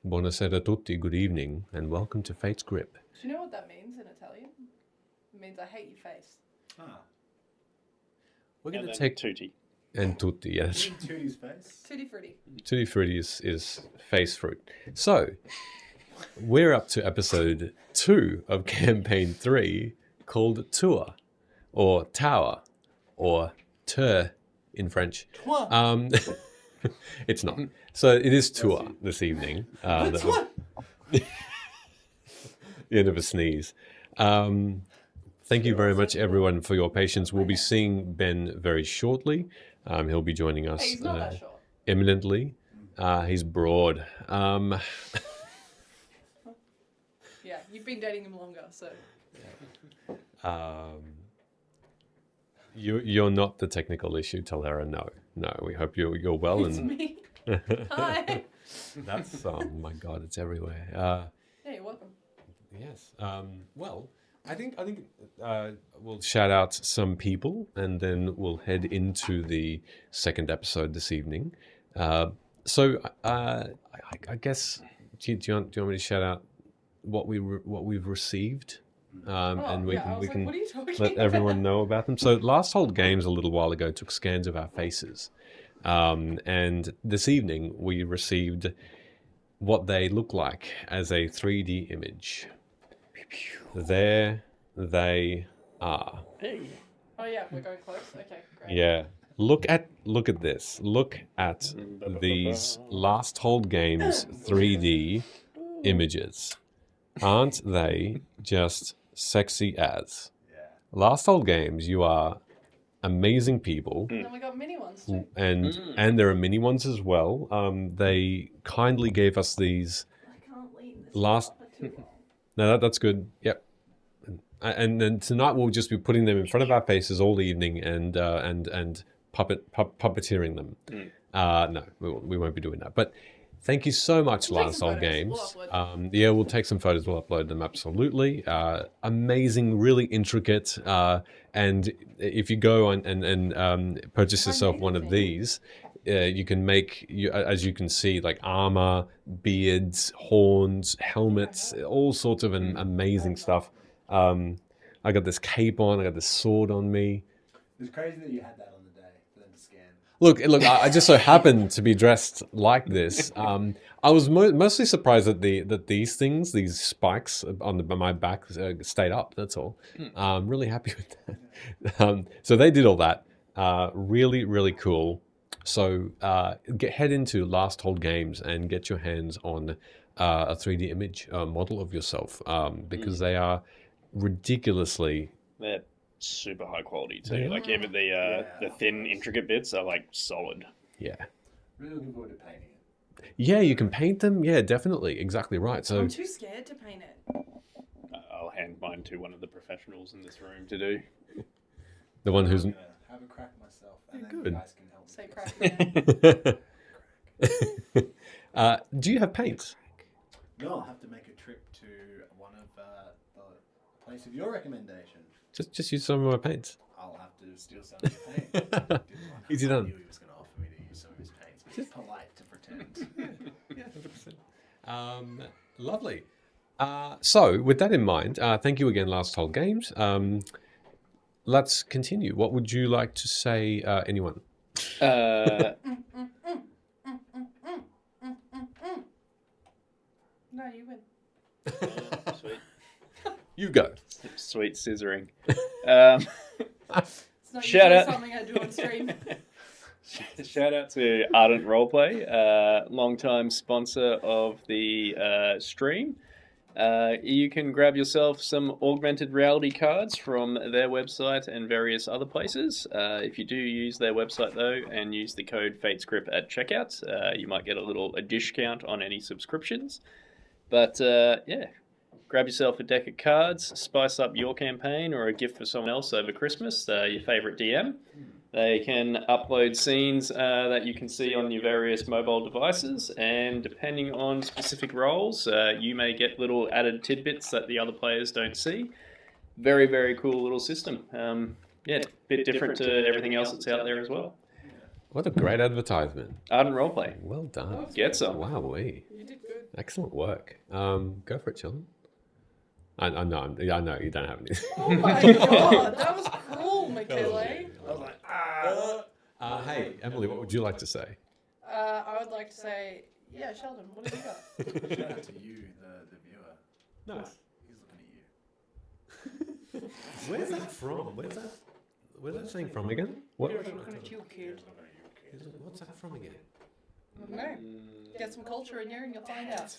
Buonasera a tutti, good evening, and welcome to Fate's Grip. Do you know what that means in Italian? It means I hate your face. Ah. We're going And to then take... Tutti. And tutti, yes. You mean Tootie's face? Tutti frutti. Tutti Frutti is face fruit. So, we're up to episode 2 of campaign 3 called Tour, or Tower, or Tour in French. It's not. So it is Tour this evening. The end of a sneeze. Thank you very much, everyone, for your patience. We'll be seeing Ben very shortly. He'll be joining us Hey, he's not that short. imminently. He's broad. Yeah, you've been dating him longer, so. You're not the technical issue, Talera. No. We hope you're well. It's me. Hi. That's oh my God, it's everywhere. Yeah, you're welcome. Yes. Well, I think we'll shout out some people, and then we'll head into the second episode this evening. So I guess do you want me to shout out what we've received? And we can what are you talking let about? everyone know about them. So Last Hold Games a little while ago took scans of our faces. And this evening we received what they look like as a 3D image. There they are. Hey. Oh yeah, we're going close. Okay, great. Yeah. Look at this. Look at these Last Hold Games 3D images. Aren't they just sexy as? Yeah. Last Hold Games, you are amazing people. And then we got mini ones too. And there are mini ones as well. They kindly gave us these I can't lean this last... up for too long. No, that's good. Yep. And then tonight we'll just be putting them in front of our faces all evening and puppeteering them. No, we won't be doing that. But thank you so much, We'll take Last some Old photos. Games. We'll upload Yeah, we'll take some photos. We'll upload them, absolutely. Amazing, really intricate. And if you go and purchase yourself one of these, you can make, as you can see, like armor, beards, horns, helmets, all sorts of amazing stuff. I got this cape on. I got this sword on me. It's crazy that you had that on the day for them to scan. Look! I just so happened to be dressed like this. I was mostly surprised that these things, these spikes on my back, stayed up. That's all. I'm really happy with that. So they did all that. Really, really cool. So head into Last Hold Games and get your hands on a 3D image model of yourself because they are ridiculously. They're super high quality too. They Like even the thin, intricate bits are like solid. Yeah. Really looking forward to painting it. Yeah, you can paint them. Yeah, definitely. Exactly right. So I'm too scared to paint it. I'll hand mine to one of the professionals in this room to do. the one who's I'm gonna have a crack myself, and then good. you guys can help me. Say crack me now. do you have paint? No, I'll have to make a trip to one of the place of your recommendation. Just use some of my paints. I'll have to steal some of your paint. Easy I done. knew he was going to offer me to use some of his paints, but it's polite to pretend. Yeah, 100%. Lovely. So, with that in mind, thank you again, Last Hold Games. Let's continue. What would you like to say, anyone? No, you win. Sweet. You go. Sweet scissoring. It's not Shout usually out. something I do on stream. Shout out to Ardent Roleplay, long-time sponsor of the stream. You can grab yourself some augmented reality cards from their website and various other places. If you do use their website though and use the code FATESCRIP at checkout, you might get a little discount on any subscriptions. But yeah, grab yourself a deck of cards, spice up your campaign or a gift for someone else over Christmas, your favorite DM. They can upload scenes that you can see on your various mobile devices, and depending on specific roles, you may get little added tidbits that the other players don't see. Very, very cool little system. Yeah, a bit different to everything else that's out there as well. What a great advertisement. Ardent Roleplay. Well done. Get some. Wowee. You did good. Excellent work. Go for it, Chilton. I know you don't have any. Oh my god, that was cruel, Michele. I was like, Hey, Emily, what would you like to say? I would like to say, yeah, Sheldon, what have you got? shout out to you, the viewer. Nice. He's looking at you. Where's that from? Where's that saying from again? What? Looking at you, kid. What's that from again? No. Get some culture in here and you'll find out.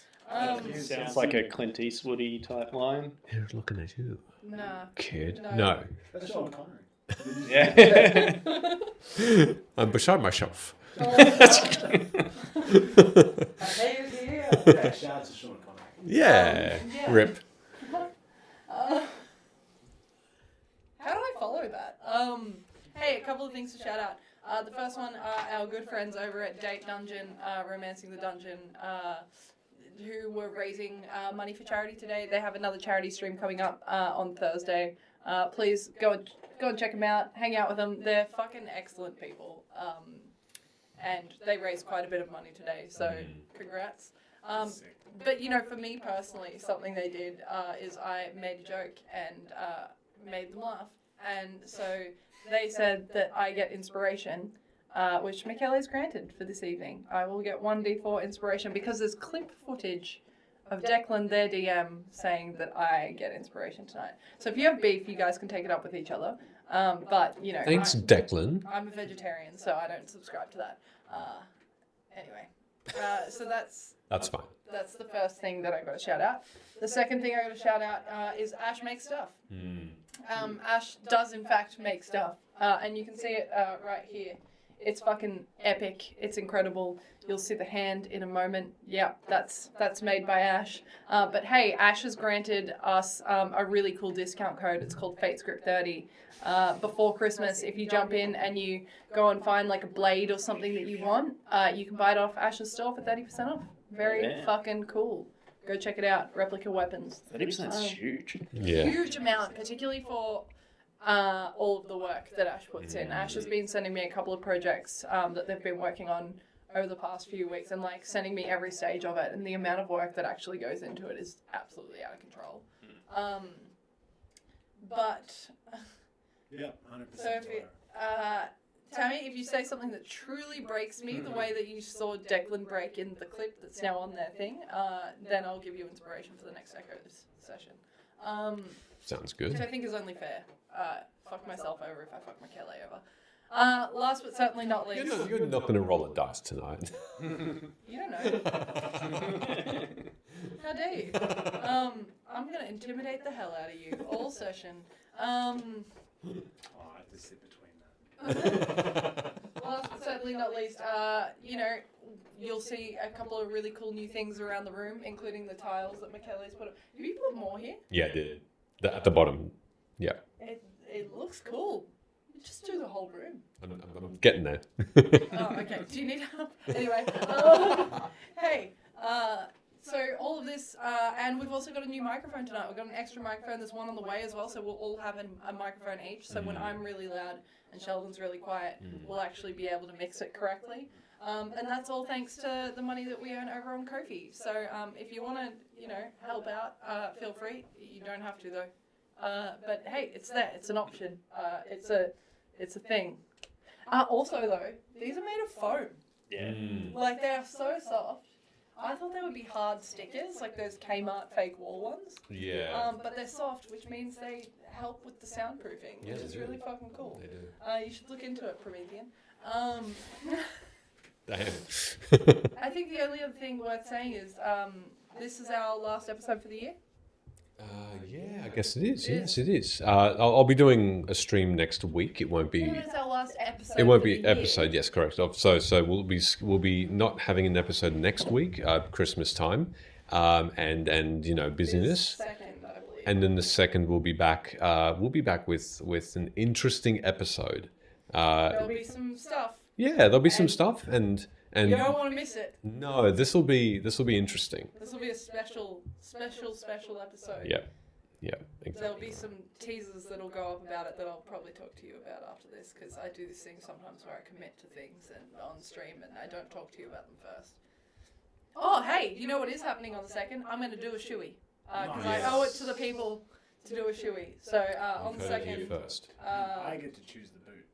Sounds like a Clint Eastwoody type line. Who's looking at you, Nah. kid? No. No. That's Sean Connery. Yeah. I'm beside myself. Okay, shout out to Sean Connery. Yeah. Yeah. Rip. How do I follow that? Hey, a couple of things to shout out. The first one, our good friends over at Date Dungeon, Romancing the Dungeon, who were raising money for charity today. They have another charity stream coming up on Thursday. Please go and check them out. Hang out with them. They're fucking excellent people. And they raised quite a bit of money today, so congrats. But, you know, for me personally, something they did is I made a joke and made them laugh. And so they said that I get inspiration, which Michele's granted for this evening. I will get 1d4 inspiration because there's clip footage of Declan, their DM, saying that I get inspiration tonight. So if you have beef, you guys can take it up with each other. But, you know... Thanks, Declan. I'm a vegetarian, so I don't subscribe to that. Anyway, so that's fine. That's the first thing that I got to shout out. The second thing I got to shout out is Ash makes stuff. Ash does in fact make stuff, and you can see it right here. It's fucking epic. It's incredible. You'll see the hand in a moment. Yeah, that's made by Ash. But hey, Ash has granted us a really cool discount code. It's called FateScript30. Before Christmas, if you jump in and you go and find like a blade or something that you want, you can buy it off Ash's store for 30% off. Very fucking cool. Go check it out. Replica weapons. 30% is huge. Yeah. Huge amount, particularly for all of the work that Ash puts in. Ash has been sending me a couple of projects that they've been working on over the past few weeks and like sending me every stage of it, and the amount of work that actually goes into it is absolutely out of control. But Yep, 100%. so if it, Tammy, if you say something that truly breaks me, the way that you saw Declan break in the clip that's now on their thing, then I'll give you inspiration for the next Echo session. Sounds Which I good. think is only fair. Fuck myself over if I fuck Michele over. Last but certainly not least. You're not going to roll a dice tonight. You don't know. How dare you? I'm going to intimidate the hell out of you all session. Oh, I have to sit between that. Last but certainly not least, you know, you'll see a couple of really cool new things around the room, including the tiles that Michele's put up. Have you put more here? Yeah, I did. At the bottom. Yeah. It looks cool. Just do the whole room. I'm getting there. Oh, okay. Do you need help? Anyway. Hey, so all of this, and we've also got a new microphone tonight. We've got an extra microphone. There's one on the way as well, so we'll all have a microphone each. So when I'm really loud and Sheldon's really quiet, we'll actually be able to mix it correctly. And that's all thanks to the money that we earn over on Ko-fi. So if you want to, you know, help out, feel free. You don't have to though. But hey, it's there. It's an option. It's a thing. Also though, these are made of foam. Yeah. Like they are so soft. I thought they would be hard stickers, like those Kmart fake wall ones. Yeah. But they're soft, which means they help with the soundproofing, Yeah, which they is do. really fucking cool. They do. You should look into it, Promethean. Damn. I think the only other thing worth saying is this is our last episode for the year. Yeah, I guess it is. Yes, it is. I'll be doing a stream next week. It won't be. Yeah, but it's our last episode. It won't for be the year. episode. Yes, correct. So we'll be not having an episode next week, Christmas time, and you know busyness. Second, I believe. And then the second we'll be back. We'll be back with an interesting episode. There'll be some stuff. Yeah, there'll be some stuff, and You don't want to miss it. no, this will be interesting. This will be a special episode. Yeah, exactly. There'll be some teasers that'll go up about it that I'll probably talk to you about after this, because I do this thing sometimes where I commit to things and on stream and I don't talk to you about them first. Oh, hey, you know what is happening on the 2nd? I'm going to do a shoey. Because Nice. I owe it to the people to do a shoey. So on the Heard it here 2nd, first. I get to choose the boot.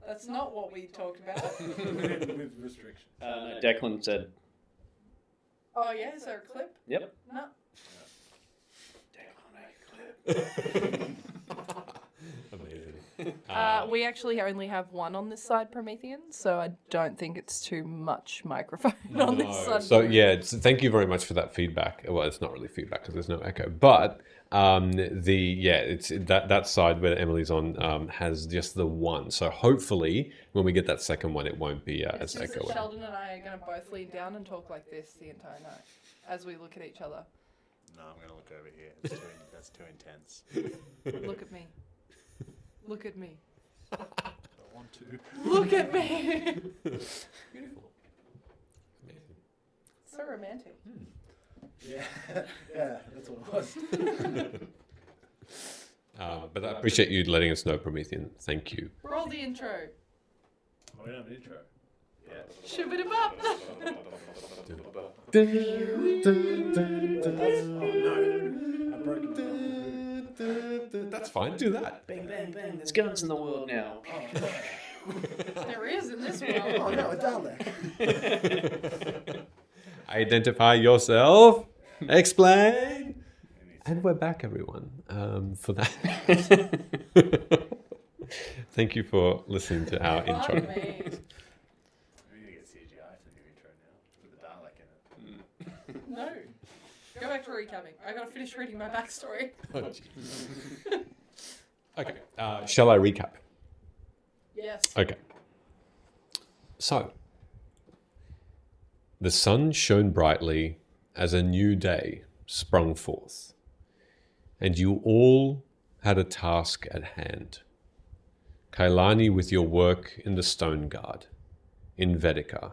that's not what we talked about. With restrictions. Declan said, Oh, yeah, is there a clip? "Yep." No. Amazing. We actually only have one on this side, Promethean, so I don't think it's too much microphone on this side. So yeah, thank you very much for that feedback. Well, it's not really feedback because there's no echo, but it's that side where Emily's on has just the one. So hopefully, when we get that second one, it won't be It's as just that echoey. Sheldon and I are going to both lean down and talk like this the entire night as we look at each other. No, I'm going to look over here. That's too intense. Look at me. Look at me. I want to. Look at me. Beautiful. Amazing. So romantic. Yeah, yeah, that's what it was. But I appreciate you letting us know, Promethean. Thank you. Roll the intro. Oh, we don't have an intro. Yeah. Shoo-bidi-bop. I broke it. That's fine. Do that. Bang, bang, bang. There's guns in the world now. There is in this Oh world. no, a Dalek. Identify yourself. Explain. And we're back, everyone, for that. Thank you for listening to our intro. Fuck me. We need to get CGI for the new intro now with the Dalek in it. No. Go back to recapping. I gotta finish reading my backstory. Okay. Shall I recap? Yes. Okay. So, the sun shone brightly as a new day sprung forth, and you all had a task at hand. Kailani with your work in the Stone Guard, in Vedykar,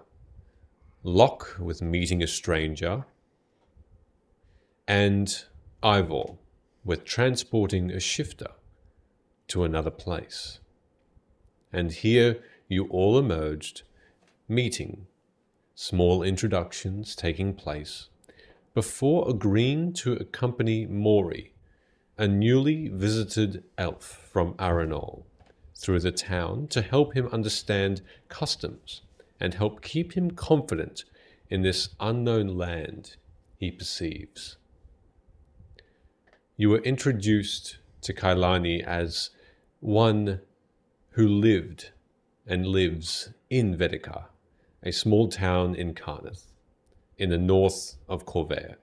Locke with meeting a stranger, and Ivor with transporting a shifter to another place. And here you all emerged, meeting, small introductions taking place, before agreeing to accompany Maury, a newly visited elf from Aranol, through the town to help him understand customs and help keep him confident in this unknown land he perceives. You were introduced to Kailani as one who lived and lives in Vedykar, a small town in Carnath, in the north of Corvair.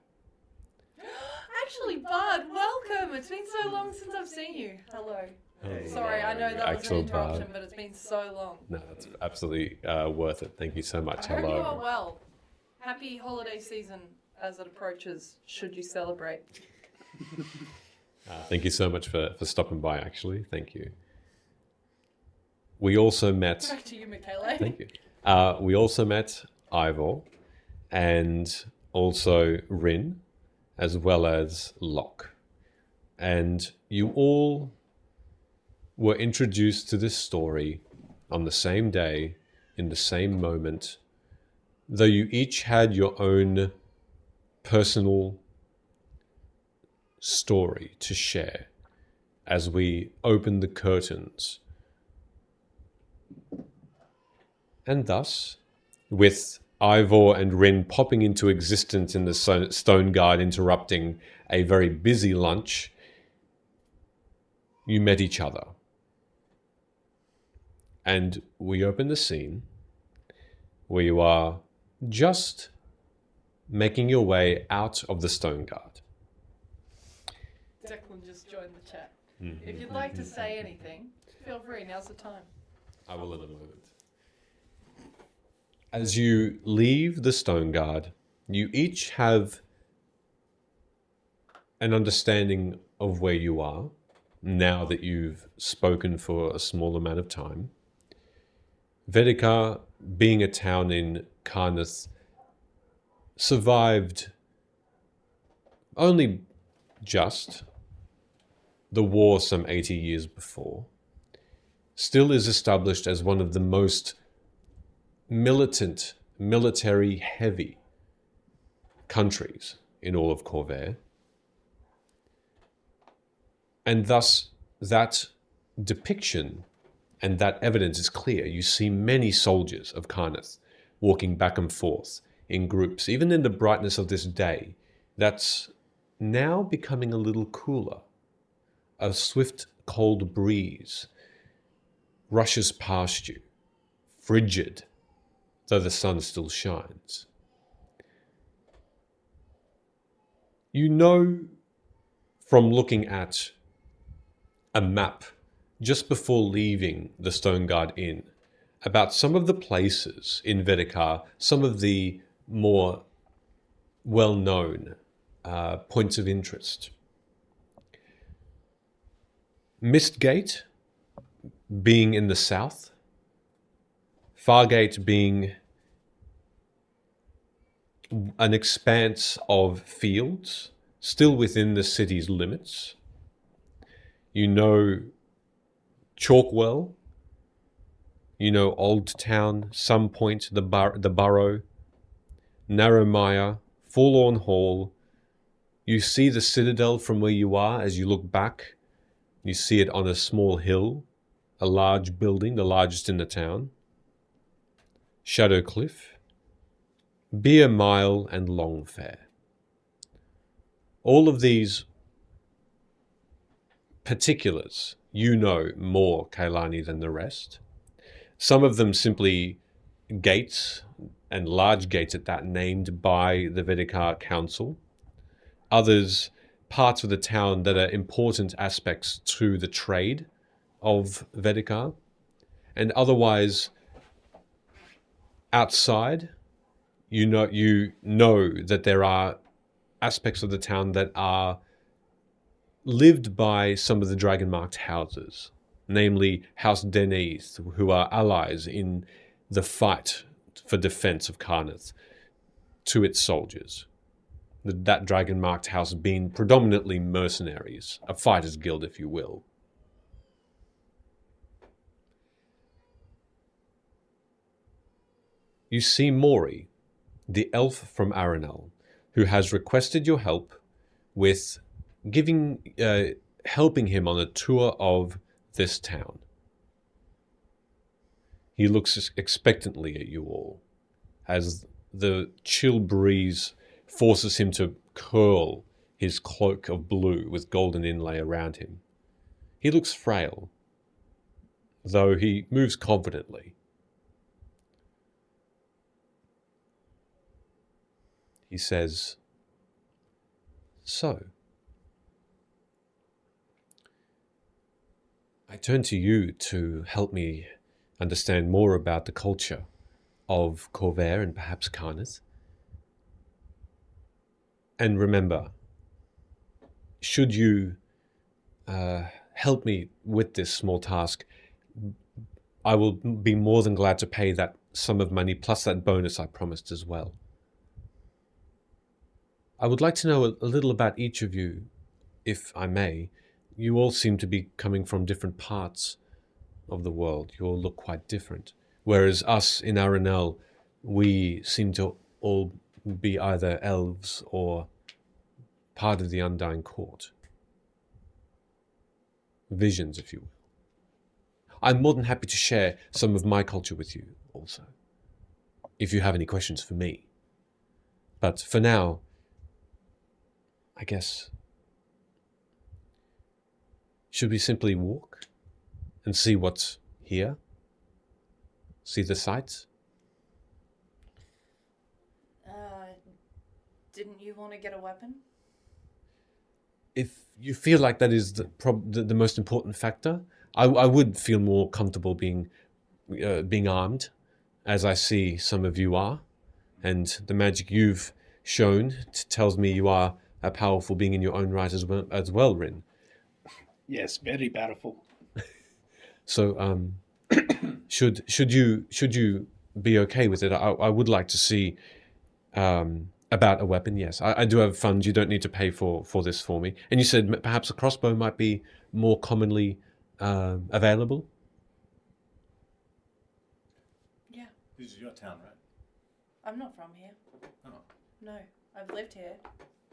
Actually, Bud, welcome. It's been so long since I've seen you. Hello. Sorry, I know that was an Actual interruption, Bud. but it's been so long. No, that's absolutely worth it. Thank you so much. I hope you are Hello. well. Happy holiday season as it approaches, should you celebrate. Thank you so much for stopping by, actually. Thank you. We also met... Back to you, Michele. Thank you. We also met Ivor and also Rin, as well as Locke. And you all were introduced to this story on the same day, in the same moment, though you each had your own personal story to share as we opened the curtains. And thus, with Ivor and Rin popping into existence in the Stone Guard, interrupting a very busy lunch, you met each other. And we open the scene where you are just making your way out of the Stone Guard. Declan just joined the chat. If you'd like to say anything, feel free. Now's the time. I will in a moment. As you leave the Stone Guard, you each have an understanding of where you are now that you've spoken for a small amount of time. Vedykar, being a town in Carnath, survived only just the war some 80 years before, still is established as one of the most militant military-heavy countries in all of Corvair. And thus, that depiction and that evidence is clear. You see many soldiers of Karnath walking back and forth in groups, even in the brightness of this day, that's now becoming a little cooler. A swift, cold breeze rushes past you, frigid, though the sun still shines. You know from looking at a map just before leaving the Stoneguard Inn about some of the places in Vedykar, some of the more well-known points of interest. Mistgate being in the south, Fargate being an expanse of fields still within the city's limits. You know Chalkwell, you know Old Town, Some Point, the Burrow, Narrowmire, Forlorn Hall. You see the Citadel from where you are as you look back. You see it on a small hill, a large building, the largest in the town. Shadow Cliff, Beer Mile, and Longfair. All of these particulars, you know more, Kailani, than the rest. Some of them simply gates, and large gates at that, named by the Vedykar Council. Others, parts of the town that are important aspects to the trade of Vedykar. And otherwise, outside, you know that there are aspects of the town that are lived by some of the dragon-marked houses, namely House Denise, who are allies in the fight for defense of Karnath to its soldiers. That dragon-marked house being predominantly mercenaries, a fighters' guild, if you will. You see Maury, the elf from Aranel, who has requested your help with helping him on a tour of this town. He looks expectantly at you all as the chill breeze forces him to curl his cloak of blue with golden inlay around him. He looks frail, though he moves confidently. He says, "So, I turn to you to help me understand more about the culture of Corvair and perhaps Karnath. And remember, should you help me with this small task, I will be more than glad to pay that sum of money plus that bonus I promised as well. I would like to know a little about each of you, if I may. You all seem to be coming from different parts of the world. You all look quite different. Whereas us in Aranel, we seem to all be either elves or part of the Undying Court. Visions, if you will. I'm more than happy to share some of my culture with you also, if you have any questions for me. But for now, I guess, should we simply walk and see what's here? See the sights? Didn't you want to get a weapon? If you feel like that is the most important factor, I would feel more comfortable being armed, as I see some of you are, and the magic you've shown tells me you are a powerful being in your own right as well, Rin. Yes, very powerful. So, should you be okay with it? I would like to see about a weapon. Yes, I do have funds. You don't need to pay for this for me. And you said perhaps a crossbow might be more commonly available. Yeah. This is your town, right? I'm not from here. Oh. No, I've lived here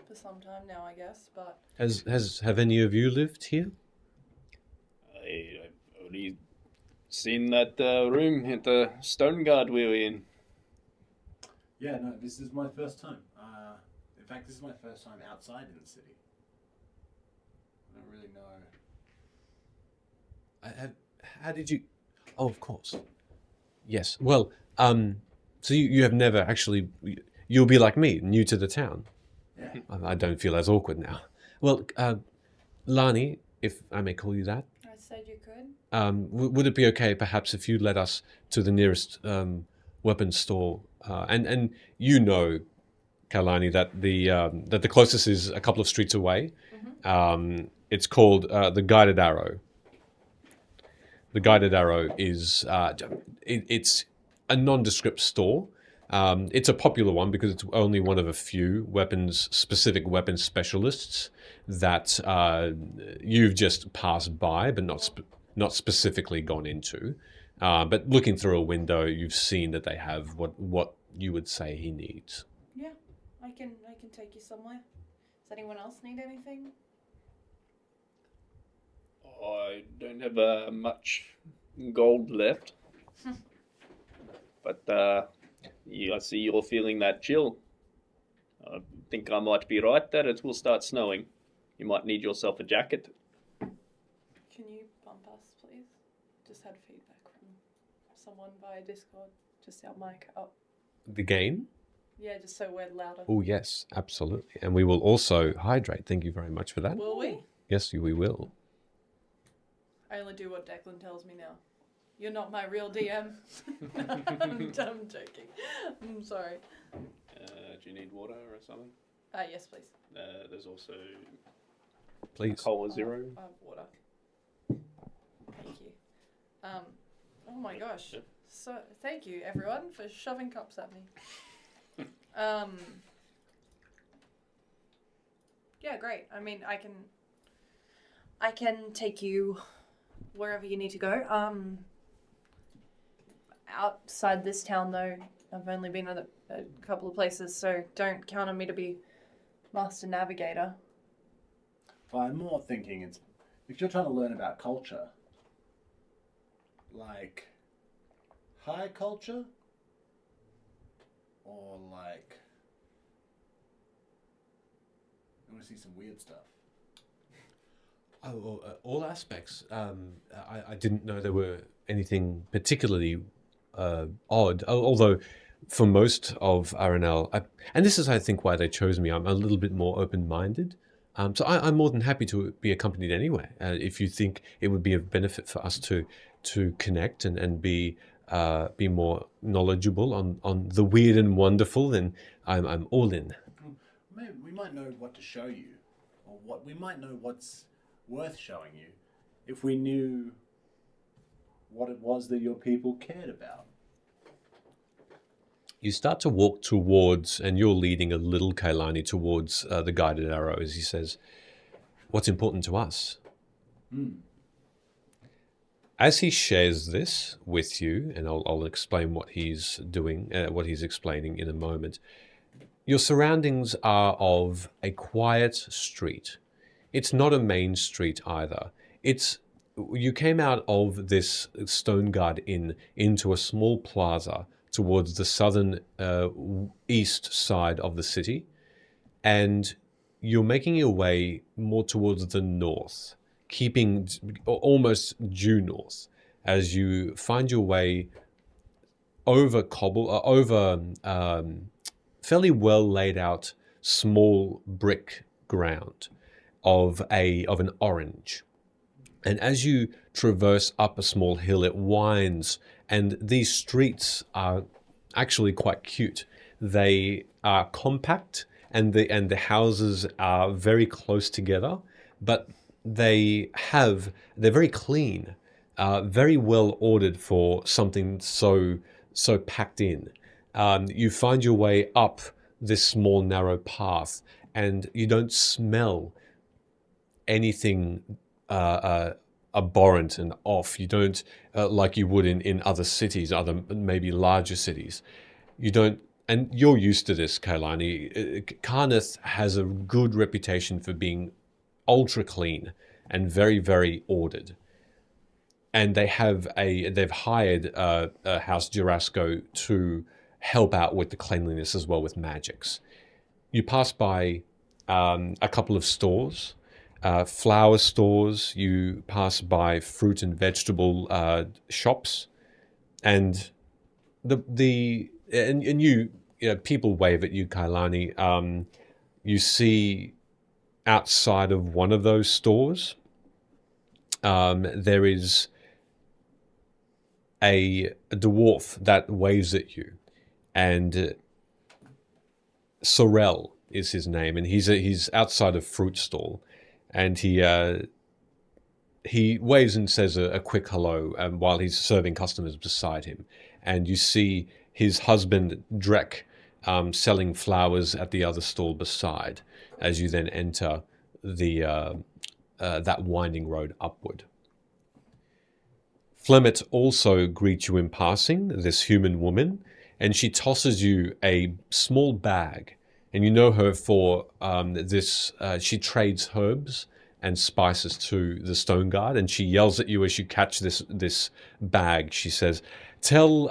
for some time now, I guess, but Have any of you lived here? I've only seen that room at the stone guard we were in. Yeah, no, this is my first time. In fact, this is my first time outside in the city. I don't really know. How did you? Oh, of course. Yes. Well, so you have never actually. You'll be like me, new to the town. Yeah. I don't feel as awkward now. Well, Lani, if I may call you that, I said you could. would it be okay, perhaps, if you led us to the nearest weapons store? And you know, Kalani, that the closest is a couple of streets away. Mm-hmm. It's called the Guided Arrow. The Guided Arrow is it's a nondescript store. It's a popular one because it's only one of a few specific weapons specialists that you've just passed by, but not specifically gone into. But looking through a window, you've seen that they have what you would say he needs. Yeah, I can take you somewhere. Does anyone else need anything? I don't have much gold left. But I see you're feeling that chill. I think I might be right that it will start snowing. You might need yourself a jacket. Can you bump us, please? Just had feedback from someone via Discord. Just our mic up. The game? Yeah, just so we're louder. Oh, yes, absolutely. And we will also hydrate. Thank you very much for that. Will we? Yes, we will. I only do what Declan tells me now. You're not my real DM. I'm joking. I'm sorry. Do you need water or something? Yes, please. There's also Please. Cola Zero. I have water. Thank you. Oh my gosh. Yeah. So thank you everyone for shoving cups at me. Yeah, great. I mean, I can take you wherever you need to go. Outside this town, though, I've only been in a couple of places, so don't count on me to be master navigator. But I'm more thinking if you're trying to learn about culture, like high culture, or like I want to see some weird stuff. Oh, all aspects. I didn't know there were anything particularly odd, although for most of RNL, and this is, I think, why they chose me, I'm a little bit more open-minded. So I'm more than happy to be accompanied anywhere. If you think it would be of benefit for us to connect and be more knowledgeable on the weird and wonderful, then I'm all in. Maybe we might know what to show you, or we might know what's worth showing you if we knew what it was that your people cared about. You start to walk towards, and you're leading a little Kailani towards the guided arrow as he says, "What's important to us?" As he shares this with you, and I'll explain what he's doing, what he's explaining in a moment, your surroundings are of a quiet street. It's not a main street either. You came out of this Stone Guard Inn into a small plaza towards the southern east side of the city, and you're making your way more towards the north, keeping almost due north, as you find your way over fairly well laid out small brick ground of an orange. And as you traverse up a small hill, it winds, and these streets are actually quite cute. They are compact, and the houses are very close together, but they're very clean, very well ordered for something so packed in. You find your way up this small narrow path, and you don't smell anything abhorrent and off. You don't like you would in other cities, other maybe larger cities. You don't and you're used to this, Kailani. Karnath has a good reputation for being ultra clean and very, very ordered. And they've hired House Durasco to help out with the cleanliness as well with magics. You pass by a couple of stores, flower stores. You pass by fruit and vegetable shops, and you know, people wave at you, Kailani. You see outside of one of those stores, there is a dwarf that waves at you, and Sorel is his name, and he's outside a fruit stall, and he waves and says a quick hello while he's serving customers beside him, and you see his husband Drek selling flowers at the other stall beside, as you then enter the that winding road upward. Flemmet also greets you in passing, this human woman, and she tosses you a small bag. And you know her for this. She trades herbs and spices to the Stone Guard, and she yells at you as you catch this bag. She says, "Tell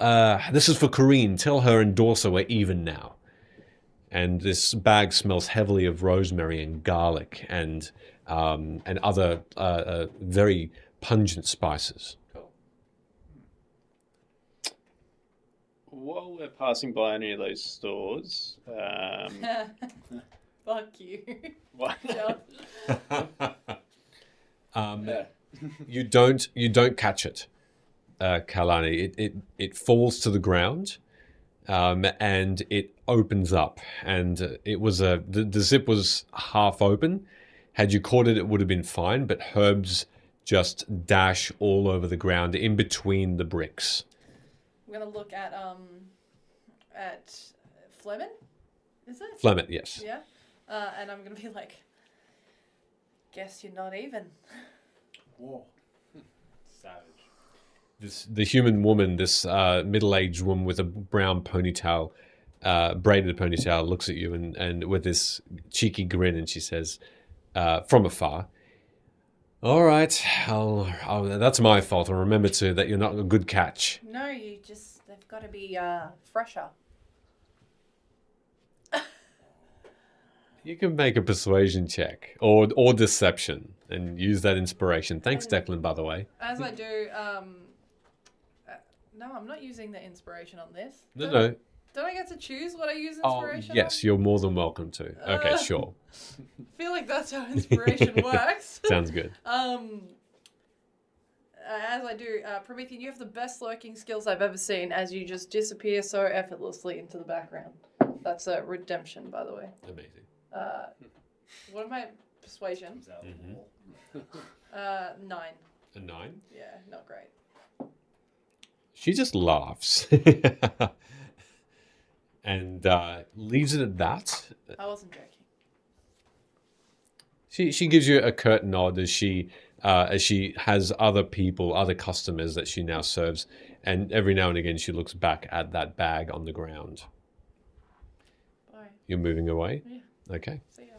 this is for Corrine. Tell her and Dorsa we're even now." And this bag smells heavily of rosemary and garlic and other very pungent spices. While we're passing by any of those stores, Fuck you. what? You don't catch it, Kalani. It falls to the ground, and it opens up. And it was the zip was half open. Had you caught it, it would have been fine. But herbs just dash all over the ground in between the bricks. I'm gonna look at Fleming. Is it? Flemmet, yes. Yeah. And I'm gonna be like, guess you're not even. Whoa. Savage. The human woman, this middle-aged woman with a brown ponytail, braided ponytail, looks at you and with this cheeky grin, and she says, from afar, "All right, that's my fault. I'll remember that you're not a good catch." No, they've got to be fresher. You can make a persuasion check or deception and use that inspiration. Thanks, Declan, by the way. As I do, no, I'm not using the inspiration on this. No. Don't I get to choose what I use Oh, inspiration yes, you're more than welcome to. Okay, sure. I feel like that's how inspiration works. Sounds good. As I do, Promethean, you have the best lurking skills I've ever seen as you just disappear so effortlessly into the background. That's a redemption, by the way. Amazing. What am I? Persuasion? 9. A 9? Yeah, not great. She just laughs and leaves it at that. I wasn't joking. She gives you a curt nod as she has other customers that she now serves, and every now and again she looks back at that bag on the ground. Bye. You're moving away? Yeah. Okay. See ya.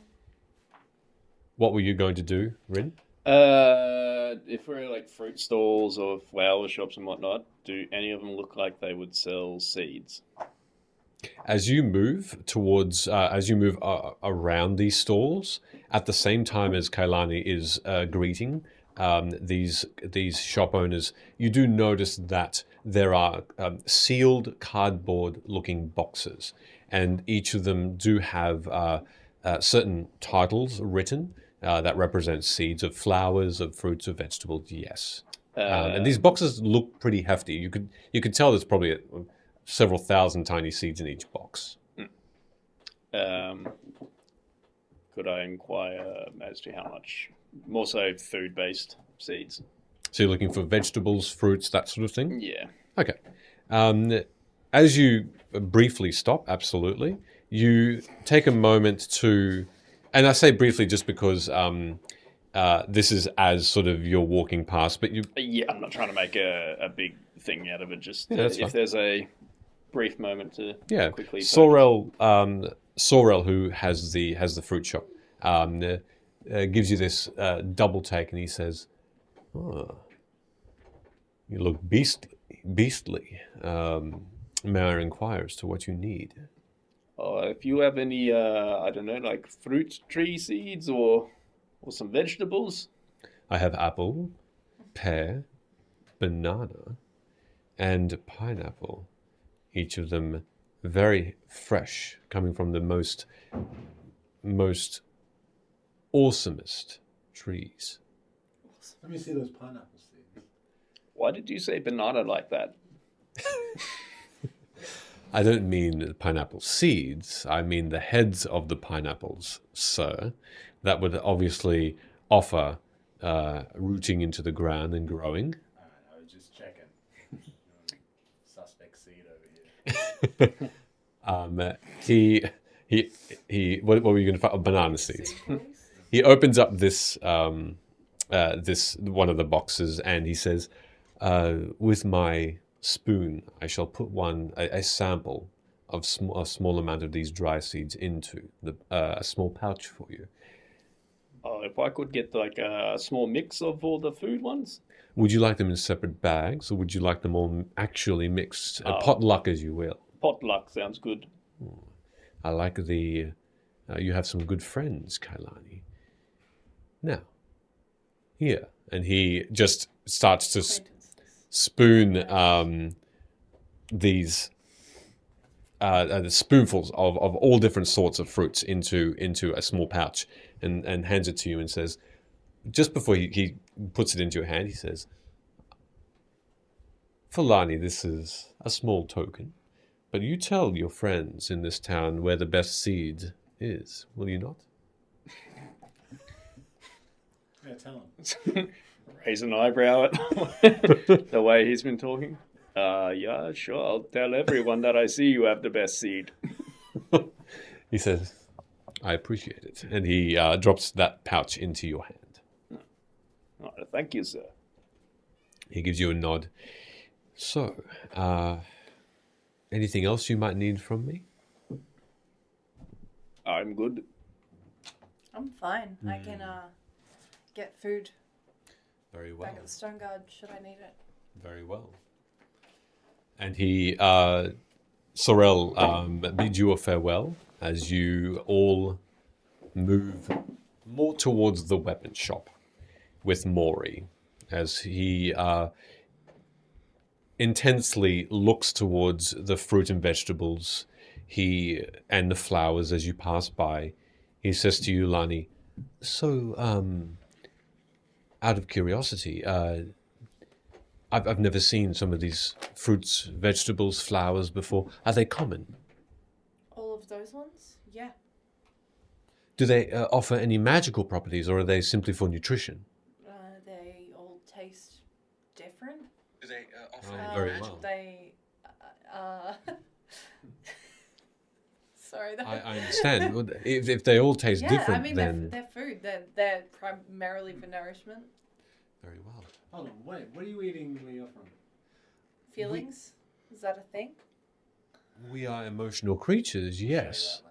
What were you going to do, Rin? If we're like fruit stalls or flower shops and whatnot, do any of them look like they would sell seeds? As you move around these stalls, at the same time as Kailani is greeting these shop owners, you do notice that there are sealed cardboard-looking boxes, and each of them do have certain titles written that represent seeds of flowers, of fruits, of vegetables. Yes, and these boxes look pretty hefty. You could tell there's probably several thousand tiny seeds in each box. Could I inquire as to how much? More so food-based seeds. So you're looking for vegetables, fruits, that sort of thing? Yeah. Okay. As you briefly stop, absolutely, you take a moment to, and I say briefly just because this is as sort of you're walking past, but you... Yeah, I'm not trying to make a big thing out of it. Just Yeah, that's if fine. there's a brief moment to Yeah, quickly. Sorel, who has the fruit shop, gives you this double take, and he says, "Oh, you look beastly. May I inquire as to what you need?" If you have any, I don't know, like fruit tree seeds or some vegetables. I have apple, pear, banana, and pineapple. Each of them very fresh, coming from the most awesomest trees. Let me see those pineapple seeds. Why did you say banana like that? I don't mean pineapple seeds. I mean the heads of the pineapples, sir. That would obviously offer rooting into the ground and growing. I was just checking. Suspect seed over here. What were you going to find? Oh, banana seeds. He opens up this this one of the boxes and he says, "With my spoon, I shall put a sample of a small amount of these dry seeds into a small pouch for you. If I could get like a small mix of all the food ones. Would you like them in separate bags, or would you like them all actually mixed, potluck as you will?" Potluck sounds good. I like the. You have some good friends, Kailani. Now, here, and he just starts to spoon these spoonfuls of all different sorts of fruits into a small pouch, and hands it to you and says, just before he puts it into your hand, he says, "For Lani, this is a small token, but you tell your friends in this town where the best seed is, will you not?" Yeah, tell him. Raise an eyebrow at the way he's been talking. Yeah, sure. I'll tell everyone that I see you have the best seed. He says, "I appreciate it." And he drops that pouch into your hand. Thank you, sir. He gives you a nod. So, anything else you might need from me? I'm good. I'm fine. I can get food Very well. back at the Stone Guard should I need it. Very well. And he, Sorel, bids you a farewell as you all move more towards the weapon shop with Maury, as he intensely looks towards the fruit and vegetables and the flowers as you pass by. He says to you, Lani, "So, out of curiosity, I've never seen some of these fruits, vegetables, flowers before. Are they common? All of those ones? Yeah. Do they offer any magical properties, or are they simply for nutrition?" They all taste different. Do they offer very well? They, sorry. I understand. Well, if they all taste Yeah, different, I mean, then they're food. They're primarily for nourishment. very well. Hold on, wait. What are you eating where you're from? Feelings? Is that a thing? We are emotional creatures, yes.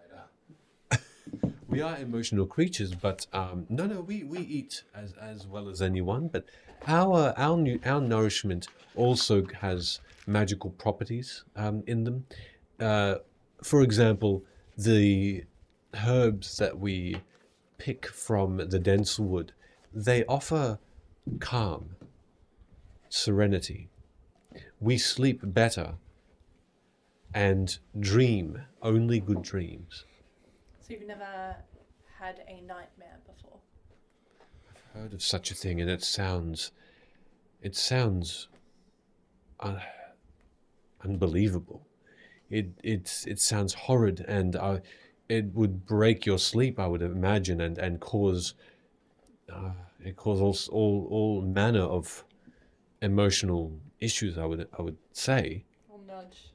We are emotional creatures, but we eat as well as anyone. But our nourishment also has magical properties in them. For example, the herbs that we pick from the dense wood, they offer calm, serenity. We sleep better and dream only good dreams. So you've never had a nightmare before? I've heard of such a thing, and it sounds unbelievable. It sounds horrid, and it would break your sleep, I would imagine, and cause all manner of emotional issues. I would say. I'll nudge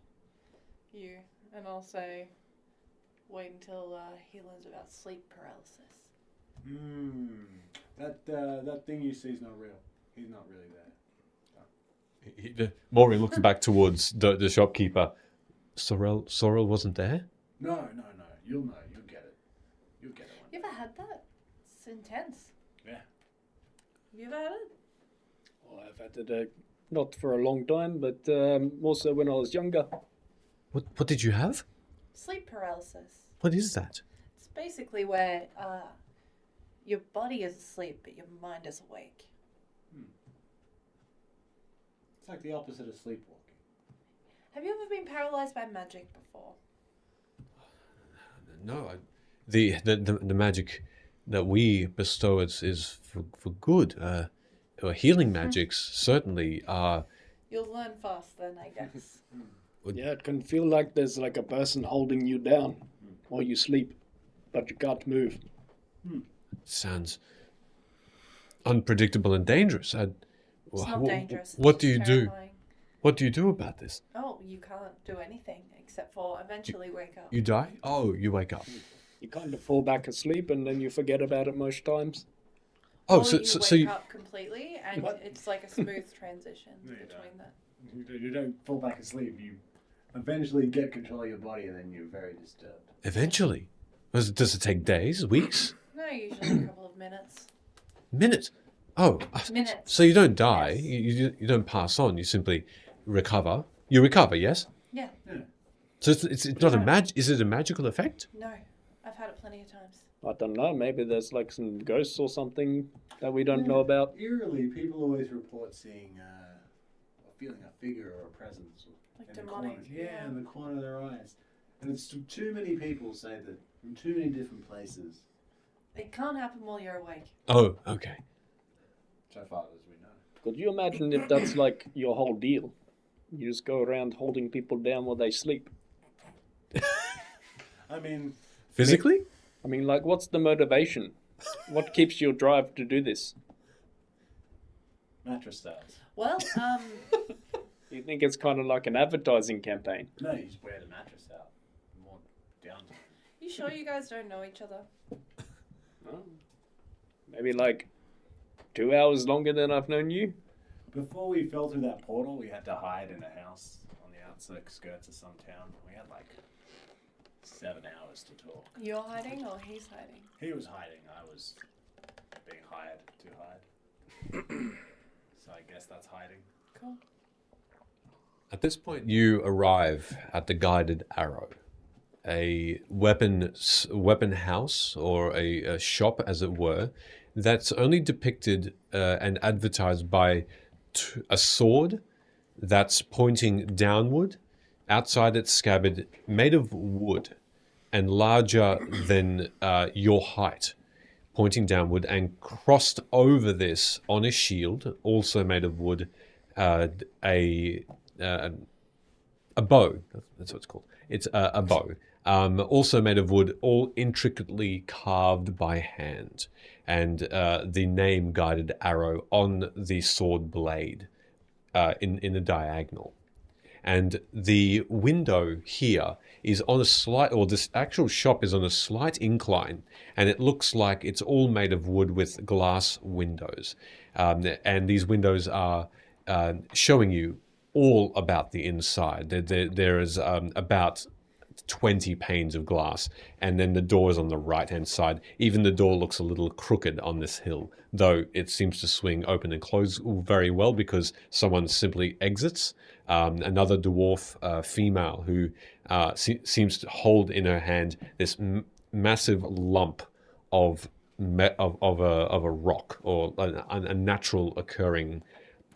you and I'll say, wait until he learns about sleep paralysis. That thing you see is not real. He's not really there. Maury looks back towards the shopkeeper. Sorrel wasn't there? No. You'll know. You'll get it. You'll get it one You day. ever had that? It's intense. Yeah. You ever had it? Well, I've had it not for a long time, but also when I was younger. What did you have? Sleep paralysis. What is that? It's basically where your body is asleep but your mind is awake. It's like the opposite of sleepwalking. Have you ever been paralyzed by magic before? No, the magic that we bestow is for good. Healing magics certainly are. You'll learn fast then, I guess. Yeah, it can feel like there's like a person holding you down while you sleep, but you can't move. Sounds unpredictable and dangerous. It's not dangerous. It's What do you just do? terrifying. What do you do about this? Oh, you can't do anything except for eventually wake up. You die? Oh, you wake up. You kind of fall back asleep and then you forget about it most times. Oh, Or so you wake you up completely and What? it's like a smooth transition No, you between that. You don't fall back asleep. You eventually get control of your body, and then you're very disturbed. eventually. Does it take days, weeks, No, usually a couple of minutes. minutes? Oh, Minutes. so you don't die. Yes. You don't pass on. You simply recover. You recover, yes. Yeah. So it's not a Is it a magical effect? No. I've had it plenty of times. I don't know, maybe there's like some ghosts or something that we don't know about. Eerily, people always report seeing or feeling a figure or a presence. Like in the demonic. corner. Yeah, in the corner of their eyes. And it's too many people say that from too many different places. It can't happen while you're awake. Oh, okay. So far as we know. Could you imagine if that's like your whole deal? You just go around holding people down while they sleep. I mean, Physically? I mean, like, what's the motivation? What keeps your drive to do this? mattress styles. Well, You think it's kind of like an advertising campaign? No, you just wear the mattress out. More down to you sure you guys don't know each other? Oh. Maybe like 2 hours longer than I've known you? Before we fell through that portal, we had to hide in a house on the outskirts of some town. We had like 7 hours to talk. You're hiding or he's hiding? He was hiding. I was being hired to hide. So I guess that's hiding. Cool. At this point, you arrive at the Guided Arrow, a weapon house or a shop, as it were, that's only depicted and advertised by a sword that's pointing downward, outside its scabbard, made of wood and larger than your height, pointing downward, and crossed over this on a shield, also made of wood, a bow. That's what it's called. It's a bow, also made of wood, all intricately carved by hand, and the name Guided Arrow on the sword blade in the diagonal. And the window here is on a slight, or this actual shop is on a slight incline, and it looks like it's all made of wood with glass windows. And these windows are showing you all about the inside. There is about 20 panes of glass, and then the door is on the right-hand side. Even the door looks a little crooked on this hill, though it seems to swing open and close very well because someone simply exits. Another dwarf female who seems to hold in her hand this massive lump of a rock, or a natural occurring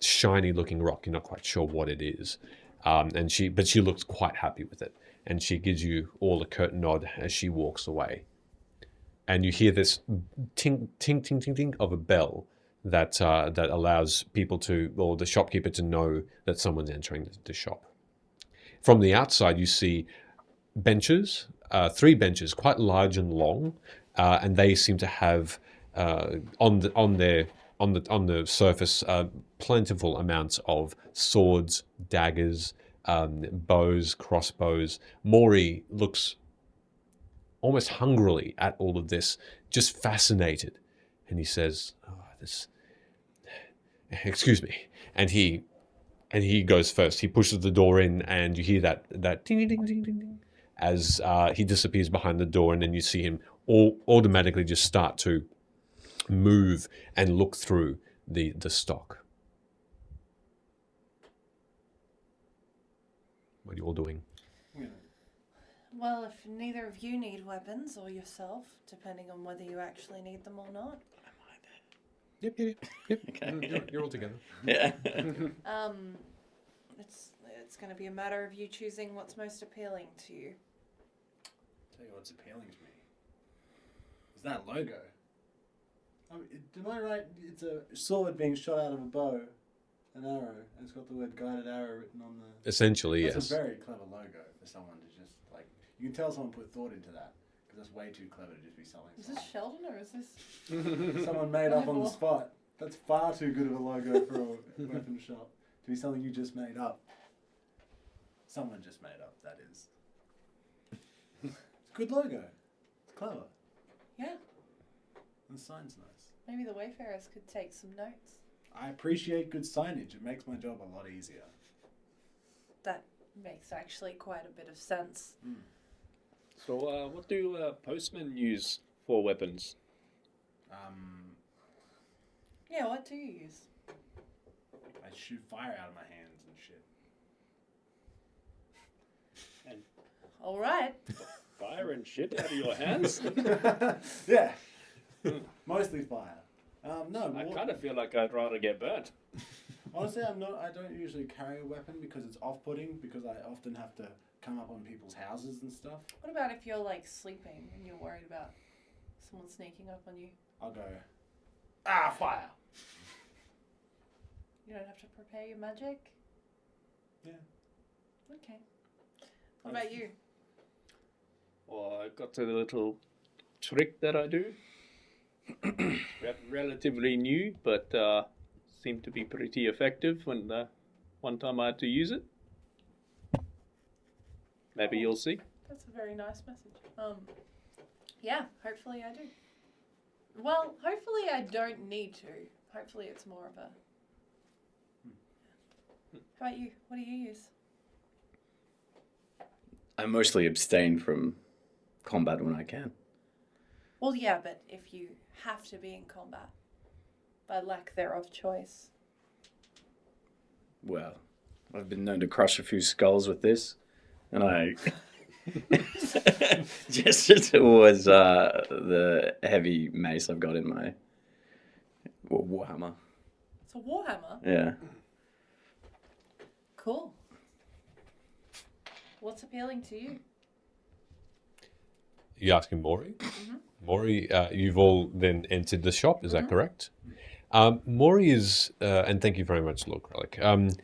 shiny looking rock. You're not quite sure what it is, but she looks quite happy with it, and she gives you all a curt nod as she walks away. And you hear this ting ting ting ting ting of a bell that allows people to, or the shopkeeper to know that someone's entering the shop. From the outside, you see benches, 3 benches, quite large and long, and they seem to have on the surface plentiful amounts of swords, daggers, bows, crossbows. Maury looks almost hungrily at all of this, just fascinated, and he says, "Oh, this. Excuse me," and he and he goes first. He pushes the door in, and you hear that ding ding ding ding ding as he disappears behind the door, and then you see him automatically just start to move and look through the stock. What are you all doing? Well, if neither of you need weapons, or yourself, depending on whether you actually need them or not. Yep. Okay. You're all together. Yeah. It's going to be a matter of you choosing what's most appealing to you. Tell you what's appealing to me is that logo. Am I right? It's a sword being shot out of a bow, an arrow, and it's got the word guided arrow written on the... Essentially, That's yes. a very clever logo for someone to just, like... You can tell someone put thought into that, because that's way too clever to just be selling Is this something. Sheldon or is this... Someone made up on the spot. That's far too good of a logo for a weapon shop to be something you just made up. Someone just made up, that is. It's a good logo. It's clever. Yeah, And the sign's nice. maybe the Wayfarers could take some notes. I appreciate good signage. It makes my job a lot easier. That makes actually quite a bit of sense. So, what do postmen use for weapons? Yeah, what do you use? I shoot fire out of my hands and shit. All right. Fire and shit out of your hands? Yeah. Mostly fire. No, I kind of feel like I'd rather get burnt. honestly, I don't usually carry a weapon because it's off-putting, because I often have to come up on people's houses and stuff. What about if you're like sleeping and you're worried about someone sneaking up on you? I'll go, fire! You don't have to prepare your magic? Yeah. Okay. What about you? Well, I got a little trick that I do. Relatively new, but seemed to be pretty effective when one time I had to use it. Maybe you'll see. That's a very nice message. Yeah, hopefully I do. Well, hopefully I don't need to. Hopefully it's more of a... How about you? What do you use? I mostly abstain from combat when I can. Well, yeah, but if you have to be in combat, by lack thereof choice. Well, I've been known to crush a few skulls with this, and I gestured towards the heavy mace I've got in my warhammer. It's a warhammer? Yeah. Cool. What's appealing to you? You asking Maury? Maury, you've all then entered the shop, is that correct? Maury is, and thank you very much, Lord Kralik.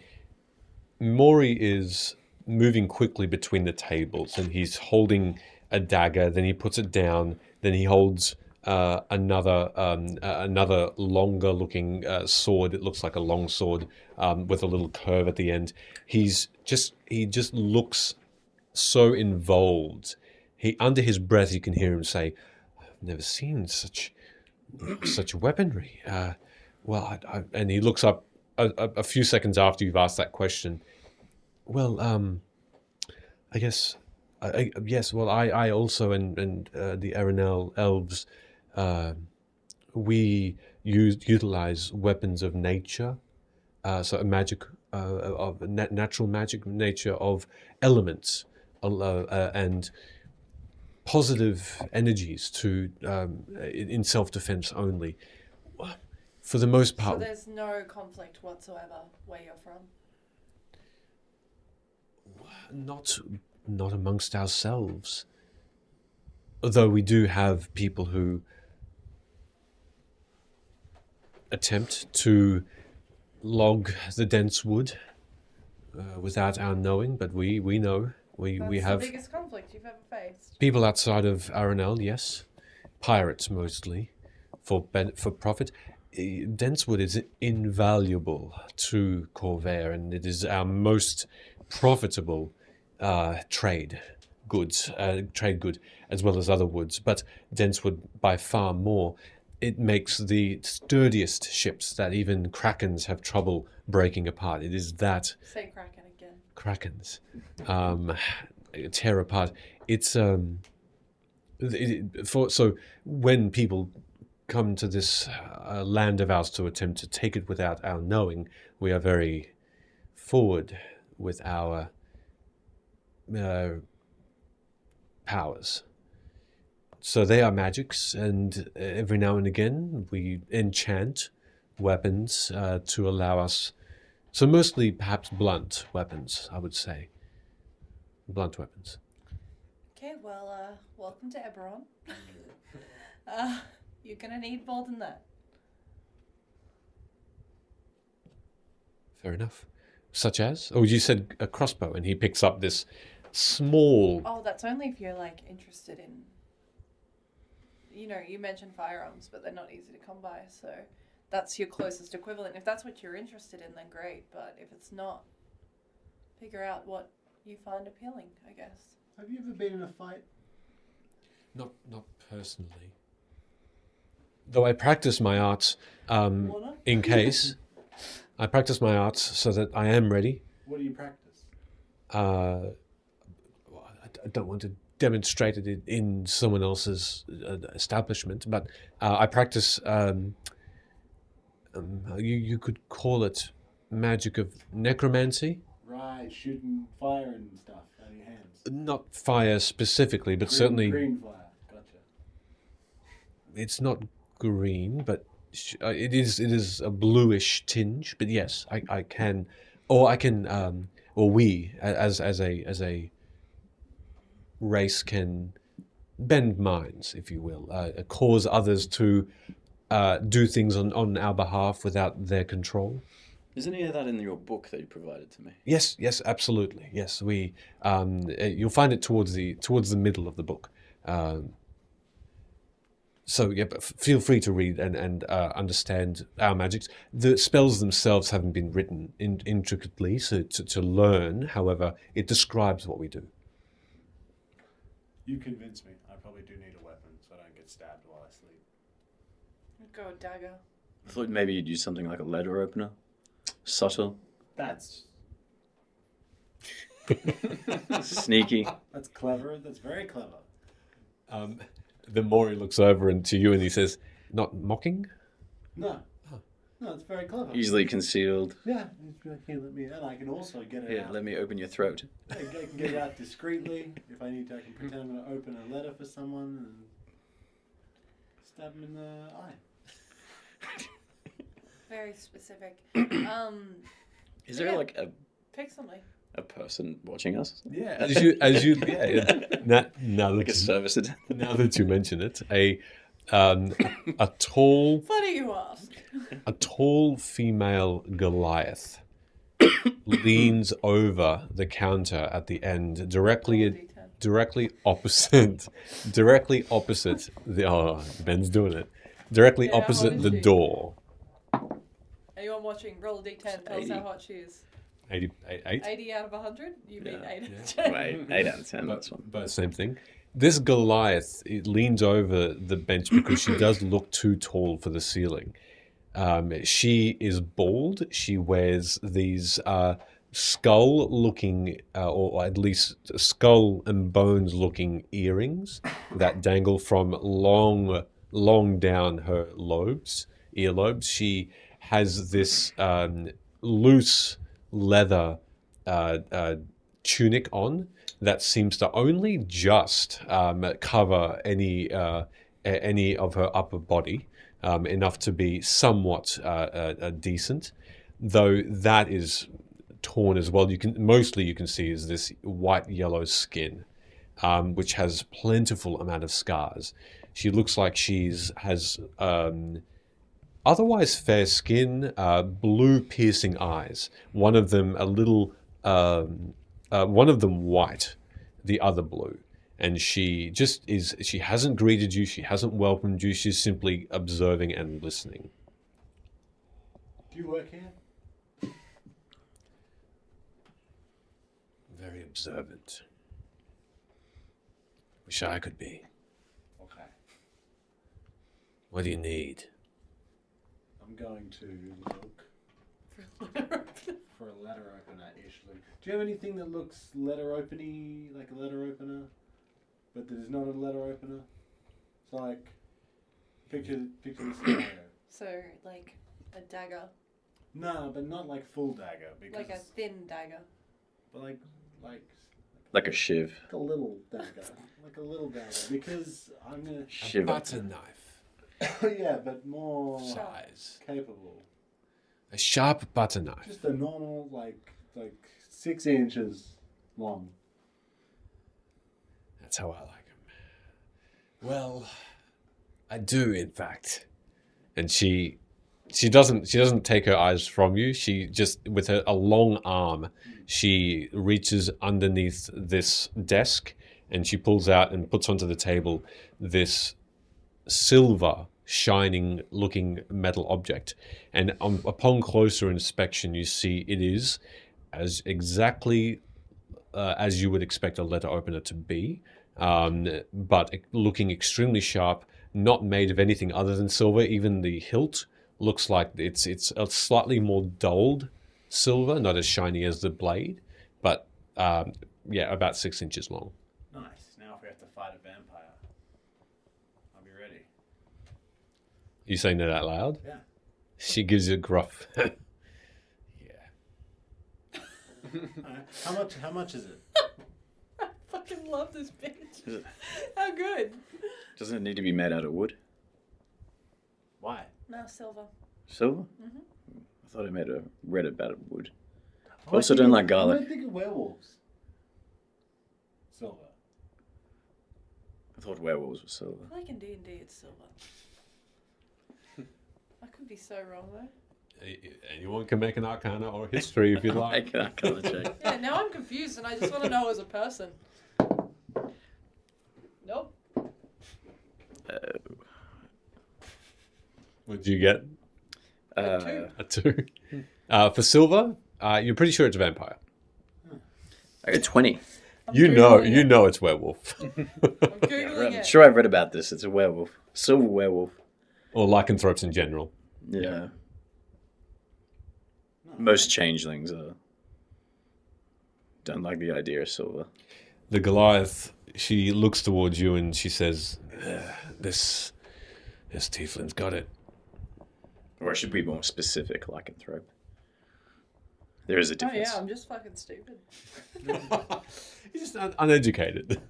Maury is moving quickly between the tables, and he's holding a dagger, then he puts it down, then he holds another longer looking sword. It looks like a long sword with a little curve at the end. He just looks so involved. Under his breath, you can hear him say, "I've never seen such weaponry." And he looks up a few seconds after you've asked that question. Well, I guess, yes. Well, I also and the Aranel elves, we utilize weapons of nature, so a magic of natural magic nature of elements, and positive energies to in self-defense only. For the most part, So there's no conflict whatsoever where you're from? not amongst ourselves. Although we do have people who attempt to log the dense wood without our knowing, but we know. We That's have the biggest conflict you've ever faced. people outside of Aranel, yes. Pirates mostly, for profit. Densewood is invaluable to Corvair, and it is our most profitable trade good, as well as other woods. But densewood by far more. it makes the sturdiest ships that even krakens have trouble breaking apart. It is that Say Kraken again. krakens tear apart. It's so when people come to this land of ours to attempt to take it without our knowing, we are very forward with our powers. So they are magics, and every now and again we enchant weapons to allow us. So mostly perhaps blunt weapons, I would say. Blunt weapons. Okay, well, welcome to Eberron. You're gonna need more than that. Fair enough. Such as? Oh, you said a crossbow, and he picks up this small. Oh, that's only if you're like interested in. You know, you mentioned firearms, but they're not easy to come by, so that's your closest equivalent. If that's what you're interested in, then great. But if it's not, figure out what you find appealing, I guess. Have you ever been in a fight? Not personally. Though I practice my arts in case. I practice my arts so that I am ready. What do you practice? I don't want to demonstrate it in someone else's establishment, but I practice. You could call it magic of necromancy. Right, shooting fire and stuff out of your hands. Not fire specifically, but certainly Green fire. Gotcha. it's not green, but it is a bluish tinge. But yes, I can, or I can, or we as a race can bend minds, if you will, cause others to do things on our behalf without their control. Is any of that in your book that you provided to me? Yes, absolutely. Yes, we. You'll find it towards the middle of the book. So yeah, but feel free to read and understand our magics. The spells themselves haven't been written intricately, so to learn. However, it describes what we do. You convince me. I probably do need a weapon so I don't get stabbed while I sleep. Go dagger. I thought maybe you'd use something like a letter opener. Subtle. That's Sneaky. That's clever. That's very clever. The more he looks over and to you, and he says, "Not mocking." No. No, it's very clever. Easily concealed. Yeah. Here, let me. And I can also get it Here, out. let me open your throat. I can get it out discreetly. If I need to, I can pretend I'm going to open a letter for someone and stab them in the eye. Very specific. Is there Yeah. like Pick something. a person watching us? Yeah. As you now Like a that service attendant? now that you mention it, a tall Funny you ask. a tall female Goliath leans over the counter at the end, directly opposite the Ben's doing it. Directly Yeah, how opposite is the she? door. Anyone watching? Roll a d10. Tell us how hot she is. 8? 80 out of 100? You mean Yeah. 8 out of 10. Right, 8 out of 10, that's one. But same thing. This Goliath, it leans over the bench because she does look too tall for the ceiling. She is bald. She wears these skull-looking, or at least skull and bones-looking earrings that dangle from long down her earlobes. She has this loose leather tunic on that seems to only just cover any of her upper body, enough to be somewhat decent, though that is torn as well. You can see is this white yellow skin, which has plentiful amount of scars. She looks like has otherwise fair skin, blue piercing eyes. One of them one of them white, the other blue. And she hasn't greeted you, she hasn't welcomed you, she's simply observing and listening. Do you work here? Very observant. Wish I could be. Okay. What do you need? I'm going to look for a letter opener-ish. Do you have anything that looks letter opening, like a letter opener, but that is not a letter opener? So like, picture the scenario. So, like, a dagger. No, but not like full dagger. Because, Like a thin dagger. But Like a shiv. like a little dagger. Like a little dagger. Because I'm gonna... A Shiver. butter knife yeah, but more size. capable. A sharp butter knife. Just a normal, like 6 inches long. That's how I like them. Well, I do, in fact. And she doesn't take her eyes from you. She just, with a long arm, she reaches underneath this desk and she pulls out and puts onto the table this silver, shining looking metal object. And upon closer inspection, you see it is as exactly as you would expect a letter opener to be, but looking extremely sharp, not made of anything other than silver. Even the hilt looks like it's a slightly more dulled silver, not as shiny as the blade, but about 6 inches long. Nice. Now if we have to fight a vampire, I'll be ready. You saying that out loud? Yeah. She gives you a gruff. Yeah. How much is it? I fucking love this bitch. Is it- How good. Doesn't it need to be made out of wood? Why? No, silver. Silver? Mhm. I thought I read about it wood. I Also think don't of- like garlic. I think of werewolves. Silver. I thought werewolves were silver. I like in D&D it's silver. I could be so wrong though. Anyone can make an arcana or a history if you'd like. I can't check. Yeah, now I'm confused and I just want to know as a person. Nope. What did you get? Two. A 2. For silver, you're pretty sure it's a vampire. I got 20. I'm You Googling it. know it's werewolf. I'm Googling it. Sure, I've read about this. It's a werewolf. Silver werewolf. Or lycanthropes in general. Yeah. Most changelings don't like the idea of silver. The Goliath, she looks towards you and she says, this tiefling's got it. Or I should be more specific, lycanthrope. There is a Oh difference. yeah, I'm just fucking stupid. You're just uneducated.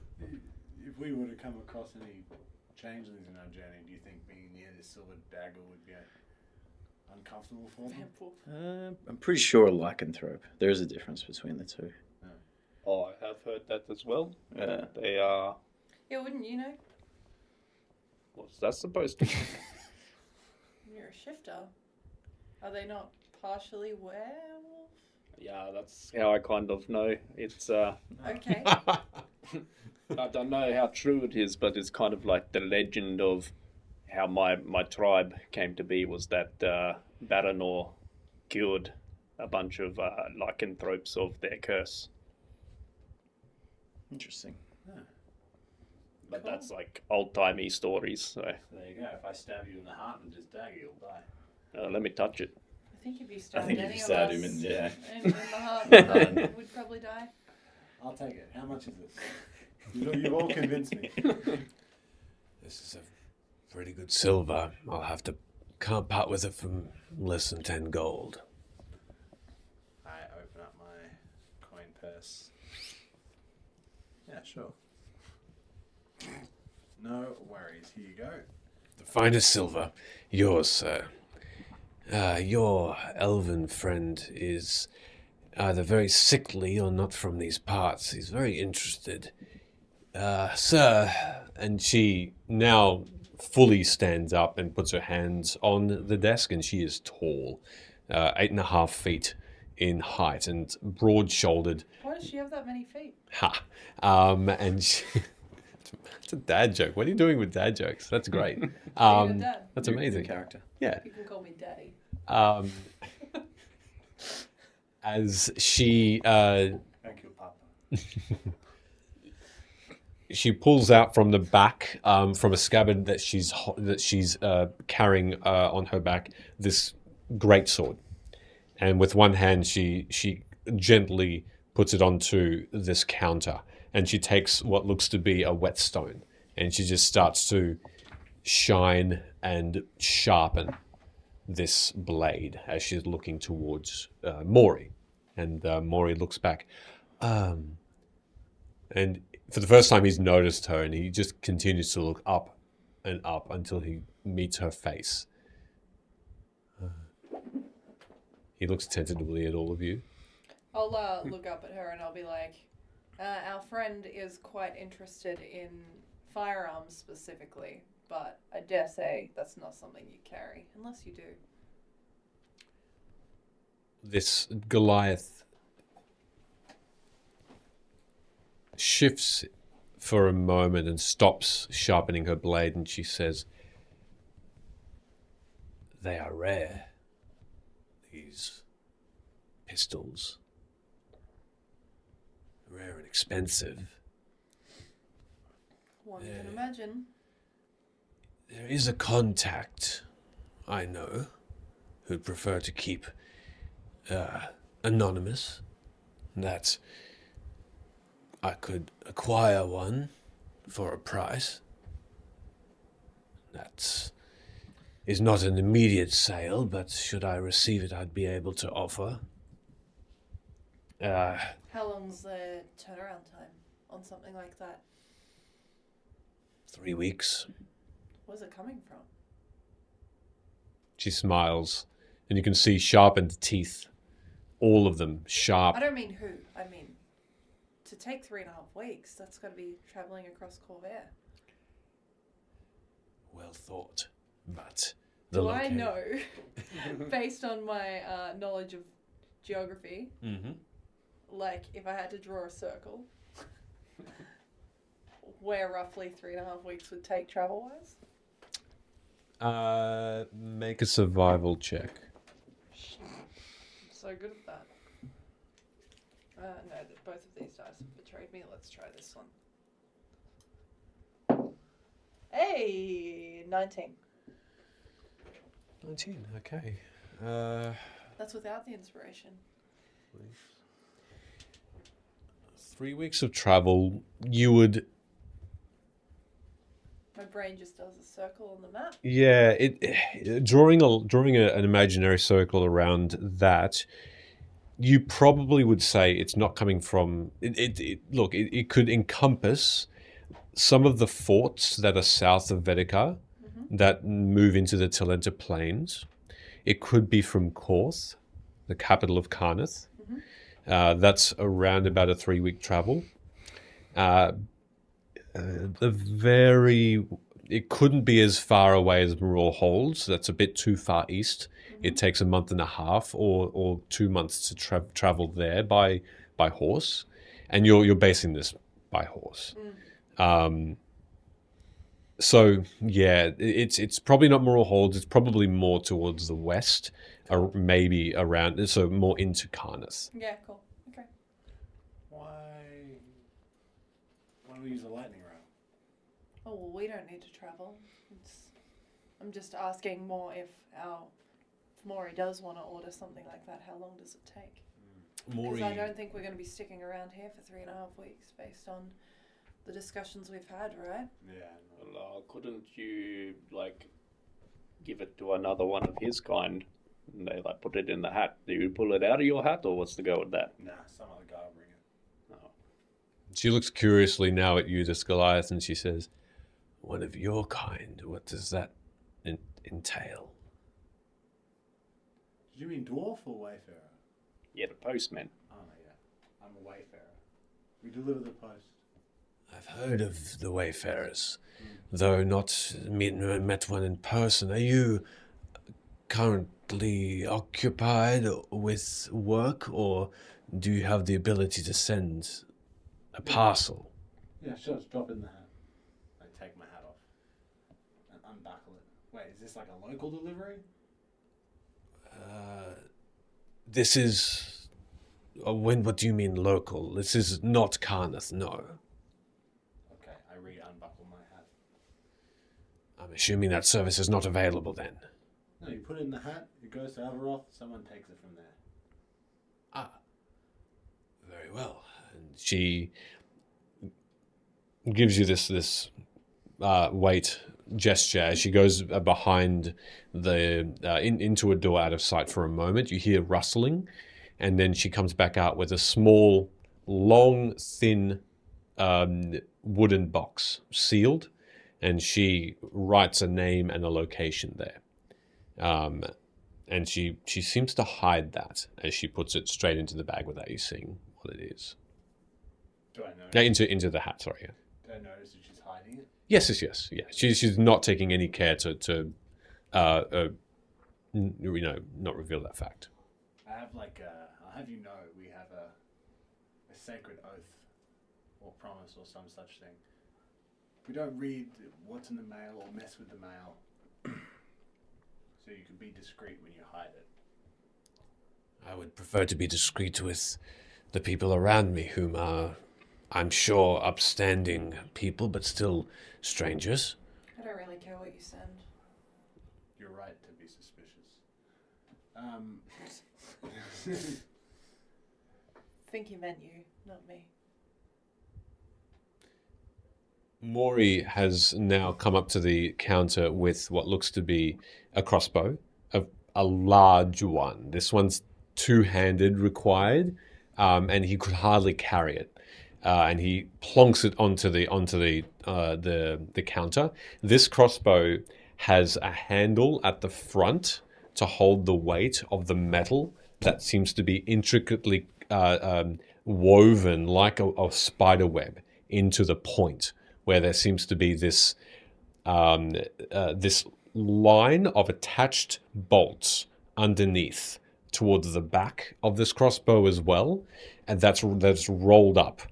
If we were to come across any changelings in our journey, do you think being near this silver dagger would be uncomfortable for them? Vampire. I'm pretty sure lycanthrope. There is a difference between the two. Oh, I have heard that as well. Yeah. They are. Yeah, wouldn't you know? What's that supposed to be? You're a shifter. Are they not partially werewolf? Yeah, that's how I kind of know. It's Okay. I don't know how true it is, but it's kind of like the legend of how my tribe came to be was that Baranor cured a bunch of lycanthropes of their curse. Interesting. But Cool. that's like old-timey stories, so There you go. If I stab you in the heart and just dagger, you'll die. let me touch it. I think if you stabbed think if any you of stabbed us him in- yeah. in the heart, we'd probably die. I'll take it. How much is it? You've all convinced me. This is a pretty good silver. I'll have to can't part with it for less than 10 gold. I open up my coin purse. Yeah, sure. No worries. Here you go. The finest silver. Yours, sir. Your elven friend is either very sickly or not from these parts. He's very interested. Sir, and she now fully stands up and puts her hands on the desk, and she is tall, 8.5 feet in height and broad-shouldered. Why does she have that many feet? Ha! And she, it's a dad joke. What are you doing with dad jokes? That's great. Dad. That's New amazing. character. Yeah. You can call me daddy. As she Thank you, Papa. she pulls out from the back, from a scabbard that she's carrying on her back, this great sword, and with one hand she gently puts it onto this counter, and she takes what looks to be a whetstone, and she just starts to shine and sharpen this blade as she's looking towards Maury, and Maury looks back, and for the first time he's noticed her, and he just continues to look up and up until he meets her face. He looks tentatively at all of you. I'll look up at her and I'll be like, our friend is quite interested in firearms specifically, but I dare say that's not something you carry, unless you do. This Goliath shifts for a moment and stops sharpening her blade, and she says, "They are rare, these pistols. Rare and expensive. One can imagine. There is a contact I know who'd prefer to keep anonymous, that I could acquire one for a price. That is not an immediate sale, but should I receive it, I'd be able to offer. How long's the turnaround time on something like that? 3 weeks." Where's it coming from? She smiles, and you can see sharpened teeth. All of them sharp. I don't mean who. I mean, to take 3.5 weeks, that's got to be traveling across Corvair. Well thought, but Do I know, based on my knowledge of geography, like if I had to draw a circle, where roughly 3.5 weeks would take travel-wise? Make a survival check. I'm so good at that. No, both of these dice have betrayed me. Let's try this one. Hey, 19. 19, okay. That's without the inspiration. 3 weeks of travel, you would... My brain just does a circle on the map. Yeah, drawing an imaginary circle around that, you probably would say it's not coming from... It could encompass some of the forts that are south of Vedykar that move into the Talenta Plains. It could be from Korth, the capital of Karnath. That's around about a 3-week travel. It couldn't be as far away as Marul holds. That's a bit too far east. It takes a month and a half or 2 months to travel there by horse, and you're basing this by horse. So yeah, it's probably not Marul holds. It's probably more towards the west, or maybe around, so more into Karnath. Yeah, cool. Okay. Why don't we use a lightning round? Oh, well, we don't need to travel. I'm just asking more if Maury does want to order something like that, how long does it take? Because I don't think we're going to be sticking around here for 3.5 weeks based on the discussions we've had, right? Yeah. Well, couldn't you, give it to another one of his kind? And they, put it in the hat. Do you pull it out of your hat, or what's the go with that? Nah, some other guy will bring it. Oh. She looks curiously now at you, this Goliath, and she says, "One of your kind, what does that entail?" Did you mean dwarf or wayfarer? Yeah, the postman. Oh, yeah. I'm a wayfarer. We deliver the post. I've heard of the Wayfarers, though not met one in person. Are you currently occupied with work, or do you have the ability to send a parcel? Yeah, sure. Just drop it in the hat. I take my hat off and unbuckle it. Wait, is this like a local delivery? This is... what do you mean local? This is not Karnath, no. Okay, I'm assuming that service is not available then. No, you put it in the hat, it goes to Averoth, someone takes it from there. Ah, very well. And she gives you this wait gesture as she goes behind the into a door out of sight for a moment. You hear rustling, and then she comes back out with a small, long, thin wooden box, sealed, and she writes a name and a location there. And she seems to hide that as she puts it straight into the bag without you seeing what it is. Do I know? Yeah, into the hat. Sorry. Yeah. Do I notice that she's hiding it? Yes. Yeah. She's not taking any care to not reveal that fact. I have I'll have you know, we have a sacred oath or promise or some such thing. We don't read what's in the mail or mess with the mail. So you can be discreet when you hide it. I would prefer to be discreet with the people around me, whom are, I'm sure, upstanding people, but still strangers. I don't really care what you send. You're right to be suspicious. Think he meant you, not me. Maury has now come up to the counter with what looks to be a crossbow, a large one. This one's two-handed required, and he could hardly carry it. And he plonks it onto the counter. This crossbow has a handle at the front to hold the weight of the metal that seems to be intricately woven like a spider web into the point, where there seems to be this this line of attached bolts underneath towards the back of this crossbow as well, and that's rolled up.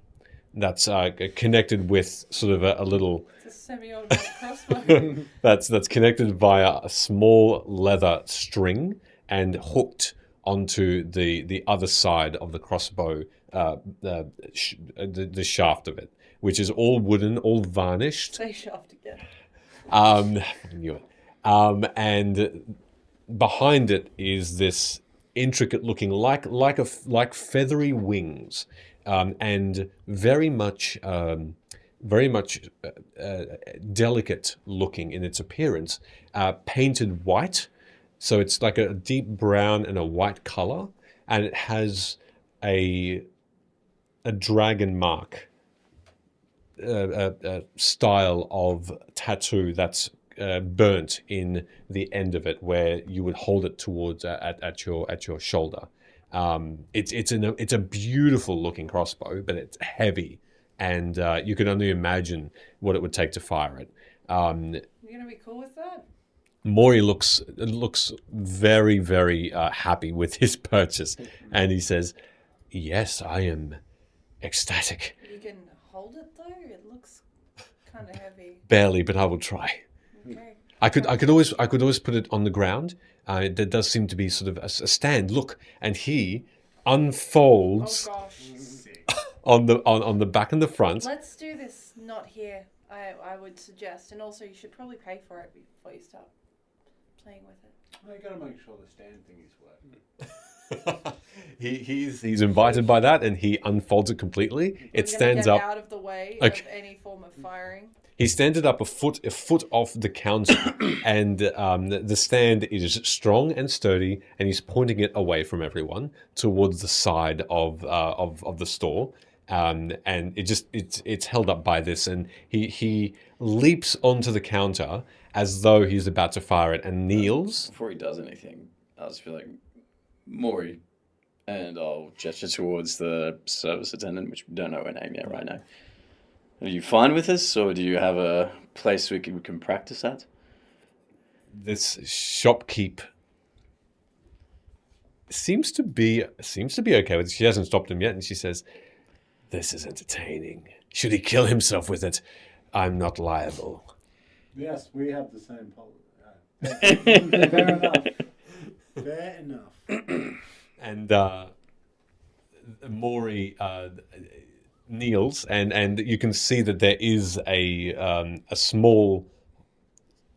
That's connected with sort of a little. It's a semi-automatic crossbow. That's connected via a small leather string and hooked onto the other side of the crossbow, the shaft of it, which is all wooden, all varnished. Say shaft again. I knew it. And behind it is this intricate looking, like feathery wings, and very much delicate looking in its appearance, painted white. So it's like a deep brown and a white color, and it has a dragon mark style of tattoo that's burnt in the end of it, where you would hold it towards at your shoulder. It's a beautiful looking crossbow, but it's heavy, and you can only imagine what it would take to fire it. You gonna be cool with that? Maury looks very, very happy with his purchase, and he says, "Yes, I am ecstatic. You can hold it though. It looks kind of heavy. Barely, but I will try. Okay. I could always put it on the ground. There does seem to be sort of a stand. Look," and he Oh unfolds gosh. Sick. on the back and the front. Let's do this not here. I would suggest, and also you should probably pay for it before you start playing with it. Well, you gotta make sure the stand thing is working. He's invited by that, and he unfolds it completely. We're It gonna stands get up. out of the way Okay. of any form of firing. He stands it up a foot off the counter, and the stand is strong and sturdy, and he's pointing it away from everyone towards the side of the store, and it's held up by this, and he leaps onto the counter as though he's about to fire it, and kneels. Before he does anything, I'll just be like, Maury, and I'll gesture towards the service attendant, which we don't know her name yet right now. Are you fine with this, or do you have a place we can practice at? This shopkeep seems to be okay with it. She hasn't stopped him yet, and she says, "This is entertaining. Should he kill himself with it, I'm not liable." Yes, we have the same policy. Fair enough. Fair enough. And Maury kneels, and you can see that there is a small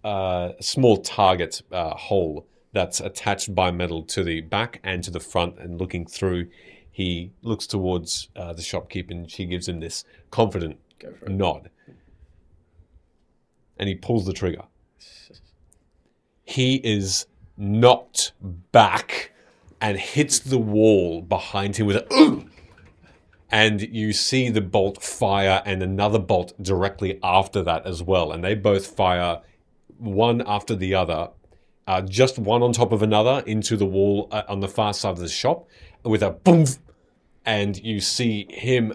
small target hole that's attached by metal to the back and to the front, and looking through, he looks towards the shopkeep, and she gives him this confident Go for it. nod. And he pulls the trigger. He is knocked back and hits the wall behind him with a "Ugh!" And you see the bolt fire and another bolt directly after that as well. And they both fire one after the other, just one on top of another into the wall on the far side of the shop with a boom. And you see him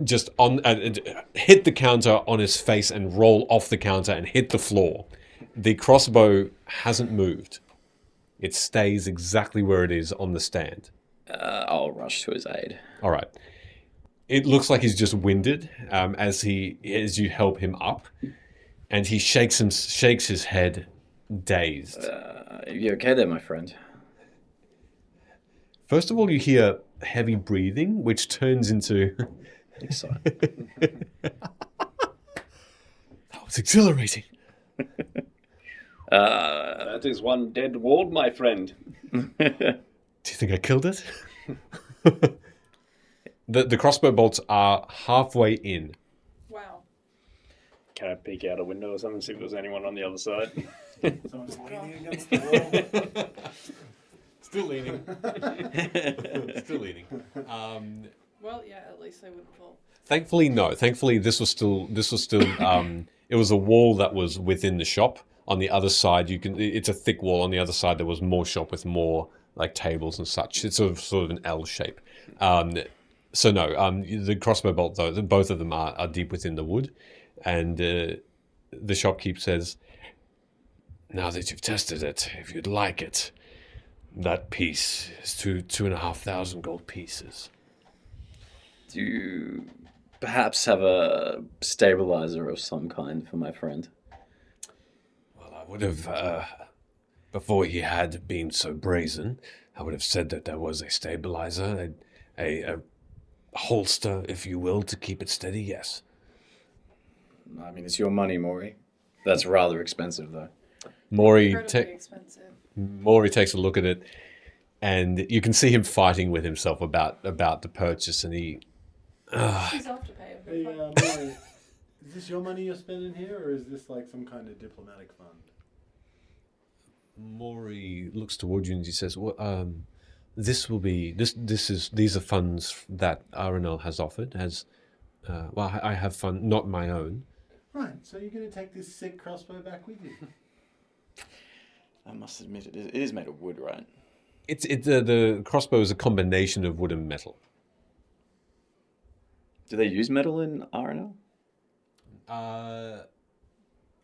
just hit the counter on his face and roll off the counter and hit the floor. The crossbow hasn't moved. It stays exactly where it is on the stand. I'll rush to his aid. All right. It looks like he's just winded as you help him up, and he shakes his head, dazed. Are you okay there, my friend? First of all, you hear heavy breathing, which turns into. Excited. That was exhilarating. That is one dead wall, my friend. Do you think I killed it? The crossbow bolts are halfway in. Wow. Can I peek out a window or something, see if there's anyone on the other side? Someone's leaning against the wall. Still leaning. Still leaning. Well, yeah, at least they wouldn't fall. Thankfully, no. Thankfully, this was still. It was a wall that was within the shop. On the other side, it's a thick wall. On the other side, there was more shop with more like tables and such. It's sort of an L shape. So no, the crossbow bolt though, both of them are deep within the wood, and the shopkeep says, "Now that you've tested it, if you'd like it, that piece is 2,500 gold pieces." Do you perhaps have a stabilizer of some kind for my friend? Well, I would have, before he had been so brazen, I would have said that there was a stabilizer, a holster, if you will, to keep it steady, yes. I mean, it's your money, Maury. That's rather expensive, though. Maury Incredibly expensive. takes a look at it, and you can see him fighting with himself about the purchase, and he... He's off to pay Hey, him. Maury, is this your money you're spending here, or is this like some kind of diplomatic fund? Maury looks towards you and he says, "Well, these are funds that RNL has offered. I have fund, not my own." Right, so you're going to take this sick crossbow back with you? I must admit, it is made of wood, right? The crossbow is a combination of wood and metal. Do they use metal in RNL?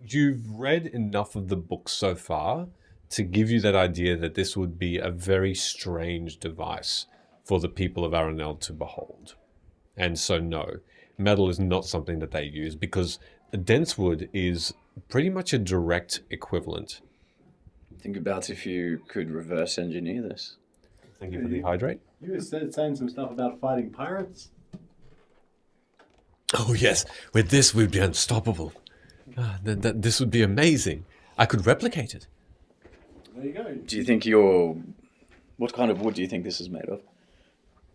You've read enough of the book so far to give you that idea that this would be a very strange device for the people of RNL to behold. And so no, metal is not something that they use because dense wood is pretty much a direct equivalent. Think about if you could reverse engineer this. Thank you for the hydrate. You were saying some stuff about fighting pirates. Oh yes, with this we'd be unstoppable. This would be amazing. I could replicate it. There you go. Do you think what kind of wood do you think this is made of?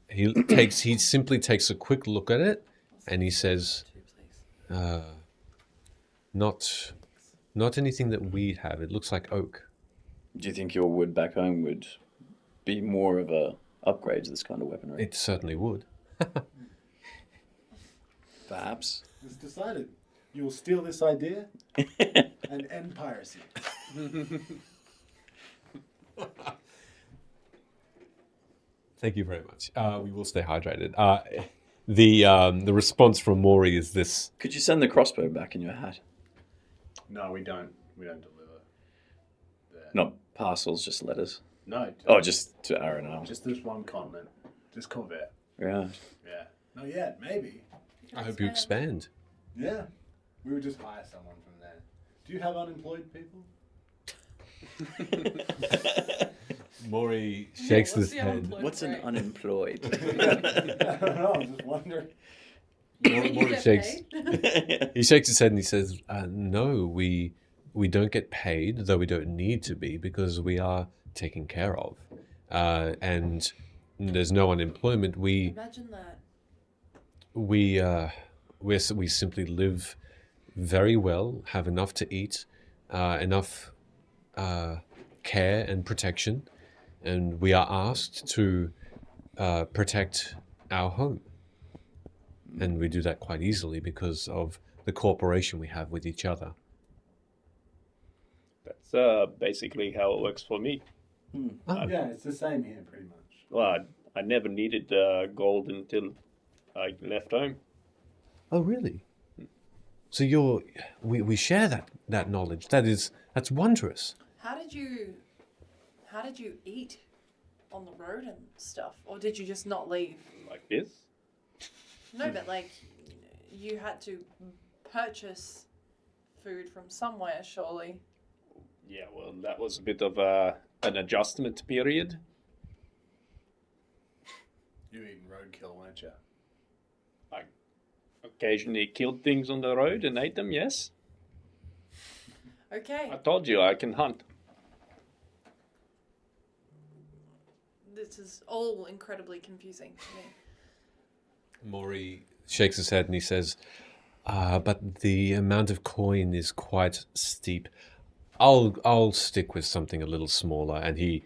He simply takes a quick look at it, and he says, "Not anything that we have. It looks like oak." Do you think your wood back home would be more of a upgrade to this kind of weaponry? It certainly would. Perhaps. It's decided. You will steal this idea and end piracy. Thank you very much. We will stay hydrated. The response from Maury is this. Could you send the crossbow back in your hat? No, we don't. We don't deliver. There. Not parcels, just letters. No. Oh, just to RNL. Just this one continent. Just Corvette. Yeah. Yeah. Not yet. Maybe. I hope you expand. Yeah. We would just hire someone from there. Do you have unemployed people? Maury shakes what's his the head. unemployed What's an rate? unemployed? I don't know. I'm just wondering. You Maury get shakes. paid? He shakes his head and he says, "No, we we don't get paid, though we don't need to be, because we are taken care of, and there's no unemployment. Imagine that. We simply live very well, have enough to eat, enough care and protection, and we are asked to protect our home. And we do that quite easily because of the cooperation we have with each other. That's basically how it works for me. Oh. Yeah, it's the same here, pretty much. Well, I never needed gold until I left home. Oh, really? So we share that knowledge. That's wondrous. How did you eat on the road and stuff, or did you just not leave? Like this? No, but like you had to purchase food from somewhere, surely. Yeah, well, that was a bit of an adjustment period. You eating roadkill, weren't you? I occasionally killed things on the road and ate them, yes. Okay, I told you I can hunt. this is all incredibly confusing to me. Maury shakes his head and he says, but the amount of coin is quite steep. I'll stick with something a little smaller. And he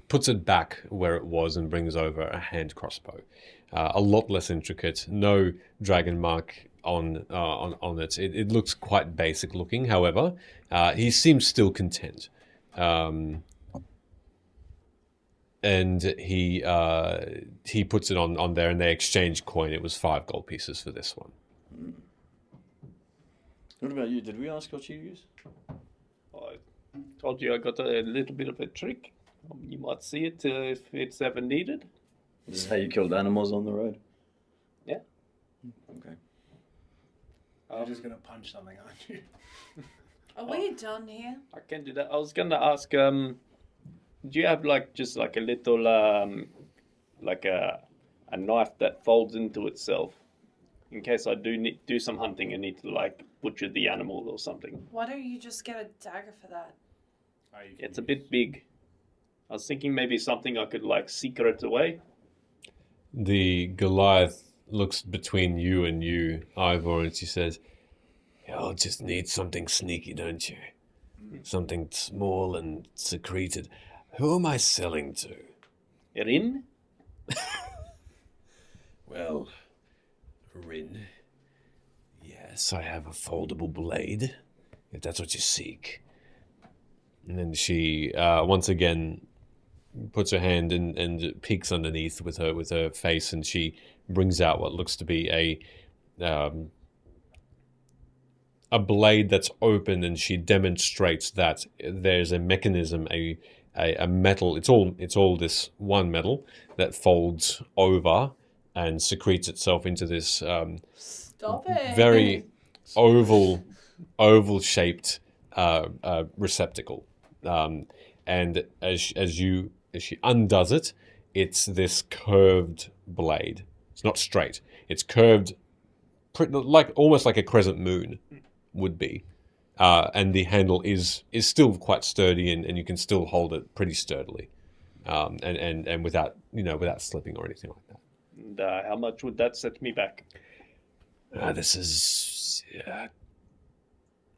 puts it back where it was and brings over a hand crossbow. A lot less intricate, no dragon mark on it. It looks quite basic looking. However, he seems still content. And he puts it on there, and they exchange coin. It was 5 gold pieces for this one. What about you? Did we ask what you use? I told you I got a little bit of a trick. You might see it if it's ever needed. This is how you killed animals on the road? Yeah. Okay. You're just going to punch something, aren't you? Are we done here? I can do that. I was gonna ask, do you have just a little like a knife that folds into itself in case I do some hunting and need to butcher the animal or something? Why don't you just get a dagger for that? It's a bit big. I was thinking maybe something I could secret away. The Goliath looks between you and you, Ivor, and she says, "You'll just need something sneaky, don't you? Something small and secreted. Who am I selling to?" Rin? Well, Rin. Yes, I have a foldable blade, if that's what you seek. And then she once again puts her hand and peeks underneath with her face, and she brings out what looks to be a blade that's open, and she demonstrates that there's a mechanism, a metal. It's all this one metal that folds over and secretes itself into this Stop it. very oval shaped receptacle. And as she undoes it, it's this curved blade. It's not straight. It's curved, almost like a crescent moon would be. And the handle is still quite sturdy, and you can still hold it pretty sturdily, and without slipping or anything like that. And how much would that set me back? This is,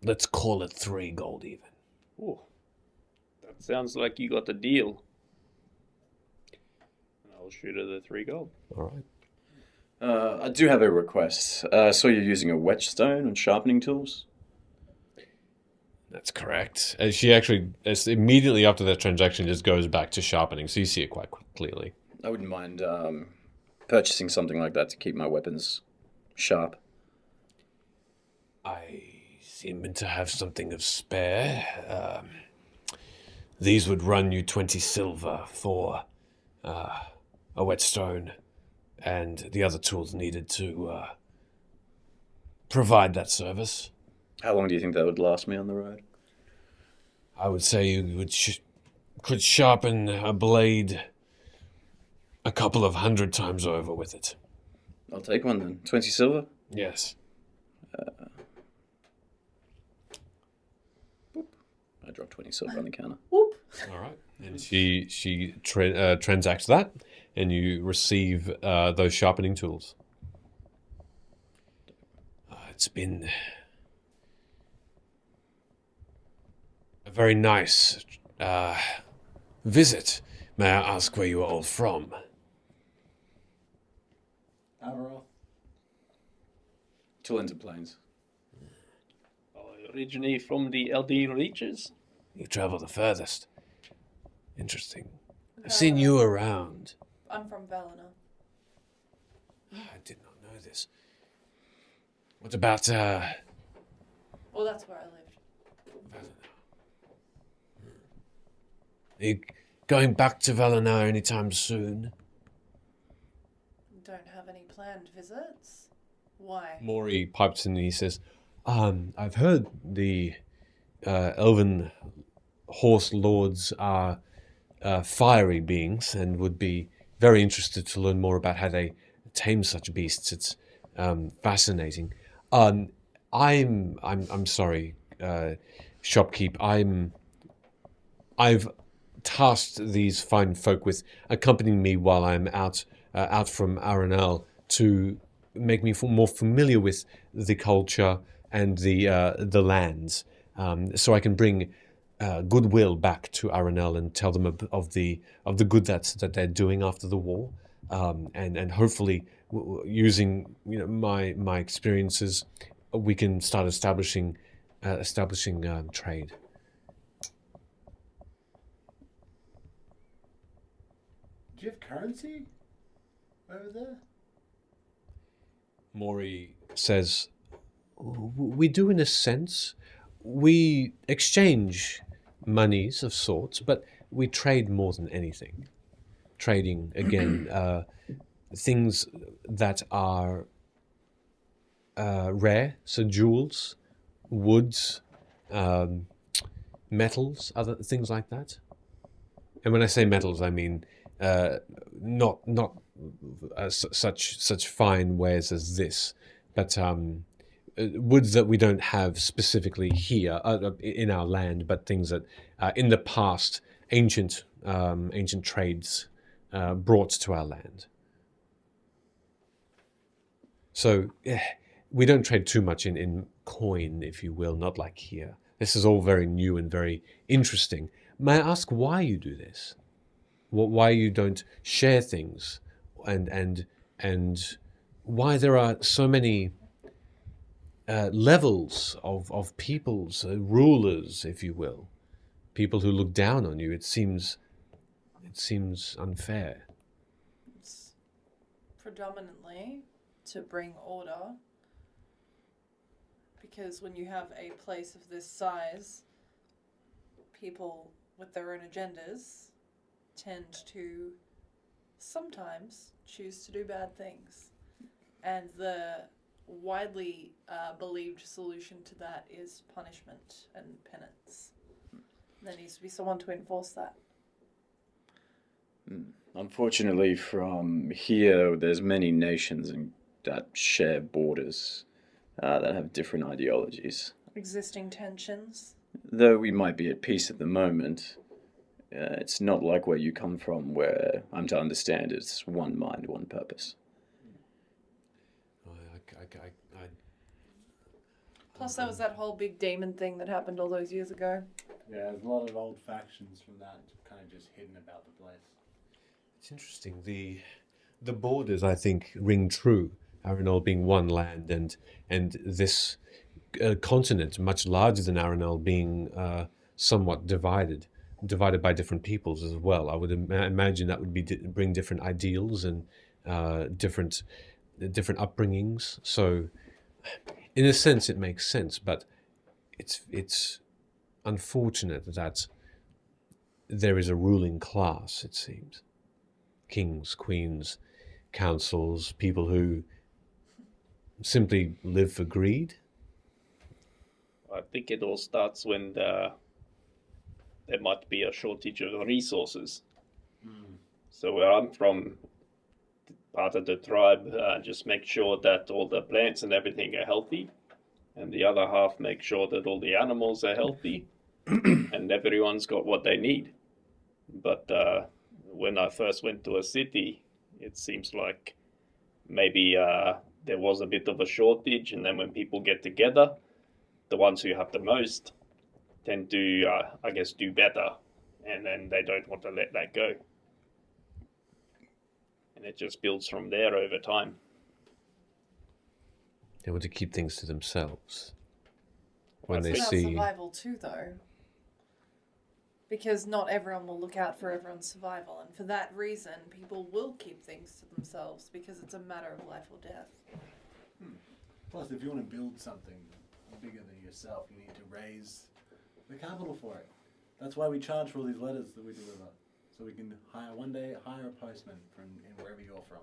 let's call it 3 gold even. Ooh, that sounds like you got a deal. I'll shoot her the 3 gold. All right. I do have a request. So you're using a whetstone and sharpening tools? That's correct. As immediately after that transaction, just goes back to sharpening, so you see it quite clearly. I wouldn't mind purchasing something like that to keep my weapons sharp. I seem to have something of spare. These would run you 20 silver for a whetstone, and the other tools needed to provide that service. How long do you think that would last me on the road? I would say you could sharpen a blade a couple of 100 times over with it. I'll take one then. 20 silver? Yes. drop 20 silver on the counter. Whoop. All right. And she transacts that, and you receive those sharpening tools. It's been a very nice visit. May I ask where you are all from? Avarel. Tulenta Plains. Originally from the Eldeen reaches. You travel the furthest. Interesting. I've seen you around. I'm from Valinor. I did not know this. What about Well, that's where I lived. Are you going back to Valinor anytime soon? Don't have any planned visits. Why? Maury pipes in and he says, I've heard the elven horse lords are fiery beings and would be very interested to learn more about how they tame such beasts. It's fascinating. I'm sorry, shopkeep. I've tasked these fine folk with accompanying me while I'm out from Aranel to make me more familiar with the culture and the lands, so I can bring goodwill back to Aranel and tell them of the good that they're doing after the war, and hopefully using my experiences, we can start establishing trade. Do you have currency over there? Maury says, we do in a sense. We exchange monies of sorts, but we trade more than anything. Trading, again, things that are rare, so jewels, woods, metals, other things like that. And when I say metals, I mean not such fine wares as this, but woods that we don't have specifically here in our land, but things that in the past ancient trades brought to our land. So we don't trade too much in coin, if you will, not like here. This is all very new and very interesting. May I ask why you do this? Why you don't share things, and why there are so many levels of peoples, rulers, if you will, people who look down on you. It seems unfair. It's predominantly to bring order, because when you have a place of this size, people with their own agendas tend to sometimes choose to do bad things. And the widely believed solution to that is punishment and penance. There needs to be someone to enforce that. Unfortunately, from here, there's many nations that share borders that have different ideologies. Existing tensions. Though we might be at peace at the moment, it's not like where you come from, where I'm to understand it's one mind, one purpose. Plus, there was that whole big demon thing that happened all those years ago. Yeah, there's a lot of old factions from that kind of just hidden about the place. It's interesting. The borders, I think, ring true. Aranel being one land, and this continent, much larger than Aranel, being somewhat divided by different peoples as well. I would imagine that would bring different ideals and different upbringings. So, in a sense, it makes sense, but it's unfortunate that there is a ruling class. It seems, kings, queens, councils, people who simply live for greed. I think it all starts when there might be a shortage of resources. So where I'm from, part of the tribe just make sure that all the plants and everything are healthy, and the other half make sure that all the animals are healthy, and everyone's got what they need. But when I first went to a city, it seems like maybe there was a bit of a shortage, and then when people get together, the ones who have the most tend to, I guess, do better, and then they don't want to let that go. And it just builds from there over time. They want to keep things to themselves. I When they It's about see, survival too, though. Because not everyone will look out for everyone's survival, and for that reason, people will keep things to themselves because it's a matter of life or death. Plus, if you want to build something bigger than yourself, you need to raise the capital for it. That's why we charge for all these letters that we deliver. So we can hire a postman from wherever you're from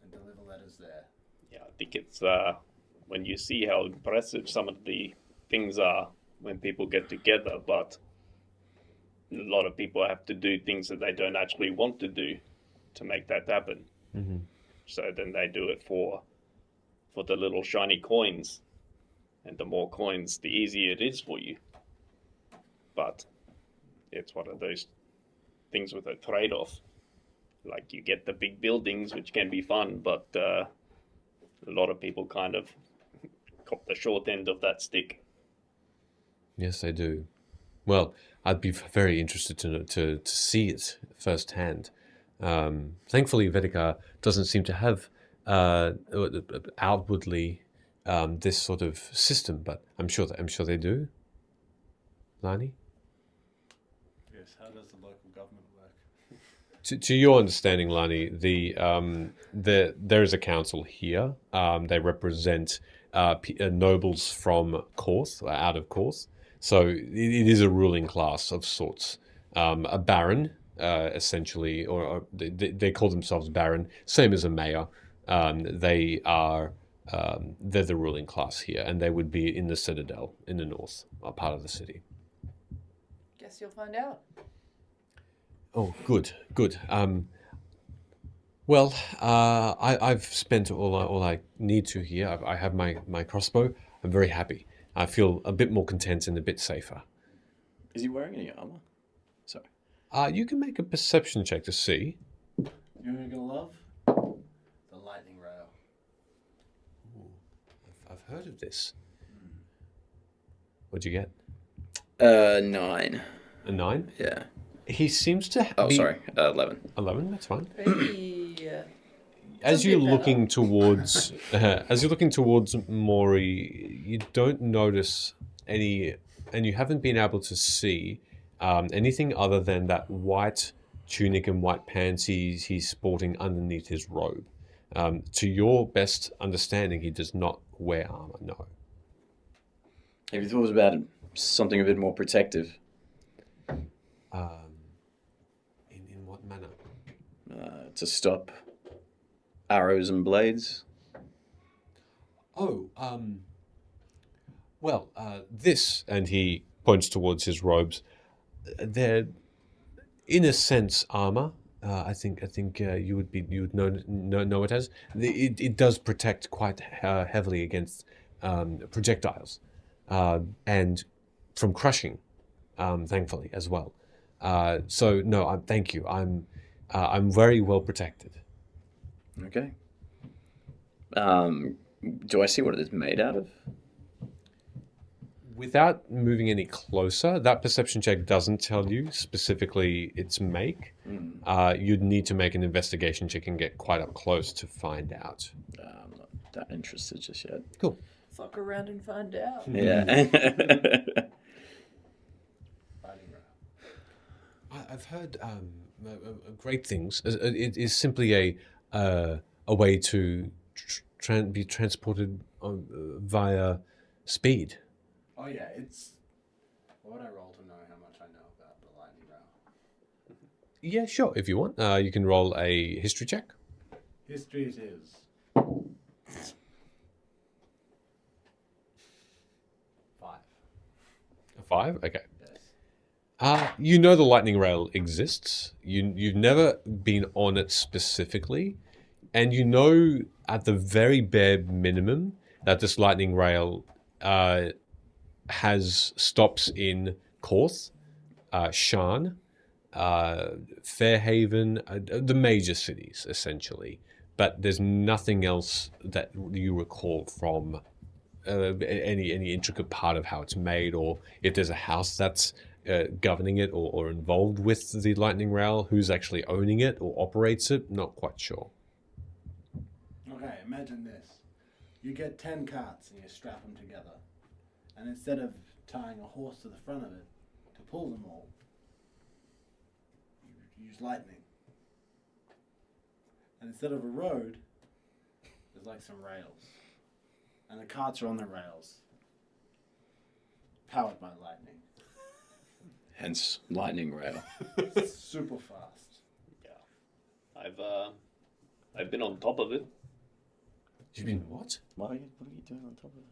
and deliver letters there. Yeah, I think it's when you see how impressive some of the things are when people get together, but a lot of people have to do things that they don't actually want to do to make that happen. mm-hmm. So then they do it for the little shiny coins, and the more coins, the easier it is for you. But it's one of those things with a trade-off. Like you get the big buildings, which can be fun, but a lot of people kind of cop the short end of that stick. Yes, they do. Well, I'd be very interested to see it firsthand. Thankfully, Vedykar doesn't seem to have outwardly this sort of system, but I'm sure they do. Lani, Yes, how does the local government work? to your understanding, Lani, there is a council here. They represent nobles from Korth, out of Korth. So it is a ruling class of sorts. A baron, essentially, or they call themselves baron, same as a mayor. They're the ruling class here, and they would be in the citadel in the north, part of the city. Guess you'll find out. Oh, good. I've spent all I need to here. I have my crossbow. I'm very happy. I feel a bit more content and a bit safer. Is he wearing any armor? Sorry. You can make a perception check to see. You know what you're going to love? The lightning rail. I've heard of this. What'd you get? 9. A 9? Yeah. He seems to Oh, be... sorry. 11. 11, that's fine. Hey. As Sounds a you're bit better. looking towards Maury, you don't notice any, and you haven't been able to see anything other than that white tunic and white pants he's sporting underneath his robe. To your best understanding, he does not wear armor. No. Have you thought about something a bit more protective? In what manner? To stop arrows and blades? Oh, this, and he points towards his robes. They're, in a sense, armor. I think you would know it as. It does protect quite heavily against projectiles, and from crushing, thankfully as well. So no, thank you. I'm very well protected. Okay. Do I see what it is made out of? Without moving any closer, that perception check doesn't tell you specifically its make. You'd need to make an investigation check and get quite up close to find out. I'm not that interested just yet. Cool. Fuck around and find out. Yeah. Lightning rail. I've heard great things. It is simply a way to be transported via speed. Oh yeah, it's... What would I roll to know how much I know about the lightning rail? Yeah, sure. If you want, you can roll a history check. History it is. 5. A 5. Okay. Yes. You know the lightning rail exists. You've never been on it specifically, and you know at the very bare minimum that this lightning rail has stops in Korth, Shan, Fairhaven, the major cities essentially. But there's nothing else that you recall from any intricate part of how it's made, or if there's a house that's governing it or involved with the lightning rail, who's actually owning it or operates it. Not quite sure. Okay, imagine this. You get 10 carts and you strap them together. And instead of tying a horse to the front of it to pull them all, you use lightning. And instead of a road, there's like some rails. And the carts are on the rails, powered by lightning. Hence, lightning rail. Super fast. I've been on top of it. You mean what? What are you doing on top of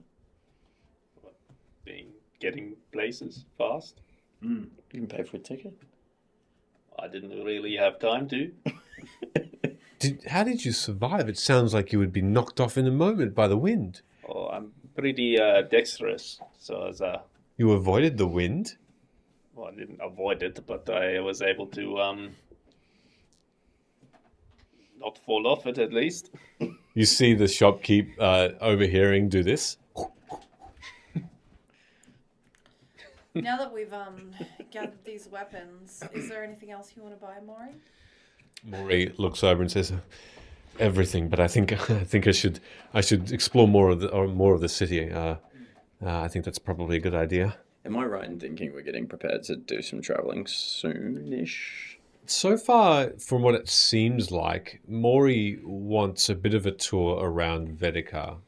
it? Getting places fast. You can pay for a ticket. I didn't really have time to. How did you survive? It sounds like you would be knocked off in a moment by the wind. Oh, I'm pretty dexterous, so as You avoided the wind? well, I didn't avoid it, but I was able to not fall off it at least. You see the shopkeep overhearing do this. Now that we've gathered these weapons, is there anything else you want to buy, Maury? Maury looks over and says, "Everything, but I think I should explore more of the city. I think that's probably a good idea." Am I right in thinking we're getting prepared to do some traveling soonish? So far, from what it seems like, Maury wants a bit of a tour around Vedykar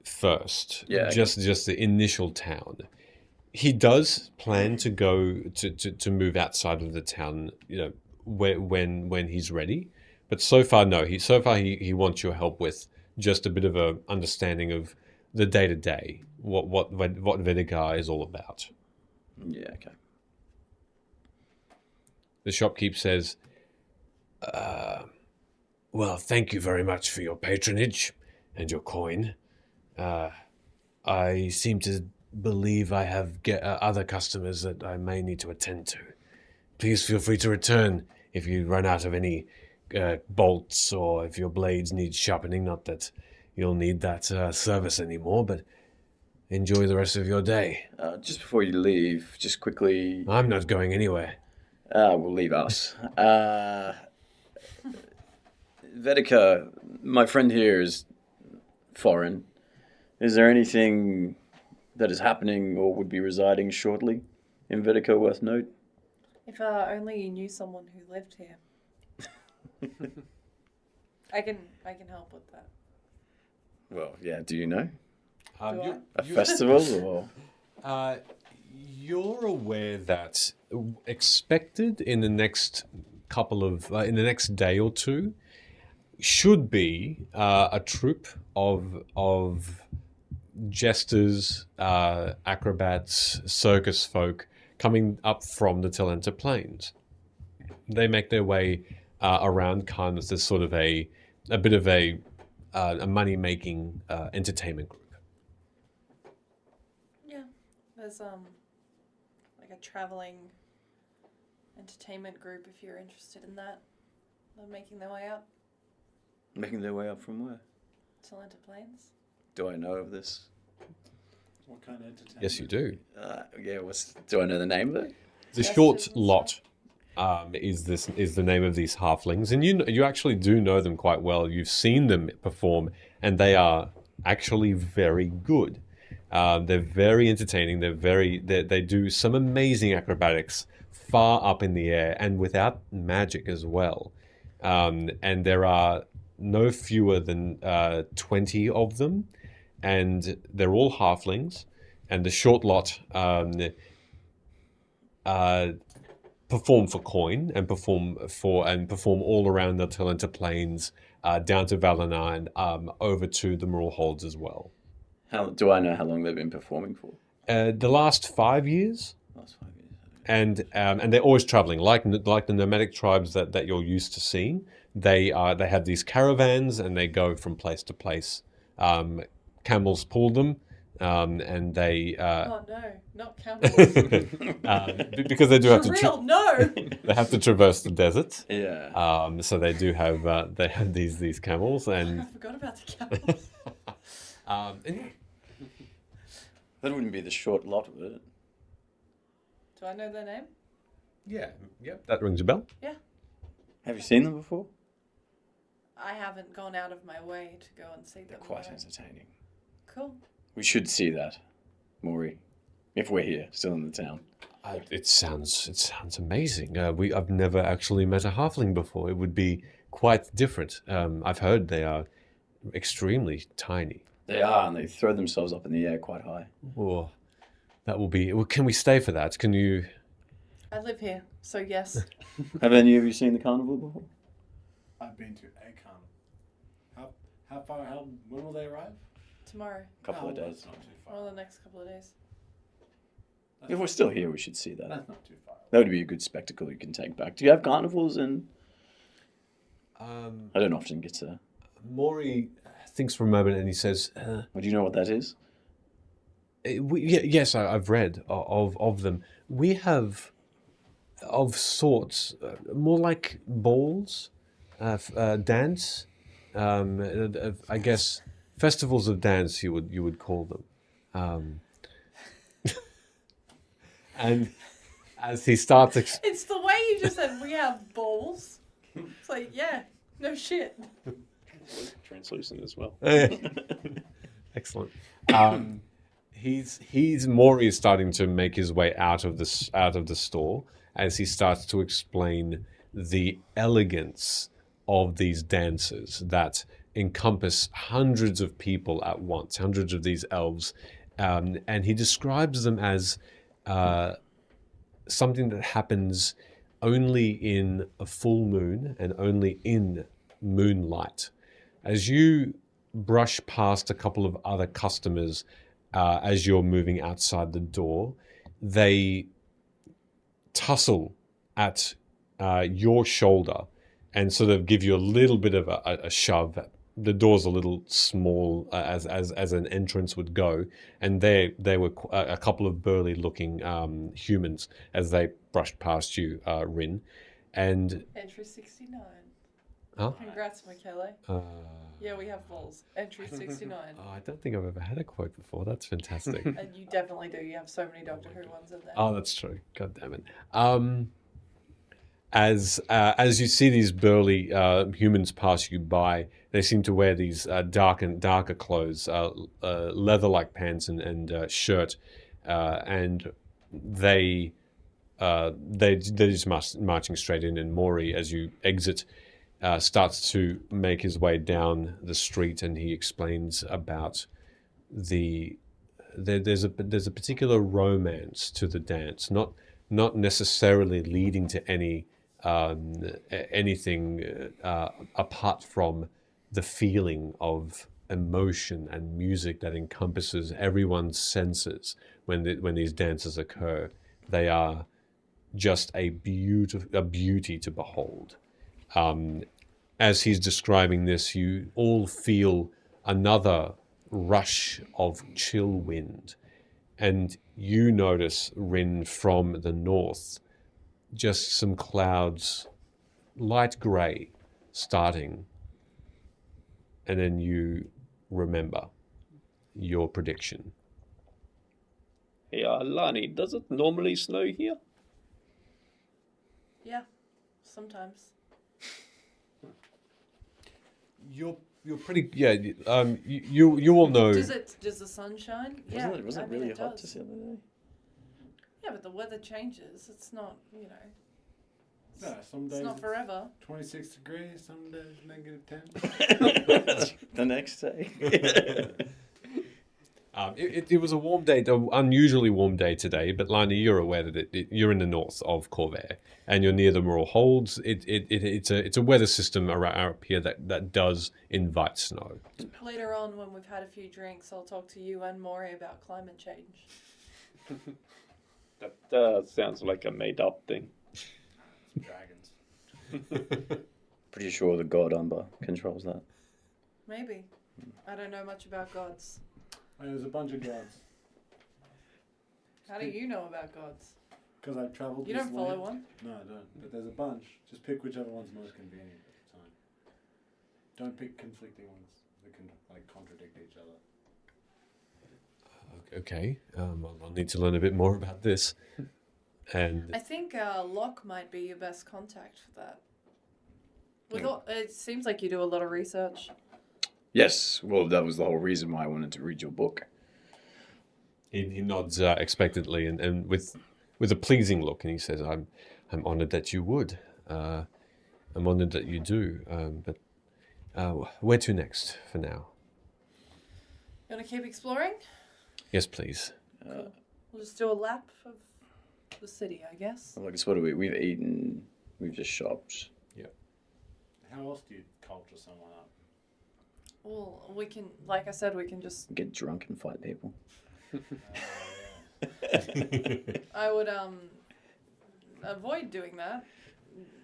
first. Yeah, okay. Just the initial town. He does plan to go to move outside of the town, when he's ready. But so far, no. He wants your help with just a bit of a understanding of the day to day, what Vedykar is all about. Yeah, okay. The shopkeep says, "Well, thank you very much for your patronage and your coin. I seem to believe I have other customers that I may need to attend to. Please feel free to return if you run out of any bolts or if your blades need sharpening. Not that you'll need that service anymore, but enjoy the rest of your day." Just before you leave, just quickly... I'm not going anywhere. We'll leave us. Vedykar, my friend here is foreign. Is there anything that is happening or would be residing shortly in Vedykar worth note? If only you knew someone who lived here. I can help with that. Well, yeah, do you know? Do A festival or... You're aware that expected in the next in the next day or two should be a troupe of jesters, acrobats, circus folk coming up from the Talenta Plains. They make their way around kind of this sort of a bit of a money-making entertainment group. Yeah, there's like a traveling entertainment group if you're interested in that. They're making their way up Making their way up from where? to Lenta Plains. Do I know of this? What kind of entertainment? Yes, you do. Yeah, do I know the name of it? The Jesters Short and Lot is the name of these halflings, and you actually do know them quite well. You've seen them perform, and they are actually very good. They're very entertaining. They do some amazing acrobatics far up in the air and without magic as well. And there are no fewer than 20 of them, and they're all halflings. And the Short Lot perform for coin and perform all around the Talenta Plains, down to Valinar and over to the Moral Holds as well. How do I know how long they've been performing for? The last 5 years, Last 5 years. and they're always traveling, like the nomadic tribes that you're used to seeing. They have these caravans and they go from place to place. Camels pull them. and they Oh no, not camels. because they do have to For real, no. they have to traverse the desert. Yeah. So they do have they have these camels, I and forgot about the camels. and That wouldn't be the short lot of it. Do I know their name? yeah, that rings a bell. Have you seen them before? I haven't gone out of my way to go and see them. They're quite no. entertaining. Cool. We should see that, Maury, if we're here, still in the town. It sounds amazing. I've never actually met a halfling before. It would be quite different. I've heard they are extremely tiny. They are, and they throw themselves up in the air quite high. Oh, that will be. Well, can we stay for that? Can you? I live here, so yes. Have any of you seen the carnival before? I've been to a carnival. How far? When will they arrive? Tomorrow. Couple of Oh, days. That's not too far. Or the next couple of days. If we're still here, we should see that. That's not too far. That would be a good spectacle you can take back. Do you have carnivals in? I don't often get to. Maury thinks for a moment and he says, Well, do you know what that is? Yes, I've read of them. We have of sorts, more like balls, dance. I guess festivals of dance. You would call them. And as he starts, It's the way you just said we have balls. It's like, yeah, no shit. Translucent as well. excellent. Maury is starting to make his way out of the store as he starts to explain the elegance of these dances that encompass hundreds of people at once, hundreds of these elves, and he describes them as something that happens only in a full moon and only in moonlight. As you brush past a couple of other customers as you're moving outside the door, they tussle at your shoulder and sort of give you a little bit of a shove. The door's a little small as an entrance would go, and they were a couple of burly-looking humans as they brushed past you, Rin, and Entry 69. huh? Congrats, Michele. Yeah, we have balls. Entry 69. Oh, I don't think I've ever had a quote before. That's fantastic. And you definitely do. You have so many Doctor Who ones in there. Oh, that's true. God damn it. As you see these burly humans pass you by, they seem to wear these darker clothes, leather-like pants and shirt, and they're just marching straight in. And Maury, as you exit, starts to make his way down the street, and he explains about there's a particular romance to the dance, not necessarily leading to anything apart from the feeling of emotion and music that encompasses everyone's senses when these dances occur. They are just a beauty to behold. As he's describing this, you all feel another rush of chill wind, and you notice, Rin, from the north, just some clouds, light grey, starting, and then you remember your prediction. Hey, Lani, does it normally snow here? Yeah, sometimes. You're pretty you all know. Does the sun shine? Yeah, Was I it mean, really it hot does. just the other day? Yeah, but the weather changes. It's not, you know, No, some it's days not forever. 26 degrees, some days -10. The next day. It was a warm day, an unusually warm day today. But Lani, you're aware that you're in the north of Corvair and you're near the Moral Holds. It's a weather system around up here that does invite snow. Later on, when we've had a few drinks, I'll talk to you and Maury about climate change. That sounds like a made-up thing. Dragons. Pretty sure the god Umber controls that. Maybe. I don't know much about gods. Oh, there's a bunch of gods. How do you know about gods? Because I've travelled. You this don't follow land. one? No, I don't. But there's a bunch. Just pick whichever one's most convenient at the time. Don't pick conflicting ones that can like contradict each other. Okay, I'll need to learn a bit more about this. And I think Locke might be your best contact for that. It seems like you do a lot of research. Yes, well, that was the whole reason why I wanted to read your book. he nods expectantly and with a pleasing look, and he says, I'm honoured that you would. I'm honoured that you do. But where to next for now? You want to keep exploring? Yes, please. We'll just do a lap of the city, I guess. Well, I guess what do we've eaten, we've just shopped. How else do you culture someone up? Well, we can, like I said, we can just... Get drunk and fight people. I would avoid doing that,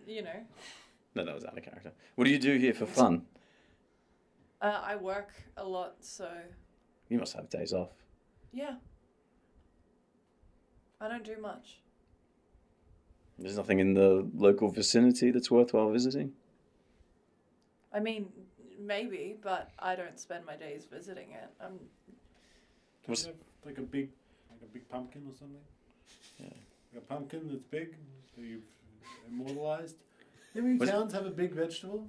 you know. No, that was out of character. What do you do here for fun? I work a lot, so You must have days off. yeah. I don't do much. There's nothing in the local vicinity that's worthwhile visiting? I mean, maybe, but I don't spend my days visiting it. What's- Don't you have, like a big pumpkin or something? Yeah. Like a pumpkin that's big that you've immortalized. You know how many Was- towns have a big vegetable?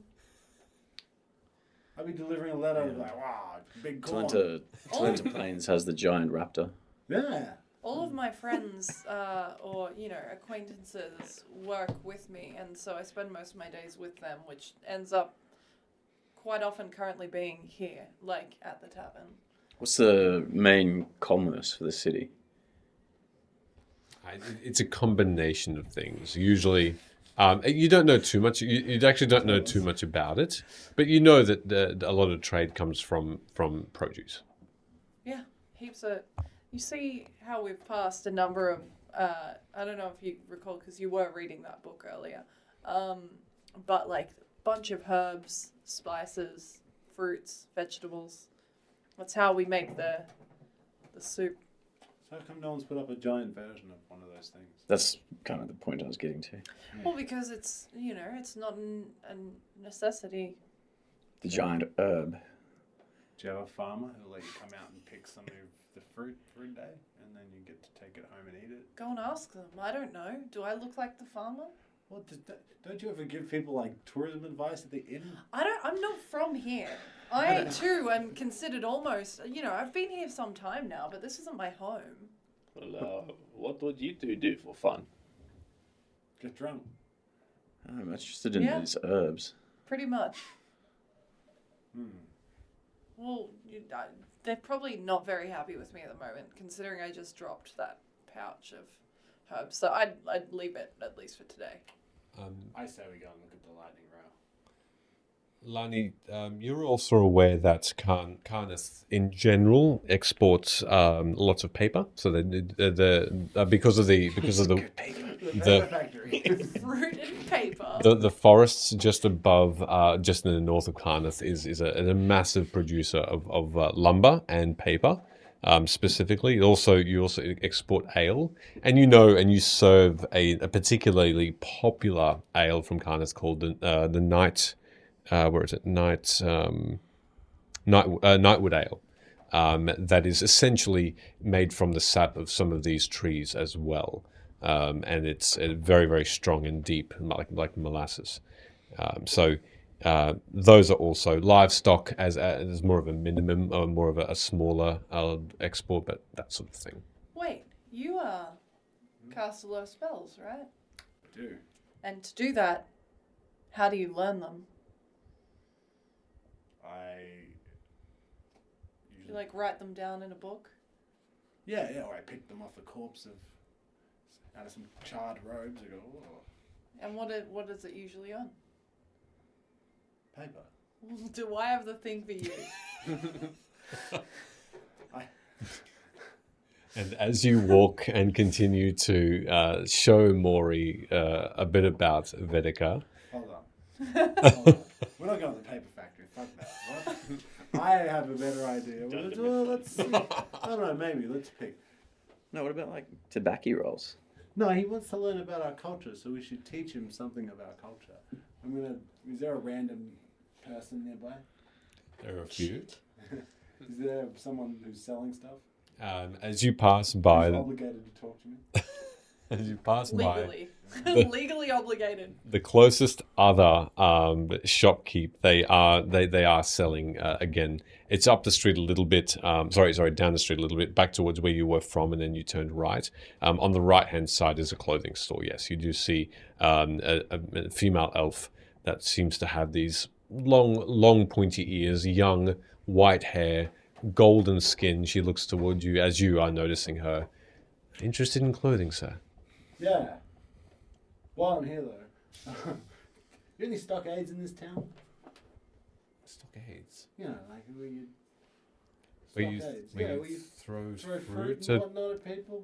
I'd be delivering a letter like, wow, big corn. Talenta Plains has the giant raptor. Yeah. All of my friends or, you know, acquaintances work with me, and so I spend most of my days with them, which ends up quite often currently being here, like at the tavern. What's the main commerce for the city? It's a combination of things. Usually, you don't know too much. You actually don't know too much about it, but you know that a lot of trade comes from produce. Yeah, heaps of... You see how we've passed a number of... I don't know if you recall, because you were reading that book earlier, but like a bunch of herbs, spices, fruits, vegetables. That's how we make the soup. So how come no one's put up a giant version of one of those things? That's kind of the point I was getting to. Well, because it's, you know, it's not a necessity. The giant herb. Do you have a farmer who'll let you come out and pick some of the fruit for a day, and then you get to take it home and eat it? Go and ask them. I don't know. Do I look like the farmer? Well, don't you ever give people like tourism advice at the inn? I'm not from here. I too am considered almost, you know, I've been here some time now, but this isn't my home. Well, what would you two do for fun? Get drunk. I'm interested in Yeah. these herbs. Pretty much. Hmm. Well, they're probably not very happy with me at the moment, considering I just dropped that pouch of herbs. So I'd leave it, at least for today. I say we go and look at the lightning row. Lani, you're also aware that Karnath in general exports lots of paper. So because of the The factory. Fruit and paper. the forests just above, just in the north of Karnath, is a massive producer of lumber and paper. Specifically, you also export ale, and you serve a particularly popular ale from Karnath called the Night. Where is it? Nightwood ale. That is essentially made from the sap of some of these trees as well, and it's very, very strong and deep, like molasses. So those are also livestock as more of a minimum or more of a smaller export, but that sort of thing. Wait, you cast a lot of spells, right? Do. And to do that, how do you learn them? You like write them down in a book? Yeah, or I picked them off a corpse out of some charred robes. I go, oh, And what is it usually on? paper. Do I have the thing for you? And as you walk and continue to show Maury a bit about Vedykar, Hold on. Hold on. We're not going to the paper factory. Fuck that. What? I have a better idea. Let's see. I don't know, maybe. Let's pick. No, what about like tobacco rolls? No, he wants to learn about our culture, so we should teach him something of our culture. Is there a random person nearby? There are a few. Is there someone who's selling stuff? As you pass by, Who's obligated to talk to me? as you pass by, Legally. Legally obligated. the closest other shopkeep, they are selling again. It's up the street a little bit. Sorry, down the street a little bit, back towards where you were from, and then you turned right. On the right hand side is a clothing store. Yes, you do see a female elf that seems to have these long pointy ears, young white hair, golden skin. She looks toward you as you are noticing her. Interested in clothing, sir? Yeah. While I'm here, though, you any stockades in this town? Stockades. You know, like where you... Where you, Stockades. where Yeah, you where you throw throw fruit. fruit and whatnot at people?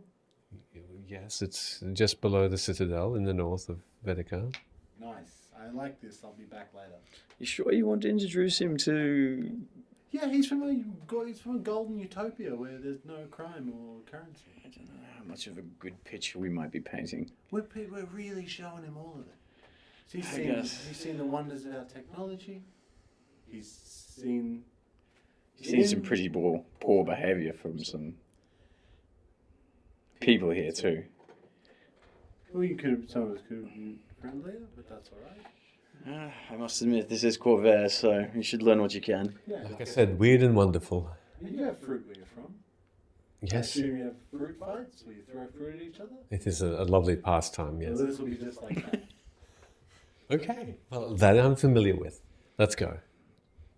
Yes, it's just below the citadel in the north of Vedykar. Nice. I like this. I'll be back later. You sure you want to introduce him to? Yeah, he's from a golden utopia where there's no crime or currency. I don't know how much of a good picture we might be painting. We're really showing him all of it. So I guess. he's seen the wonders of our technology. He's seen Some pretty poor behaviour from some people here too. Well, some of us could have been friendlier, but that's all right. I must admit, this is Corvair, so you should learn what you can. Yeah. Like I said, weird and wonderful. You have fruit where you're from. I Yes, assume you have fruit fights where you throw fruit at each other. it is a lovely pastime, yes. Well, this will be just like that. Okay, well, that I'm familiar with. Let's go.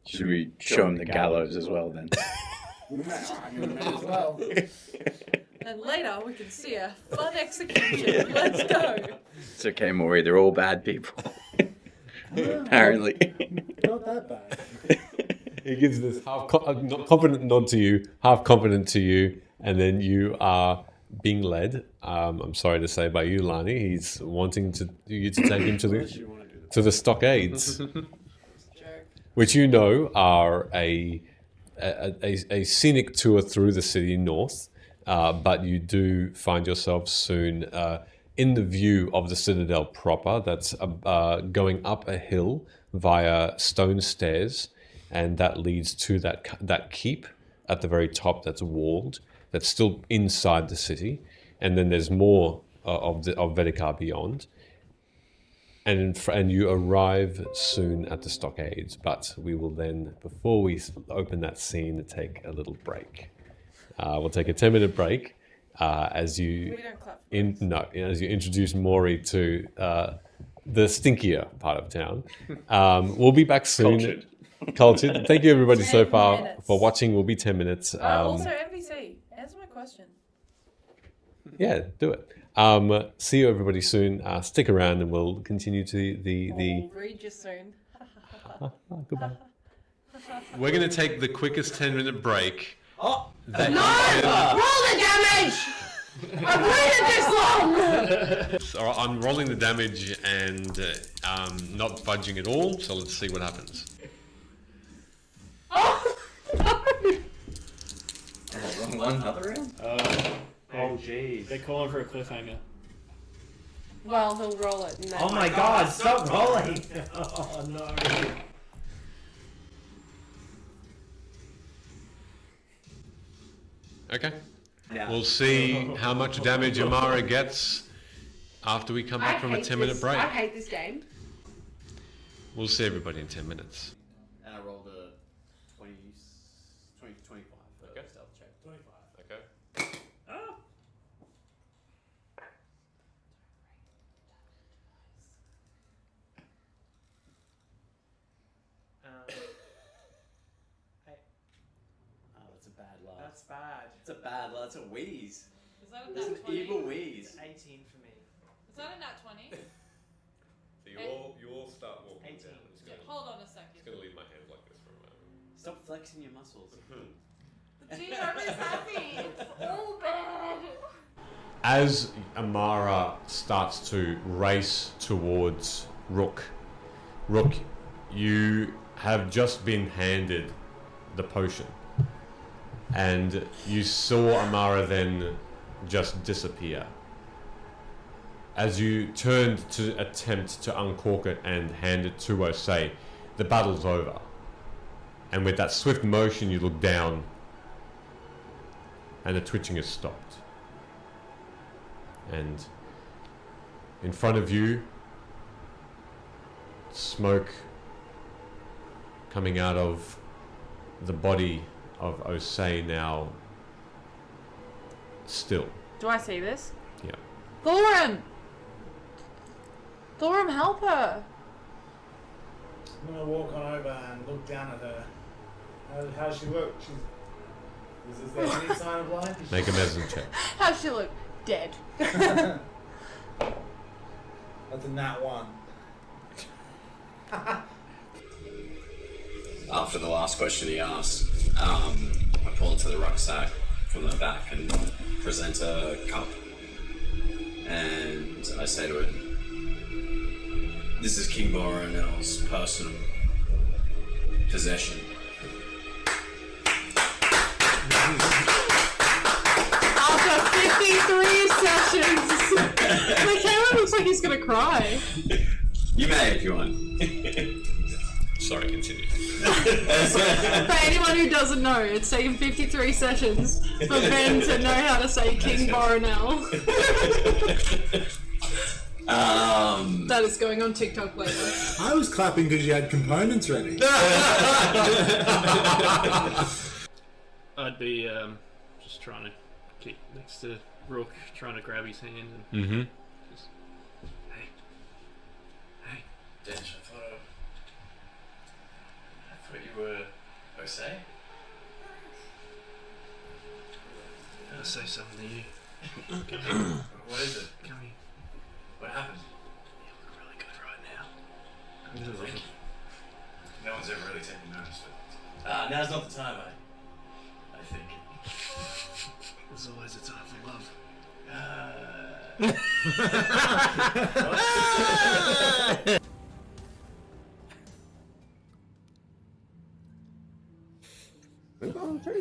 Should we show him the gallows as well then? I mean, may as well. And later we can see a fun execution. Let's go. It's okay, Maury, they're all bad people. Apparently. Not that bad. He gives this not confident nod to you, half confident to you, and then you are being led. I'm sorry to say by you, Lani. He's wanting you to take him to Unless you want to do the stockades, Joke. which you know are a scenic tour through the city north. But you do find yourself soon in the view of the citadel proper. That's going up a hill via stone stairs, and that leads to that keep at the very top that's walled, that's still inside the city. And then there's more of Vedykar beyond. And you arrive soon at the stockades, but we will then, before we open that scene, take a little break. We'll take a 10-minute break as you We don't clap. as you introduce Maury to the stinkier part of town. We'll be back soon. Cultured. Thank you everybody so 10 far minutes. for watching. We'll be 10 minutes. Also, MVC, answer my question. Yeah, do it. See you everybody soon. Stick around and we'll continue to the I'll read you soon. goodbye. We're going to take the quickest 10-minute break. Oh, That Roll the damage! I've waited this long! So I'm rolling the damage and not budging at all. So let's see what happens. Oh, no! wrong one, another round? Oh, jeez. They're calling for a cliffhanger. Well, he'll roll it. And then Oh my god, stop rolling! Oh no. Okay. Yeah. We'll see how much damage Amara gets after we come back from a 10-minute break. I hate this game. We'll see everybody in 10 minutes. And I rolled a 25. Okay. Stealth check. 25. Okay. Oh! Oh, that's a bad laugh. That's bad. It's a bad laugh. It's a wheeze. Is that a It's an nat 20? evil wheeze. 18 for me. Is that a nat 20? So you all start walking 18. down. I'm just Yeah, gonna, hold on a second. just gonna leave my hands like this for a moment. Stop flexing your muscles. The GM is happy. It's all bad. As Amara starts to race towards Rook, you have just been handed the potion. And you saw Amara then just disappear. As you turned to attempt to uncork it and hand it to Osei, the battle's over. And with that swift motion, you look down, and the twitching has stopped. And in front of you, smoke coming out of the body of Osei, now still. Do I see this? Yeah. Thorum! Thorum, help her! I'm gonna walk on over and look down at her. How's she look? Is there any sign of life? Make a medicine check. How's she look? Dead. That's a nat 1. After the last question he asked, I pull into the rucksack from the back and present a cup. And I say to it, "This is King Boronel's personal possession." After 53 sessions! The camera looks like he's gonna cry. You may if you want. Sorry, continue. For anyone who doesn't know, it's taken 53 sessions for Ben to know how to say King Boronel. That is going on TikTok later. I was clapping because you had components ready. I'd be just trying to keep next to Rook, trying to grab his hand and Mm-hmm. just, hey, Dench, I thought you were Osei. I'll say something to you. Come here. What is it? Come here. What happened? You look really good right now. Thank you. No one's ever really taken notice, but now's not the time, I think. There's always a time for love.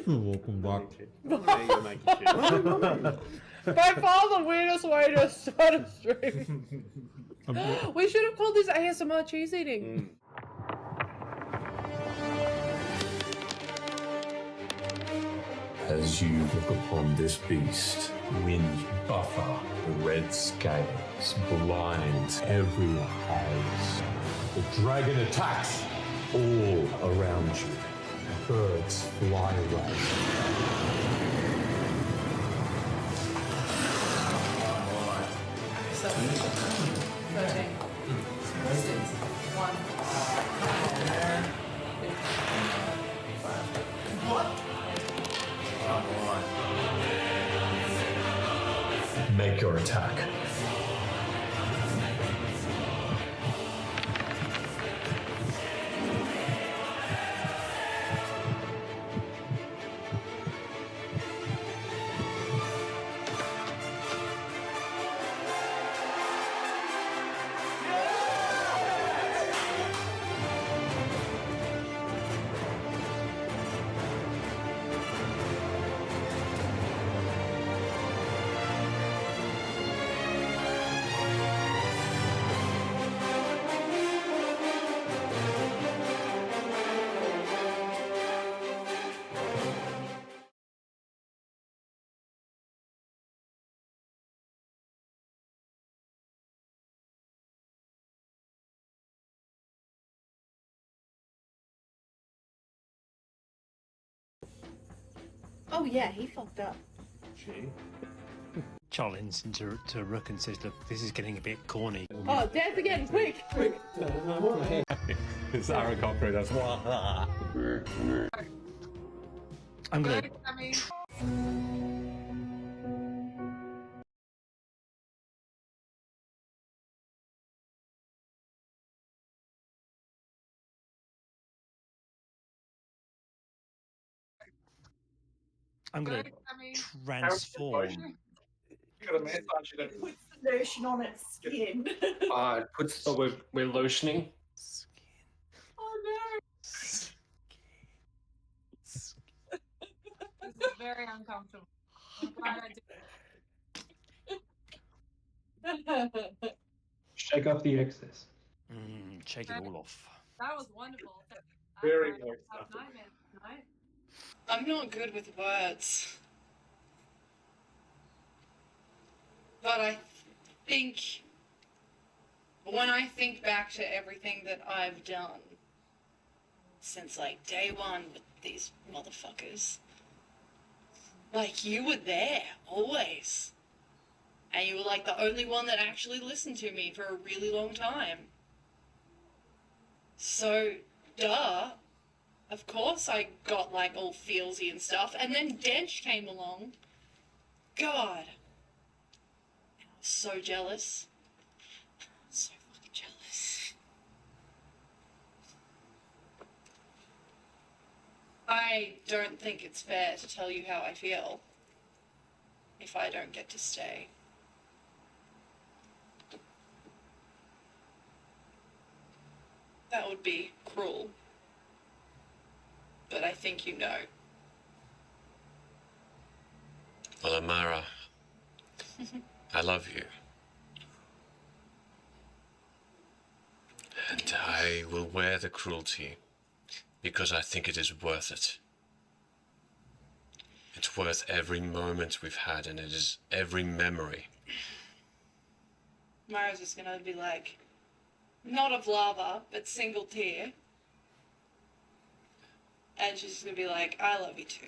Welcome back. By far the weirdest way to start a stream. We should have called this ASMR cheese eating. As you look upon this beast, wind buffer, the red scales blind every haze. The dragon attacks all around you. Birds fly away. Make your attack. Oh yeah, he fucked up. Challenge to Rook and says, "Look, this is getting a bit corny." Oh, dance again, quick! It's Aaron Cochran, that's I'm gonna transform. It puts the lotion on its skin. We're lotioning. Oh no! This is very uncomfortable. I'm glad I did. Shake off the excess. Shake it all off. That was wonderful. Very I moist have after. nightmares tonight. I'm not good with words. But I think when I think back to everything that I've done since like day one with these motherfuckers, like you were there always. And you were like the only one that actually listened to me for a really long time. So, duh. Of course I got like all feelsy and stuff. And then Dench came along. God. I was so jealous. So fucking jealous. I don't think it's fair to tell you how I feel if I don't get to stay. That would be cruel. But I think you know. Well, Amara, I love you. And I will wear the cruelty because I think it is worth it. It's worth every moment we've had, and it is every memory. Mara's just gonna be like, not of lava, but single tear. And she's just gonna be like, I love you too.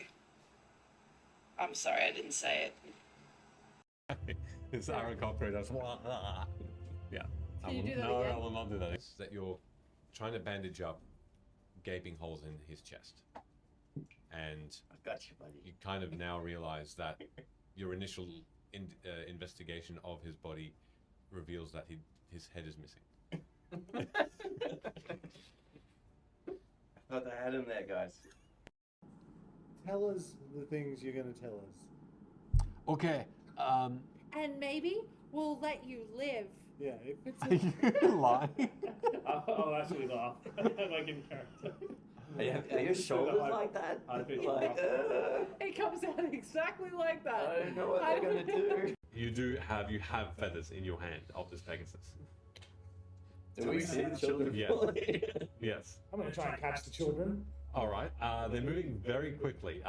I'm sorry I didn't say it. It's Aaron Cochran. That's yeah. Can you do that no, again? I will not do that. It's that you're trying to bandage up gaping holes in his chest, and I got you, buddy. you kind of now realize that your initial investigation of his body reveals that his head is missing. I thought I had him there, guys. Tell us the things you're going to tell us. Okay. And maybe we'll let you live. Yeah, if it's Are you lying? I'll actually laugh. Like in character. Are your shoulders like that? I think Like, It comes out exactly like that. I don't know what they're gonna do. You have feathers in your hand of this Pegasus. Do we see the children? Yes. Yes. I'm gonna try and catch the children. All right. They're moving very quickly.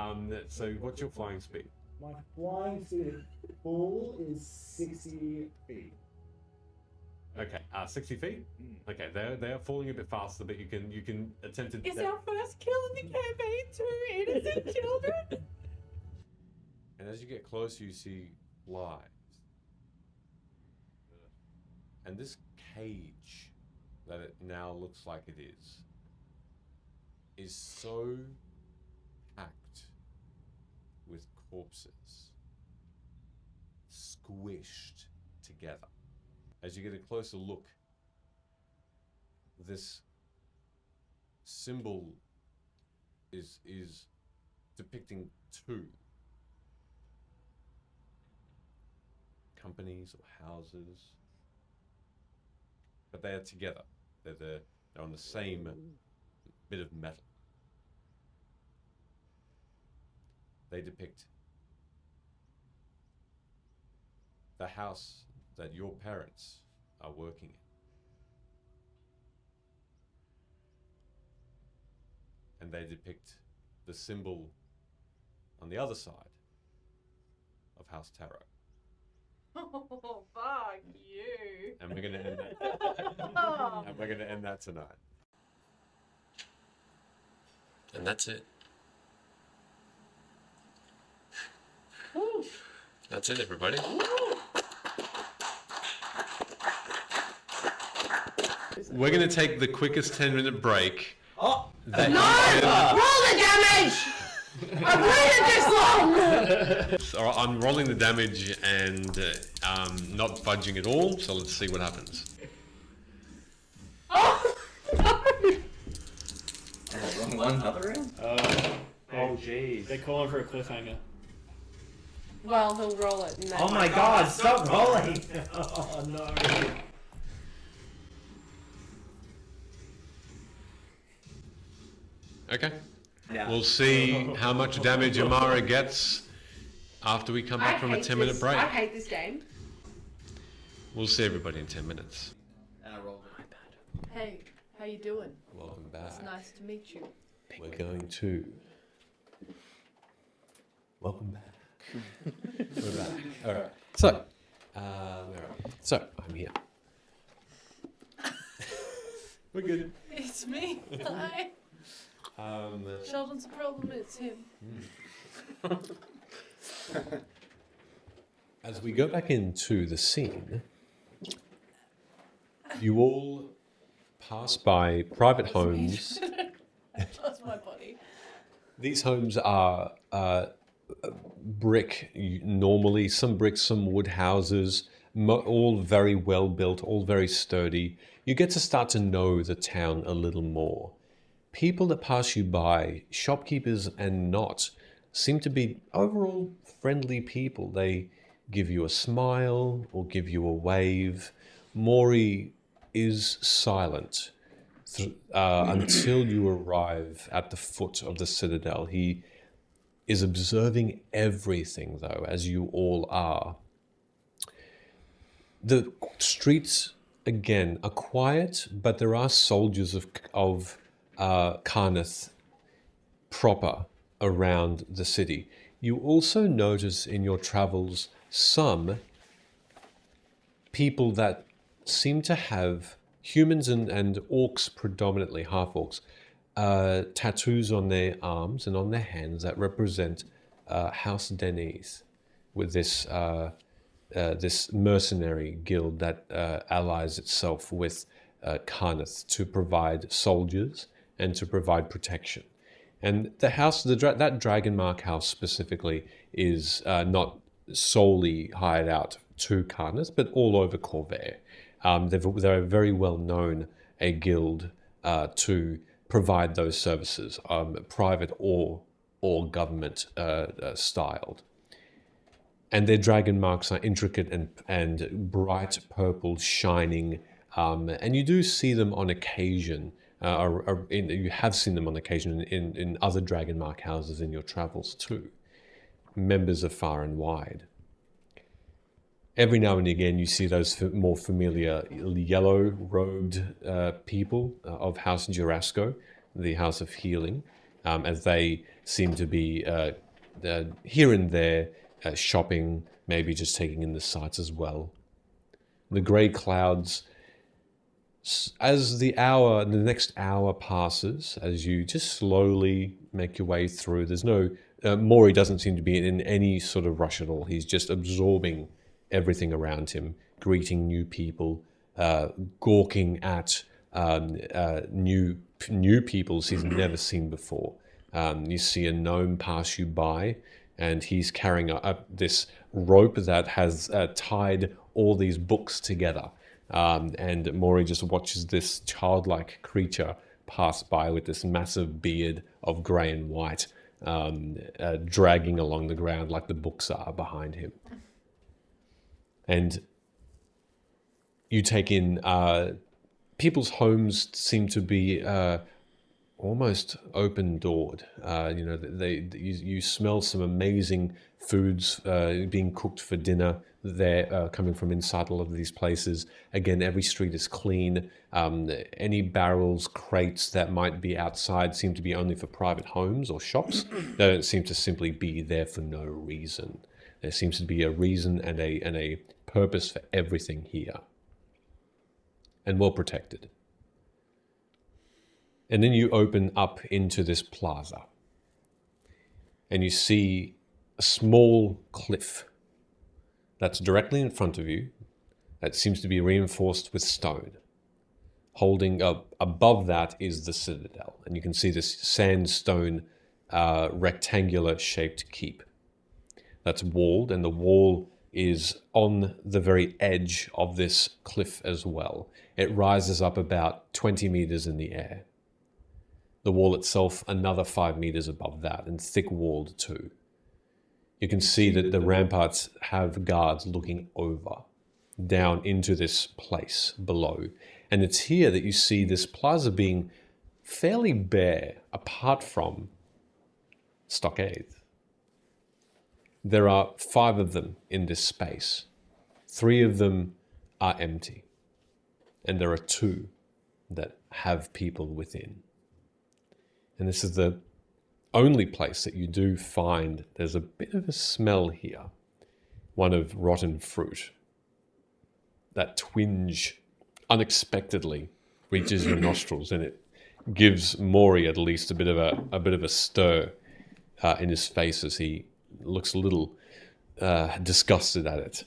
So what's your flying speed? my flying speed full is 60 feet. Okay, 60 feet. Okay, they are falling a bit faster, but you can attempt to. It's our first kill in the campaign, 2 innocent children. And as you get closer, you see lives. And this cage that it now looks like it is so packed with corpses, squished together. As you get a closer look, this symbol is depicting 2 companies or houses, but they are together. They're on the same bit of metal. They depict the house that your parents are working in. And they depict the symbol on the other side of House Tarot. Oh, fuck you. And we're gonna end that. And we're gonna end that tonight. And that's it. That's it, everybody. We're going to take the quickest 10-minute break. Oh! That Roll the damage! I've waited this long! All right, I'm rolling the damage and not budging at all, so let's see what happens. Oh! Wrong one, another round? Oh, jeez. They're calling for a cliffhanger. Well, he'll roll it. And then Oh my god, stop rolling! Oh no. Okay. We'll see how much damage Amara gets after we come back from a 10-minute break. I hate this game. We'll see everybody in 10 minutes. And I rolled Hey, how you doing? Welcome back. It's nice to meet you. We're going to... Welcome back. We're back. All right. So, where are we? So, I'm here. We're good. It's me. Hi. Sheldon's the problem. It's him. As we go back into the scene, you all pass by private homes. That's my body. These homes are brick, normally, some brick, some wood houses, all very well built, all very sturdy. You get to start to know the town a little more. People that pass you by, shopkeepers and not, seem to be overall friendly people. They give you a smile or give you a wave. Maury is silent until you arrive at the foot of the citadel. He is observing everything, though, as you all are. The streets, again, are quiet, but there are soldiers of Karnath proper around the city. You also notice in your travels some people that seem to have, humans and orcs predominantly, half-orcs, tattoos on their arms and on their hands that represent House Denise, with this this mercenary guild that allies itself with Karnath to provide soldiers and to provide protection. And the house, that Dragonmark house specifically, is not solely hired out to Karnath, but all over Corvair. They're very well known, a guild to provide those services, private or government styled. And their dragon marks are intricate and bright purple, shining, and you do see them on occasion. You have seen them on occasion in other dragon mark houses in your travels too. Members of Far and Wide. Every now and again, you see those more familiar yellow-robed people of House Jurasco, the House of Healing, as they seem to be here and there shopping, maybe just taking in the sights as well. The grey clouds, as the next hour passes, as you just slowly make your way through, there's no, Maury doesn't seem to be in any sort of rush at all. He's just absorbing everything around him, greeting new people, gawking at new peoples he's never seen before. You see a gnome pass you by, and he's carrying this rope that has tied all these books together. And Maury just watches this childlike creature pass by with this massive beard of grey and white, dragging along the ground like the books are behind him. And you take in people's homes seem to be almost open-doored. You smell some amazing foods being cooked for dinner there, coming from inside all of these places. Again, every street is clean. Any barrels, crates that might be outside seem to be only for private homes or shops. They don't seem to simply be there for no reason. There seems to be a reason and a purpose for everything here. And well protected. And then you open up into this plaza. And you see a small cliff that's directly in front of you that seems to be reinforced with stone. Holding up above that is the citadel. And you can see this sandstone rectangular shaped keep that's walled, and the wall is on the very edge of this cliff as well. It rises up about 20 meters in the air. The wall itself another 5 meters above that, and thick-walled too. You can see that the ramparts have guards looking over, down into this place below. And it's here that you see this plaza being fairly bare, apart from stockade. There are 5 of them in this space. 3 of them are empty. And there are 2 that have people within. And this is the only place that you do find there's a bit of a smell here. One of rotten fruit. That twinge unexpectedly reaches your nostrils, and it gives Maury at least a bit of a stir in his face as he looks a little disgusted at it.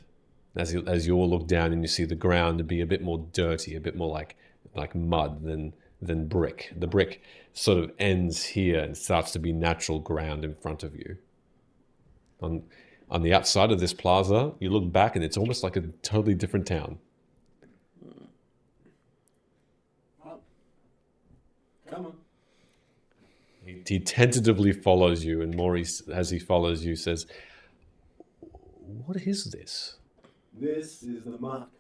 As you all look down and you see the ground to be a bit more dirty, a bit more like mud than brick. The brick sort of ends here and starts to be natural ground in front of you. On the outside of this plaza, you look back and it's almost like a totally different town. Well, come on. He tentatively follows you, and Maurice, as he follows you, says, "What is this?" This is the mark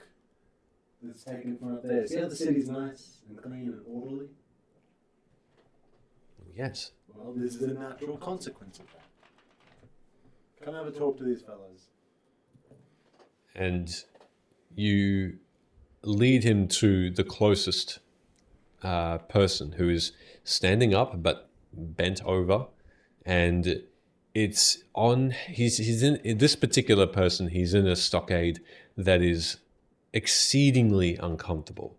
that's taken from up there. See how the city's nice and clean and orderly? Yes. Well, this is a natural consequence of that. Come have a talk to these fellows. And you lead him to the closest person, who is standing up but bent over, and it's on. He's in this particular person. He's in a stockade that is exceedingly uncomfortable.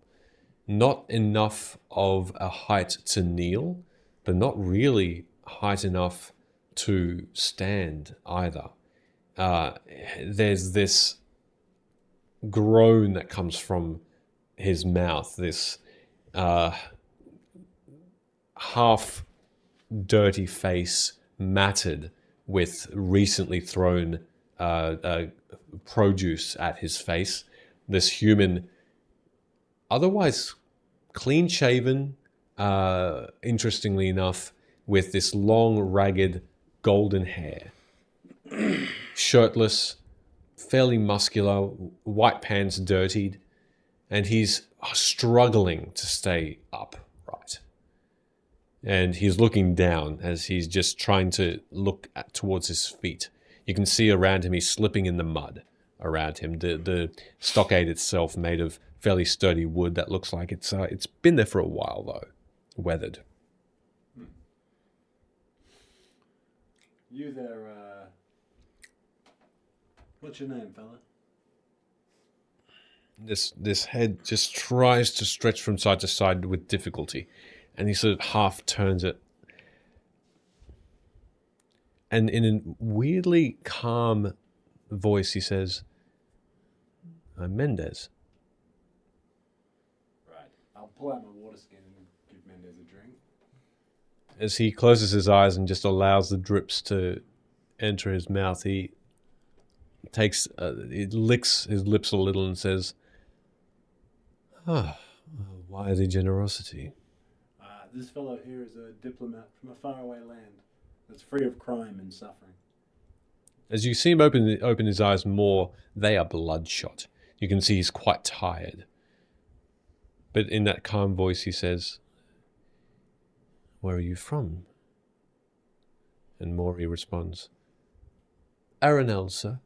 Not enough of a height to kneel, but not really height enough to stand either. There's this groan that comes from his mouth, this half dirty face matted with recently thrown produce at his face. This human, otherwise clean shaven, interestingly enough, with this long, ragged, golden hair, shirtless, fairly muscular, white pants dirtied, and he's struggling to stay upright. And he's looking down as he's just trying to look towards his feet. You can see around him, he's slipping in the mud around him. The stockade itself made of fairly sturdy wood that looks like it's been there for a while though, weathered. You there, what's your name, fella? This head just tries to stretch from side to side with difficulty, and he sort of half turns it. And in a weirdly calm voice, he says, "I'm Mendez." Right. I'll pull out my water skin and give Mendez a drink. As he closes his eyes and just allows the drips to enter his mouth, he takes, he licks his lips a little and says, "Ah, why the generosity?" This fellow here is a diplomat from a faraway land that's free of crime and suffering. As you see him open his eyes more, they are bloodshot. You can see he's quite tired. But in that calm voice he says, "Where are you from?" And Maury responds, "Aranel, sir."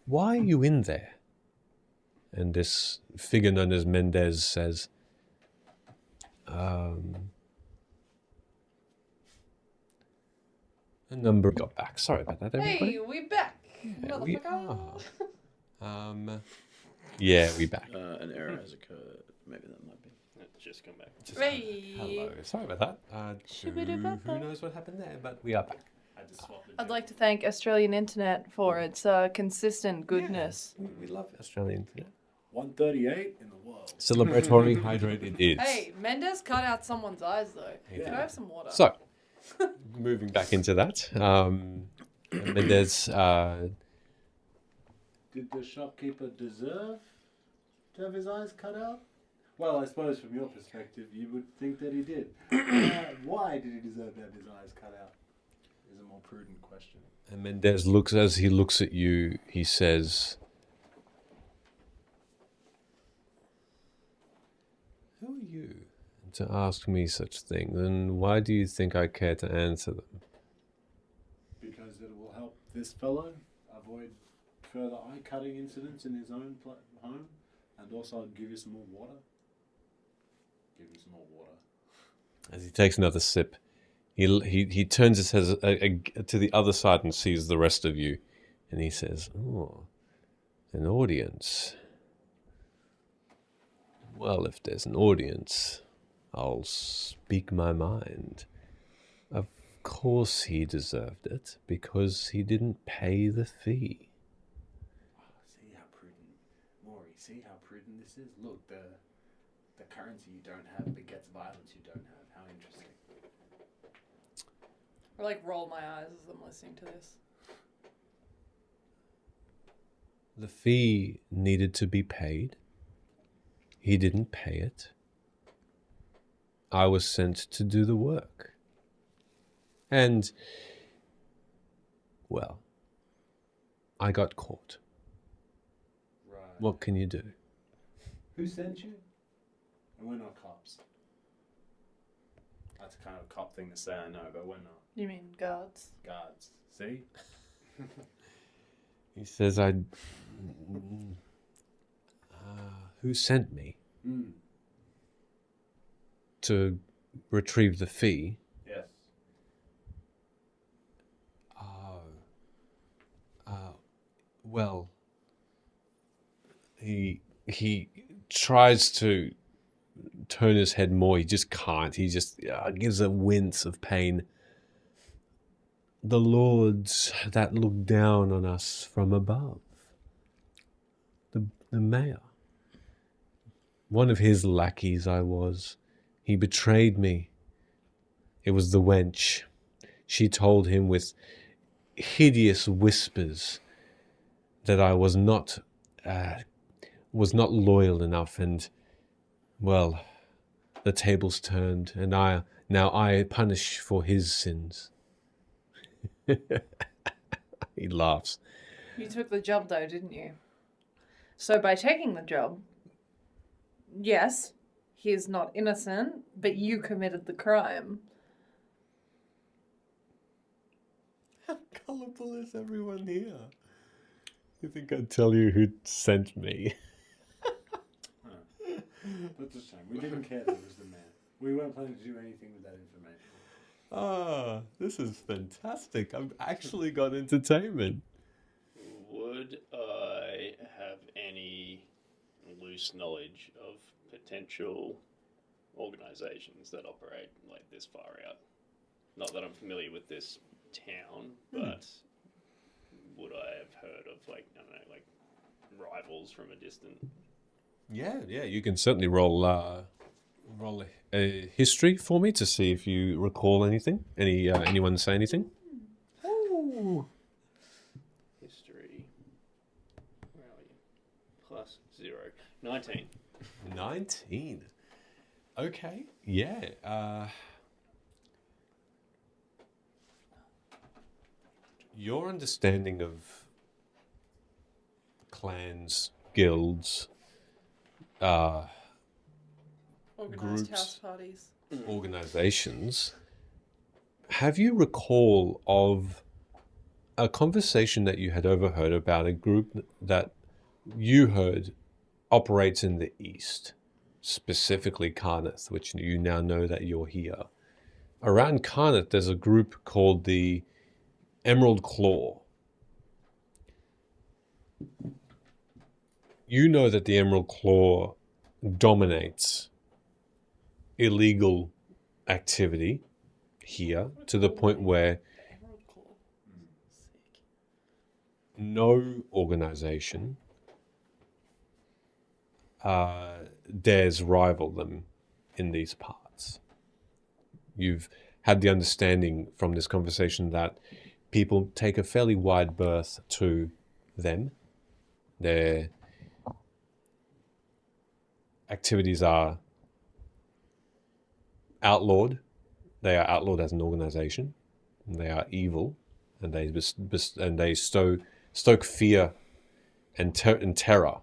"Why are you in there?" And this figure known as Mendez says, a number got back. Sorry about that, everybody. Hey, we back, Yeah, we motherfucker. Yeah, we back. An error has occurred. Maybe that might be. Just come back. Hey. Hello. Sorry about that. Who knows what happened there, but we are back. I'd like to thank Australian Internet for its consistent goodness. We love Australian Internet. 138 in the world. Celebratory hydrate it is. Hey, Mendez cut out someone's eyes though. Can I have some water? So, moving back into that, Mendez, Did the shopkeeper deserve to have his eyes cut out? Well, I suppose from your perspective, you would think that he did. Why did he deserve to have his eyes cut out? Is a more prudent question. and Mendez looks, as he looks at you, he says, "Who are you?" And to ask me such things, then why do you think I care to answer them? Because it will help this fellow avoid further eye-cutting incidents in his own home, and also I'd give you some more water. Give you some more water. As he takes another sip, he turns his head to the other side and sees the rest of you, and he says, "Oh, an audience. Well, if there's an audience, I'll speak my mind. Of course he deserved it, because he didn't pay the fee." See how prudent, Maury, see how prudent this is? Look, the currency you don't have begets violence you don't have. How interesting. I like roll my eyes as I'm listening to this. The fee needed to be paid. He didn't pay it. I was sent to do the work. And, well, I got caught. Right. What can you do? Who sent you? And we're not cops. That's kind of a cop thing to say, I know, but we're not. You mean guards? Guards. See? He says, who sent me to retrieve the fee? Yes. Well, he tries to turn his head more. He just can't. He just gives a wince of pain. The lords that look down on us from above. The mayor. One of his lackeys I was. He betrayed me. It was the wench. She told him with hideous whispers that I was not loyal enough, and, well, the tables turned, and now I punish for his sins. He laughs. You took the job though, didn't you? So by taking the job, yes, he is not innocent, but you committed the crime. How colourful is everyone here? You think I'd tell you who sent me? That's a shame. We didn't care that it was the man. We weren't planning to do anything with that information. Ah, this is fantastic. I've actually got entertainment. Would I have any loose knowledge of potential organisations that operate like this far out? Not that I'm familiar with this town, but would I have heard of, like, I don't know, like rivals from a distant? Yeah, you can certainly roll a history for me to see if you recall anything. Anyone say anything? Ooh. History. Where are you? Plus 0. 19. 19. Okay. Yeah. Your understanding of clans, guilds, Organised house groups, parties. organizations. Have you recall of a conversation that you had overheard about a group that you heard operates in the East, specifically Carneth, which you now know that you're here. Around Carneth, there's a group called the Emerald Claw. You know that the Emerald Claw dominates illegal activity here to the point where no organization dares rival them in these parts. You've had the understanding from this conversation that people take a fairly wide berth to them. Their activities are outlawed. They are outlawed as an organization. They are evil, and they stoke fear and terror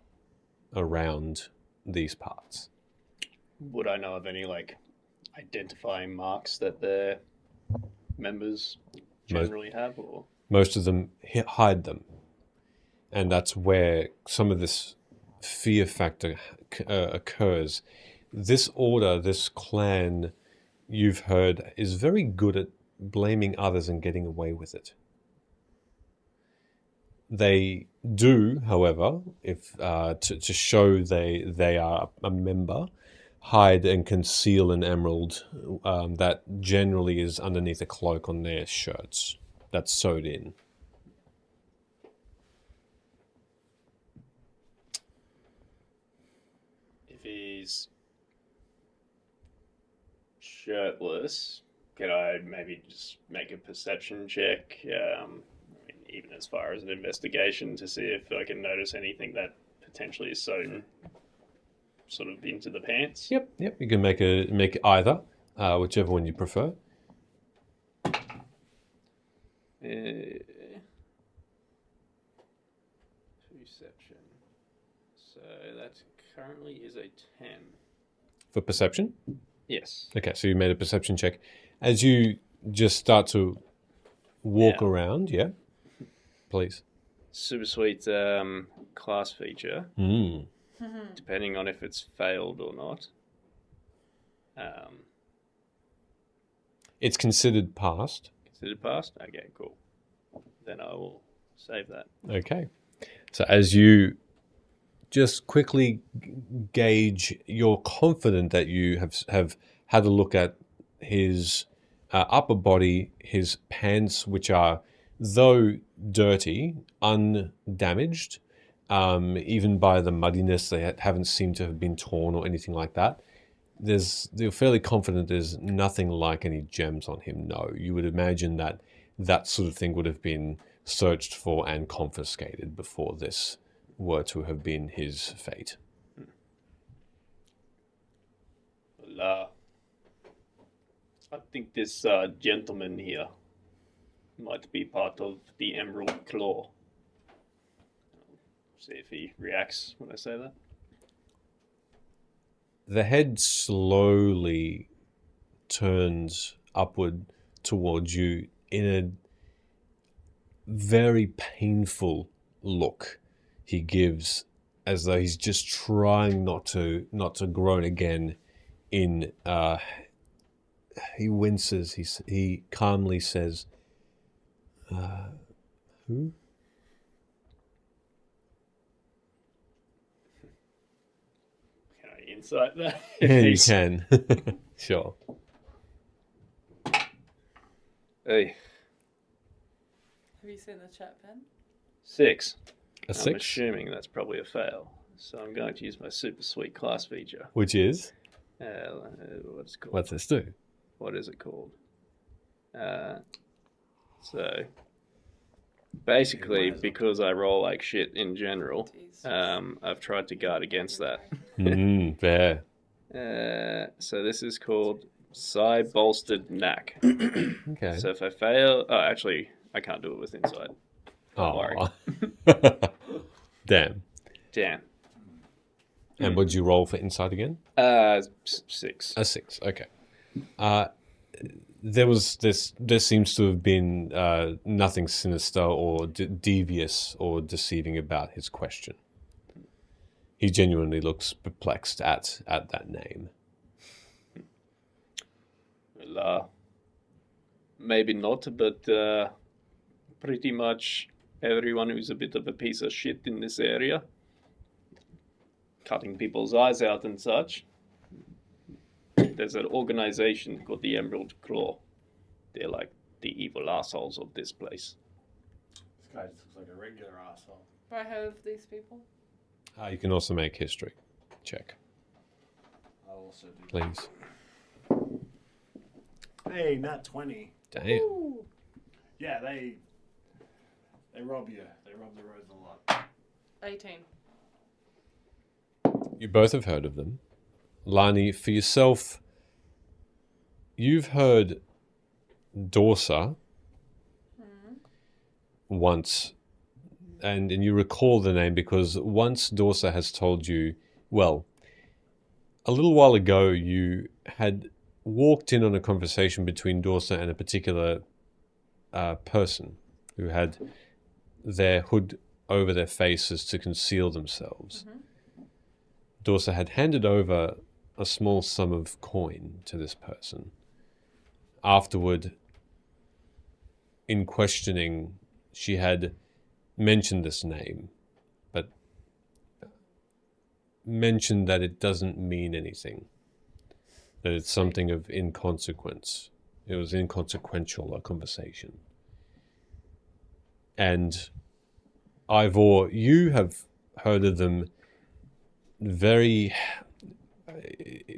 around these parts. Would I know of any, like, identifying marks that their members generally have, or Most of them hide them. And that's where some of this fear factor occurs. This order, this clan, you've heard, is very good at blaming others and getting away with it. They do, however, if to show they are a member, hide and conceal an emerald that generally is underneath a cloak on their shirts that's sewed in. if he's shirtless, can I maybe just make a perception check? I mean, even as far as an investigation to see if I can notice anything that potentially is sewn sort of into the pants. Yep. You can make either, whichever one you prefer. Perception. So that currently is a 10. For perception? Yes. Okay, so you made a perception check. As you just start to walk around, please. Super sweet class feature. Depending on if it's failed or not. It's considered passed. Considered passed? Okay, cool. Then I will save that. Okay. So as you just quickly gauge, you're confident that you have had a look at his upper body, his pants, which are, though dirty, undamaged, even by the muddiness, they haven't seemed to have been torn or anything like that. They're fairly confident there's nothing like any gems on him. No, you would imagine that sort of thing would have been searched for and confiscated before this were to have been his fate. Well, I think this gentleman here might be part of the Emerald Claw. See if he reacts when I say that. The head slowly turns upward towards you in a very painful look he gives, as though he's just trying not to groan again. He winces. He calmly says, "Who?" Can I insight that? Yeah, you can. Sure. Hey. Have you seen the chat, Ben? 6. A 6? I'm assuming that's probably a fail. So I'm going to use my super sweet class feature. Which is? What's it called? What's this do? What is it called? So basically, because I roll like shit in general, I've tried to guard against that. Fair. So this is called Psi Bolstered Knack. Okay. So if I fail... Oh, actually, I can't do it with insight. Don't worry. Damn. And what did you roll for insight again? 6. A 6, okay. There seems to have been nothing sinister or devious or deceiving about his question. He genuinely looks perplexed at that name. Well, maybe not, but pretty much everyone who's a bit of a piece of shit in this area, cutting people's eyes out and such. There's an organization called the Emerald Claw. They're like the evil assholes of this place. This guy just looks like a regular asshole. Have I heard of these people? You can also make history check. I'll also do Please. Hey, nat 20. Damn. Ooh. Yeah, they rob you. They rob the roads a lot. 18. You both have heard of them. Lani, for yourself, you've heard Dorsa once, and you recall the name because once Dorsa has told you, well, a little while ago you had walked in on a conversation between Dorsa and a particular person who had their hood over their faces to conceal themselves. Dorsa had handed over a small sum of coin to this person. Afterward, in questioning, she had mentioned this name, but mentioned that it doesn't mean anything, that it's something of inconsequence. It was inconsequential, a conversation. And Ivor, you have heard of them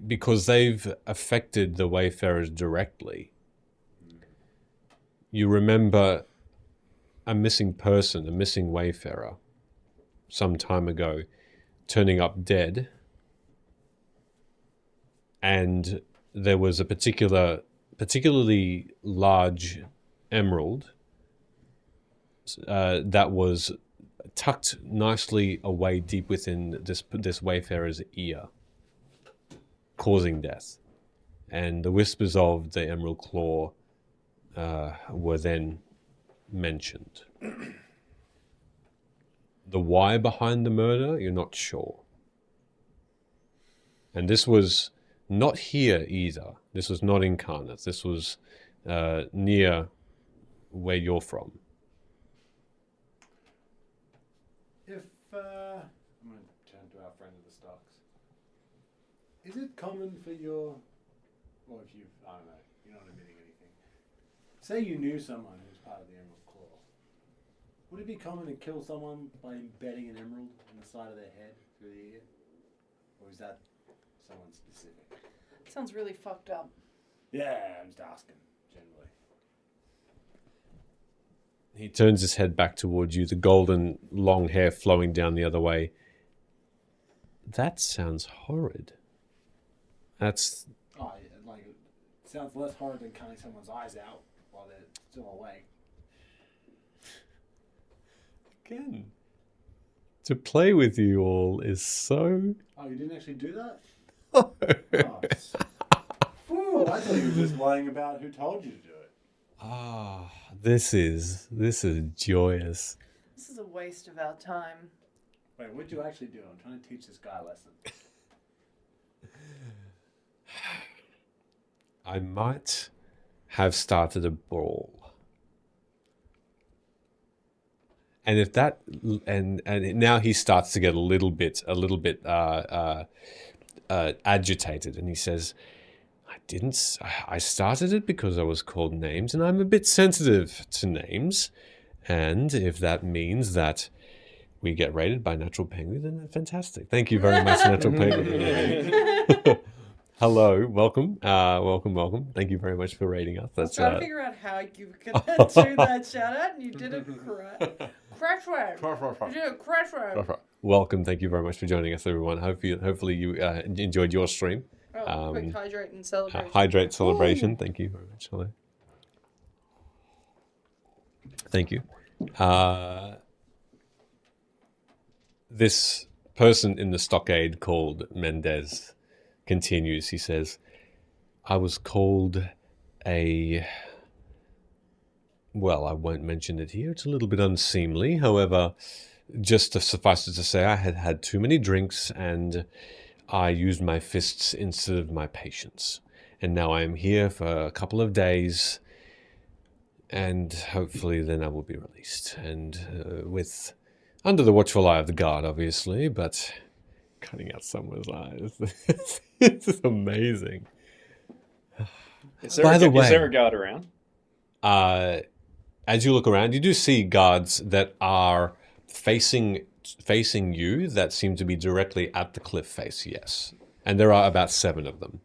because they've affected the Wayfarers directly. You remember a missing person, a missing Wayfarer, some time ago, turning up dead, and there was a particularly large emerald that was tucked nicely away deep within this Wayfarer's ear, causing death. And the whispers of the Emerald Claw were then mentioned. The why behind the murder, you're not sure. And this was not here either. This was not Incarnate. This was near where you're from. If I'm going to turn to our friend of the stocks. Is it common for your, or if you've, I don't know, you're not admitting anything. Say you knew someone who was part of the Emerald Claw. Would it be common to kill someone by embedding an emerald in the side of their head through the ear? Or is that someone specific? Sounds really fucked up. Yeah, I'm just asking, generally. He turns his head back towards you, the golden long hair flowing down the other way. That sounds horrid. That's... Oh, like, it sounds less horrid than cutting someone's eyes out while they're still awake. Again, to play with you all is so... Oh, you didn't actually do that? Oh. Ooh, I thought you were just lying about who told you to do it. Ah, this is joyous. This is a waste of our time. Wait, what'd you actually do? I'm trying to teach this guy a lesson. I might have started a brawl. And if that, and now he starts to get a little bit agitated, and he says, I started it because I was called names, and I'm a bit sensitive to names. And if that means that we get raided by Natural Penguin, then fantastic. Thank you very much, Natural Penguin. Hello, welcome. Welcome. Thank you very much for raiding us. I was trying to figure out how you were going to do that shout out, and you did it crash word. You did a crash word. Welcome. Thank you very much for joining us, everyone. Hopefully you enjoyed your stream. Quick hydrate and celebration. Hydrate celebration. Ooh. Thank you very much. Hello. Thank you. This person in the stockade called Mendez continues. He says, I was called well, I won't mention it here. It's a little bit unseemly. However, just to suffice it to say, I had had too many drinks and I used my fists instead of my patience. And now I am here for a couple of days, and hopefully then I will be released. And under the watchful eye of the guard, obviously, but cutting out someone's eyes. This is amazing. Is there a guard around? As you look around, you do see guards that are facing you that seem to be directly at the cliff face, yes. And there are about 7 of them.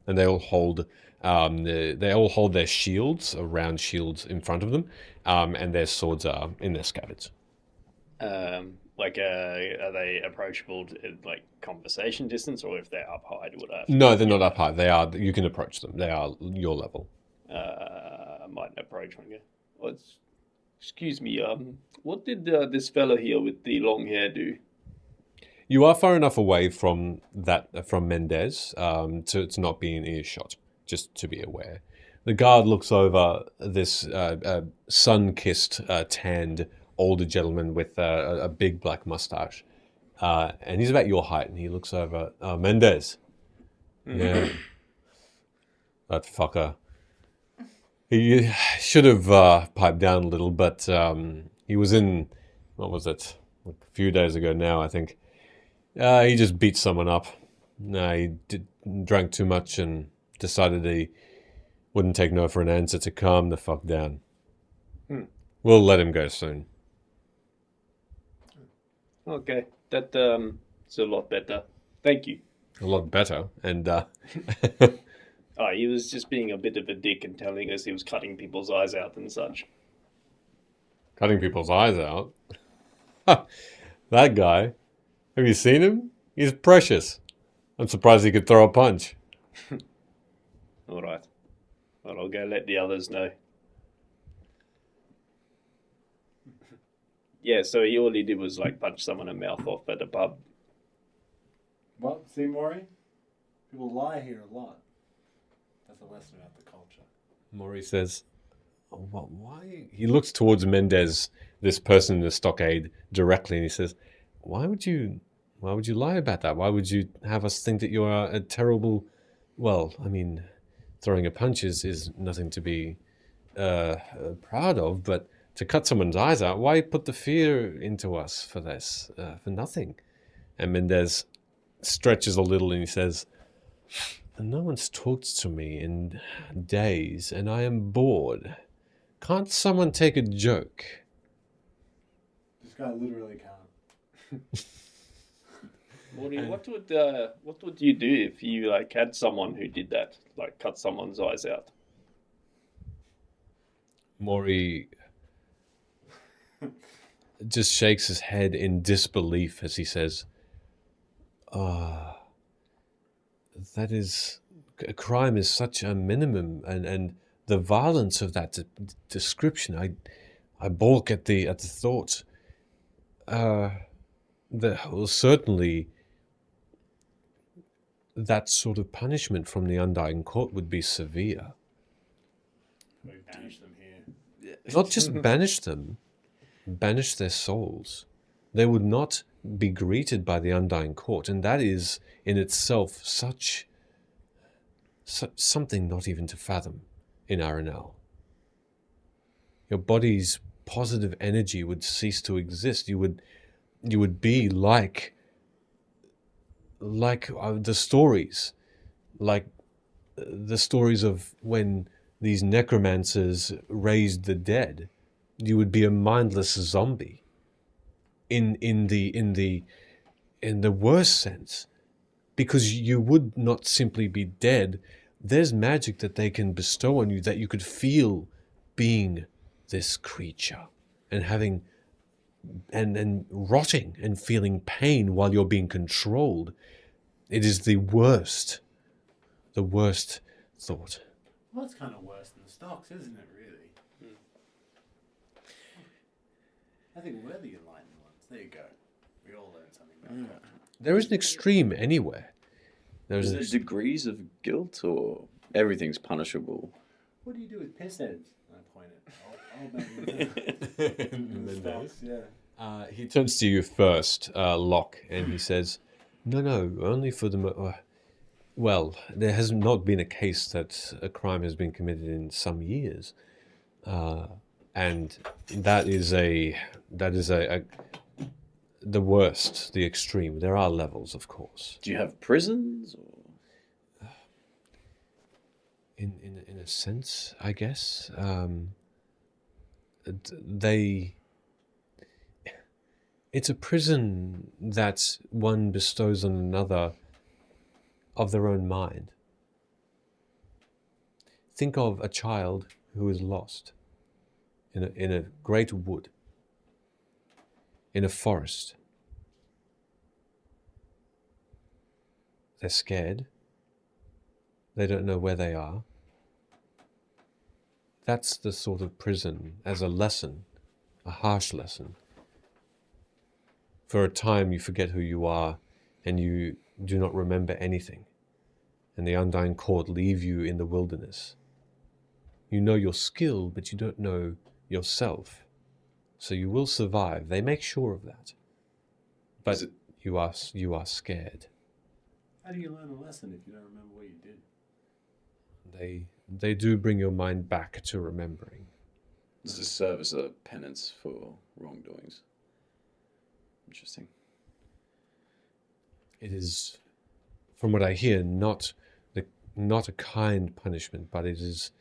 And they all hold their shields, round shields in front of them, and their swords are in their scabbards. Are they approachable at conversation distance, or if they're up high, would I? No, they're not up high. They are. You can approach them. They are your level. I might approach one. Excuse me. What did this fellow here with the long hair do? You are far enough away from Mendez to not be in earshot. just to be aware. The guard looks over this sun-kissed, tanned older gentleman with a big black mustache. And he's about your height, and he looks over. Mendez. Yeah. That fucker. He should have piped down a little, but he was in, what was it? Like a few days ago now, I think. He just beat someone up. He drank too much and decided he wouldn't take no for an answer to calm the fuck down. We'll let him go soon. Okay, that is a lot better. Thank you. A lot better, and Oh, he was just being a bit of a dick and telling us he was cutting people's eyes out and such. cutting people's eyes out. That guy. Have you seen him? He's precious. I'm surprised he could throw a punch. All right. Well, I'll go let the others know. Yeah, so all he did was like punch someone in the mouth off at a pub. Well, see, Maury? People lie here a lot. That's a lesson about the culture. Maury says, why? He looks towards Mendez, this person in the stockade, directly, and he says, why would you lie about that? Why would you have us think that you're a terrible... Well, I mean, throwing a punch is nothing to be proud of, but to cut someone's eyes out, why put the fear into us for this? For nothing. And Mendez stretches a little and he says, no one's talked to me in days and I am bored. Can't someone take a joke? This guy literally can't. Morty, what would you do if you like had someone who did that, like cut someone's eyes out? Maury just shakes his head in disbelief as he says, that is, a crime is such a minimum, and the violence of that description, I balk at the thought. Certainly that sort of punishment from the Undying Court would be severe. We banish them here. Not just banish them, banish their souls. They would not be greeted by the Undying Court, and that is in itself such something not even to fathom in Aranel. Your body's positive energy would cease to exist. You would be like the stories, like the stories of when these necromancers raised the dead. You would be a mindless zombie. In the worst sense, because you would not simply be dead. There's magic that they can bestow on you that you could feel being this creature and having and rotting and feeling pain while you're being controlled. It is the worst thought. Well, that's kind of worse than the stocks, isn't it, really? I think we're the enlightened ones. There you go. We all learned something about that. There is an extreme anywhere. Is there degrees of guilt, or everything's punishable? What do you do with piss heads? I point it. The stocks, yeah. He turns to you first, Locke, and he says, No, only for the... well, there has not been a case that a crime has been committed in some years. And that is the worst, the extreme. There are levels, of course. Do you have prisons? Or? In a sense, I guess. It's a prison that one bestows on another of their own mind. Think of a child who is lost in a great wood, in a forest. They're scared. They don't know where they are. That's the sort of prison as a lesson, a harsh lesson. For a time you forget who you are and you do not remember anything. and the Undying Court leave you in the wilderness. You know your skill, but you don't know yourself. So you will survive. They make sure of that. But you are scared. How do you learn a lesson if you don't remember what you did? They do bring your mind back to remembering. Does this serve as a penance for wrongdoings? Interesting. It is, from what I hear, not a kind punishment, but it is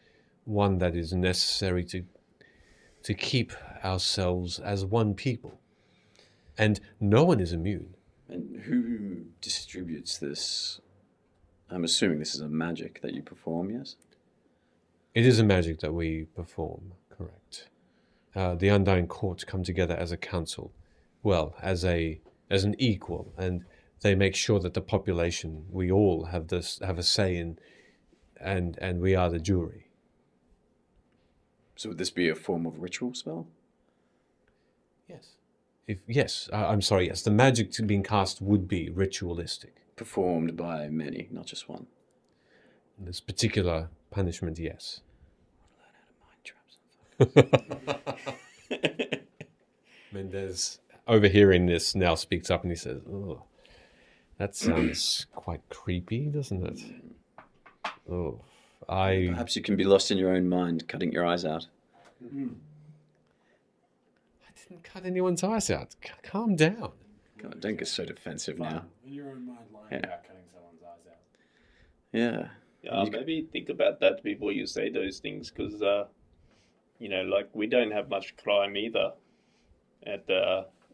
one that is necessary to keep ourselves as one people. And no one is immune. And who distributes this? I'm assuming this is a magic that you perform, yes? It is a magic that we perform, correct. The Undying Court come together as a council, well, as an equal, and they make sure that the population, we all have a say in, and we are the jury. So would this be a form of ritual spell? Yes. I'm sorry, yes. The magic being cast would be ritualistic. Performed by many, not just one. This particular punishment, yes. Mendez, overhearing this, now speaks up and he says, "Oh, that sounds quite creepy, doesn't it? Oh, Perhaps you can be lost in your own mind, cutting your eyes out. I didn't cut anyone's eyes out. Calm down. Come on, don't get so defensive now. In your own mind, lying about cutting someone's eyes out. Yeah. Maybe think about that before you say those things, because, like, we don't have much crime either. And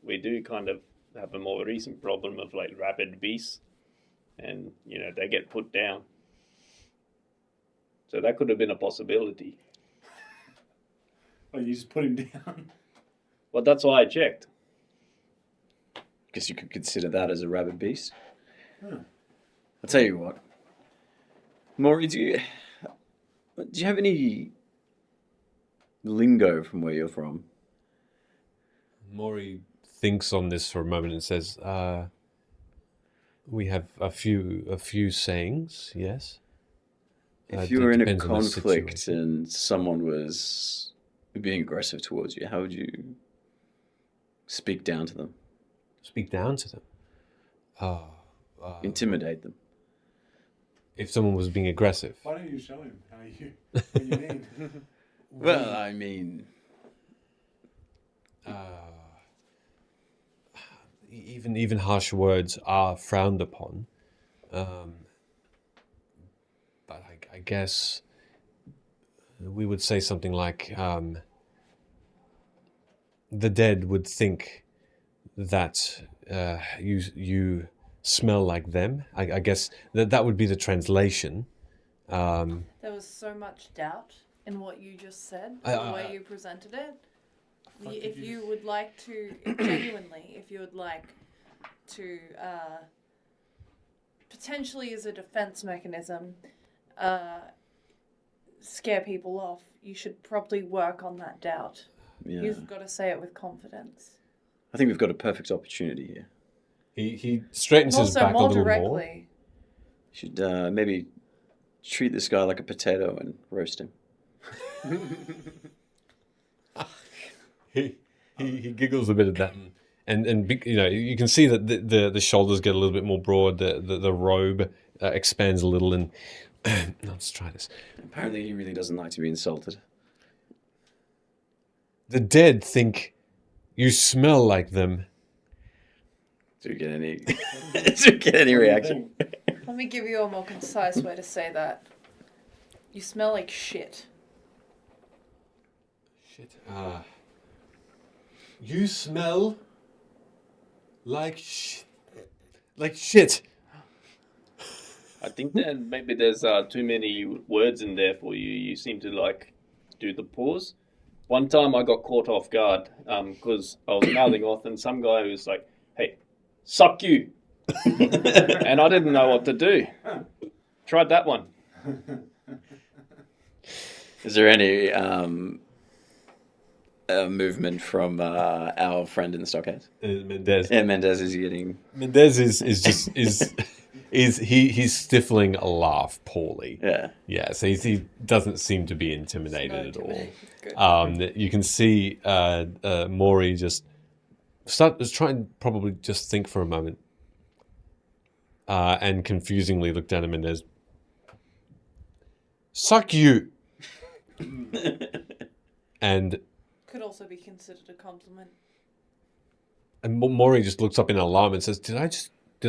we do kind of have a more recent problem of, like, rabid beasts. And, they get put down. So that could have been a possibility. Oh, you just put him down? Well, that's why I checked. Guess you could consider that as a rabid beast. Huh. I'll tell you what. Maury, do you have any lingo from where you're from? Maury thinks on this for a moment and says, we have a few sayings, yes. If you were in a conflict and someone was being aggressive towards you, how would you speak down to them? Speak down to them? Intimidate them. If someone was being aggressive. Why don't you show him what you mean? Well, I mean... Even harsh words are frowned upon. But I guess we would say something like, the dead would think that you smell like them. I guess that would be the translation. There was so much doubt in what you just said, the way you presented it. If you would like to, genuinely, if you would like to, potentially as a defense mechanism, scare people off, you should probably work on that doubt. Yeah. You've got to say it with confidence. I think we've got a perfect opportunity here. He straightens his back a little more. You should maybe treat this guy like a potato and roast him. He giggles a bit at that, and you can see that the shoulders get a little bit more broad. The robe expands a little, and let's try this. Apparently, he really doesn't like to be insulted. The dead think you smell like them. Do we get any? Do we get any reaction? Let me give you a more concise way to say that. You smell like shit. Shit. You smell like shit. I think that maybe there's too many words in there for you. You seem to do the pause. One time I got caught off guard because I was mouthing off and some guy was like, "Hey, suck you," and I didn't know what to do. Tried that one. Is there any movement from our friend in the stockades? Mendez. Yeah, Mendez is getting. Mendez is he's stifling a laugh poorly. Yeah. Yeah, so he doesn't seem to be intimidated at all. Good. You can see Maury just try and probably just think for a moment, and confusingly look down at Mendez. Suck you. And Could also be considered a compliment. Maury just looks up in alarm and says, Did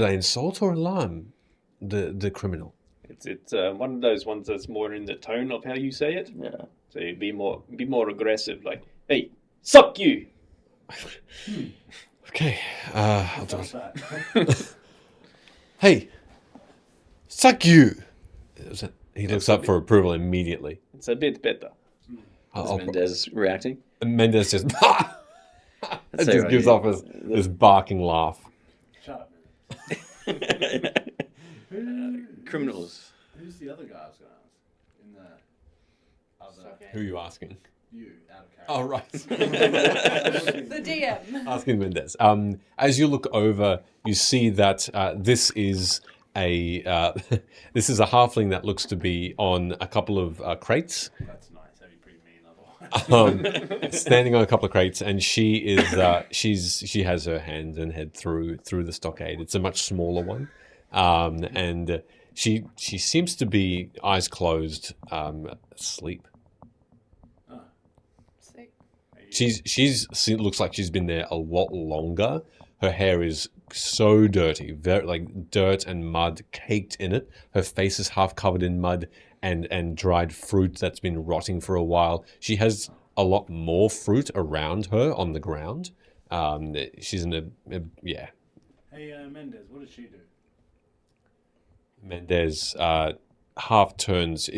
I insult or alarm the criminal?" It's one of those ones that's more in the tone of how you say it. Yeah. So you be more aggressive, like, "Hey, suck you." Okay, I'll do it. Hey, suck you. He looks up for approval immediately. It's a bit better. Is Mendez reacting? Mendez just That's just gives off this barking laugh. Shut up. Criminals. Who's the other guy I was going to ask? In the other... Who are you asking? You, out of character. Oh, right. The DM. Asking Mendez. As you look over, you see that this is a this is a halfling that looks to be on a couple of crates. That's nice. That'd be pretty mean otherwise. Standing on a couple of crates, and she is she has her hand and head through the stockade. It's a much smaller one, and she seems to be eyes closed, asleep. She looks like she's been there a lot longer. Her hair is so dirty, very like dirt and mud caked in it. Her face is half covered in mud and dried fruit that's been rotting for a while. She has a lot more fruit around her on the ground. She's in a yeah. Hey, Mendez, what does she do? Mendez half turns.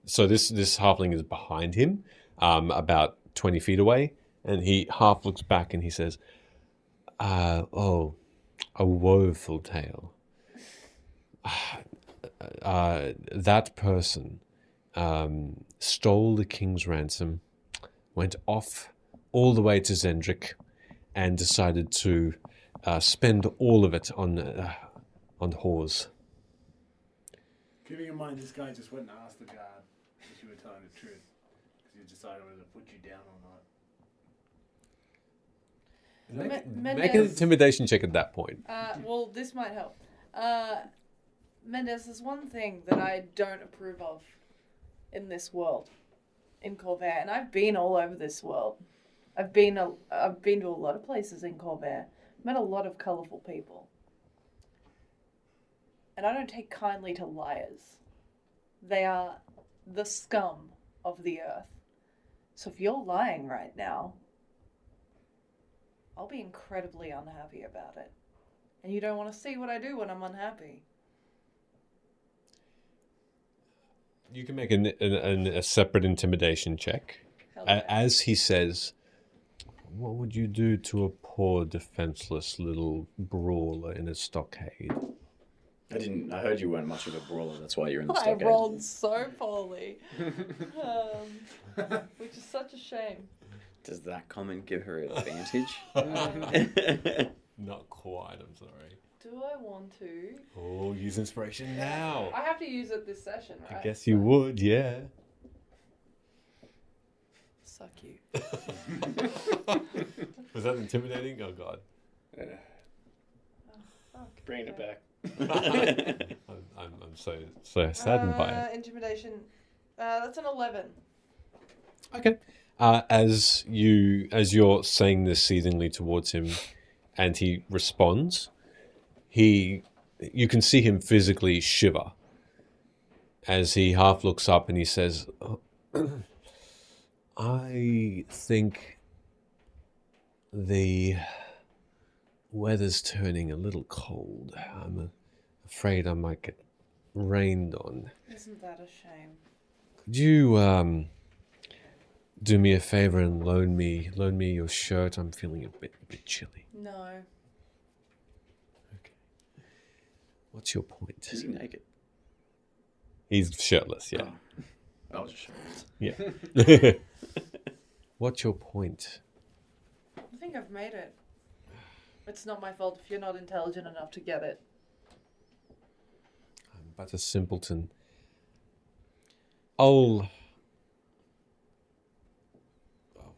So this halfling is behind him, about 20 feet away, and he half looks back and he says, "Oh, a woeful tale. That person stole the king's ransom, went off all the way to Zendrick, and decided to spend all of it on whores." Keeping in mind, this guy just went and asked the guard if you were telling the truth, because he decided whether to put you down or not. Make an intimidation check at that point. Well, this might help. Mendez, there's one thing that I don't approve of in this world, in Corvair, and I've been all over this world. I've been to a lot of places in Corvair, met a lot of colourful people, and I don't take kindly to liars. They are the scum of the earth. So if you're lying right now, I'll be incredibly unhappy about it. And you don't want to see what I do when I'm unhappy. You can make a separate intimidation check. As he says, "What would you do to a poor, defenseless little brawler in a stockade?" I heard you weren't much of a brawler. That's why you're in the I stockade. rolled so poorly. Which is such a shame. Does that comment give her advantage? Not quite, I'm sorry. Do I want to? Oh, use inspiration now. I have to use it this session, right? I guess you would, yeah. Suck you. Was that intimidating? Oh, God. Bringing it back. I'm so saddened by it. Intimidation. That's an 11. Okay. As you're saying this seethingly towards him, and he responds, you can see him physically shiver as he half looks up and he says, "I think the weather's turning a little cold. I'm afraid I might get rained on. Isn't that a shame? Could you do me a favor and loan me your shirt? I'm feeling a bit chilly." No. Okay. What's your point? Is he naked? He's shirtless, yeah. Oh, just shirtless. Yeah. What's your point? I think I've made it. It's not my fault if you're not intelligent enough to get it. but a simpleton.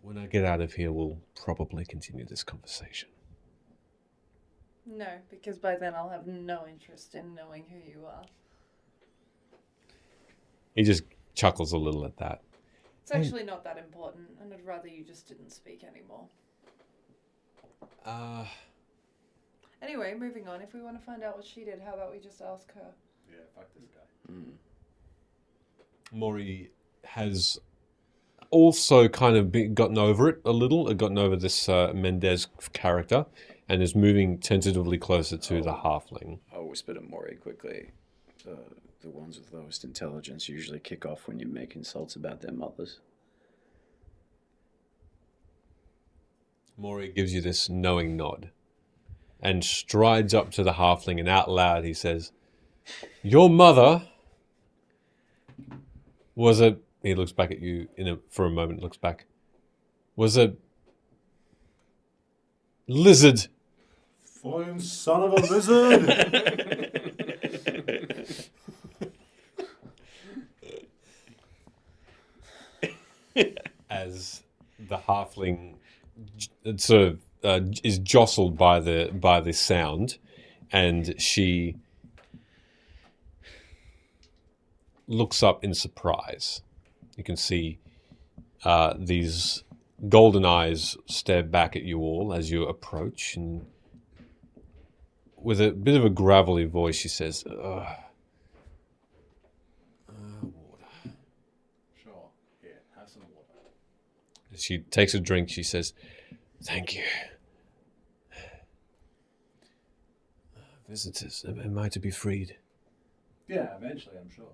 When I get out of here, we'll probably continue this conversation. No, because by then I'll have no interest in knowing who you are. He just chuckles a little at that. It's actually not that important, and I'd rather you just didn't speak anymore. Anyway, moving on. If we want to find out what she did, how about we just ask her? Yeah, fuck this guy. Maury has also kind of gotten over it a little, gotten over this Mendez character, and is moving tentatively closer to the halfling. I'll whisper to Maury quickly. The ones with lowest intelligence usually kick off when you make insults about their mothers. Maury gives you this knowing nod and strides up to the halfling, and out loud he says, "Your mother was a..." He looks back at you for a moment, looks back. "Was a lizard." Fine son of a lizard! As the halfling sort of is jostled by the sound, and she looks up in surprise. You can see these golden eyes stare back at you all as you approach, and with a bit of a gravelly voice, she says, "Water." Sure. Here, have some water. She takes a drink. She says, "Thank you. Visitors, am I to be freed?" Yeah, eventually, I'm sure.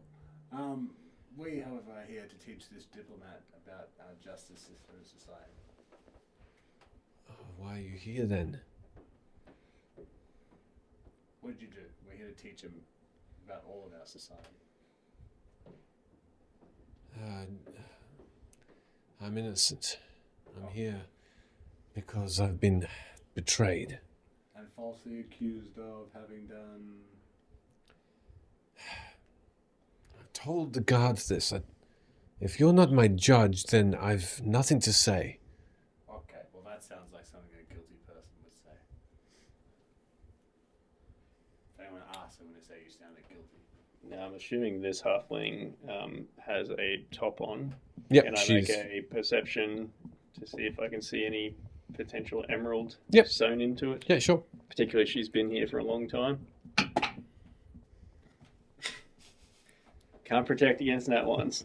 We, however, are here to teach this diplomat about our justice system and society. Why are you here then? What did you do? We're here to teach him about all of our society. I'm innocent. I'm here because I've been betrayed. And falsely accused of having done... I told the guards this. If you're not my judge, then I've nothing to say. Okay, well that sounds like something a guilty person would say. If anyone asks, I'm going to say you sounded guilty. Now, I'm assuming this halfling has a top on. Yep, Can I make a perception to see if I can see any potential emerald sewn into it? Yeah, sure. Particularly, she's been here for a long time. Can't protect against nat ones.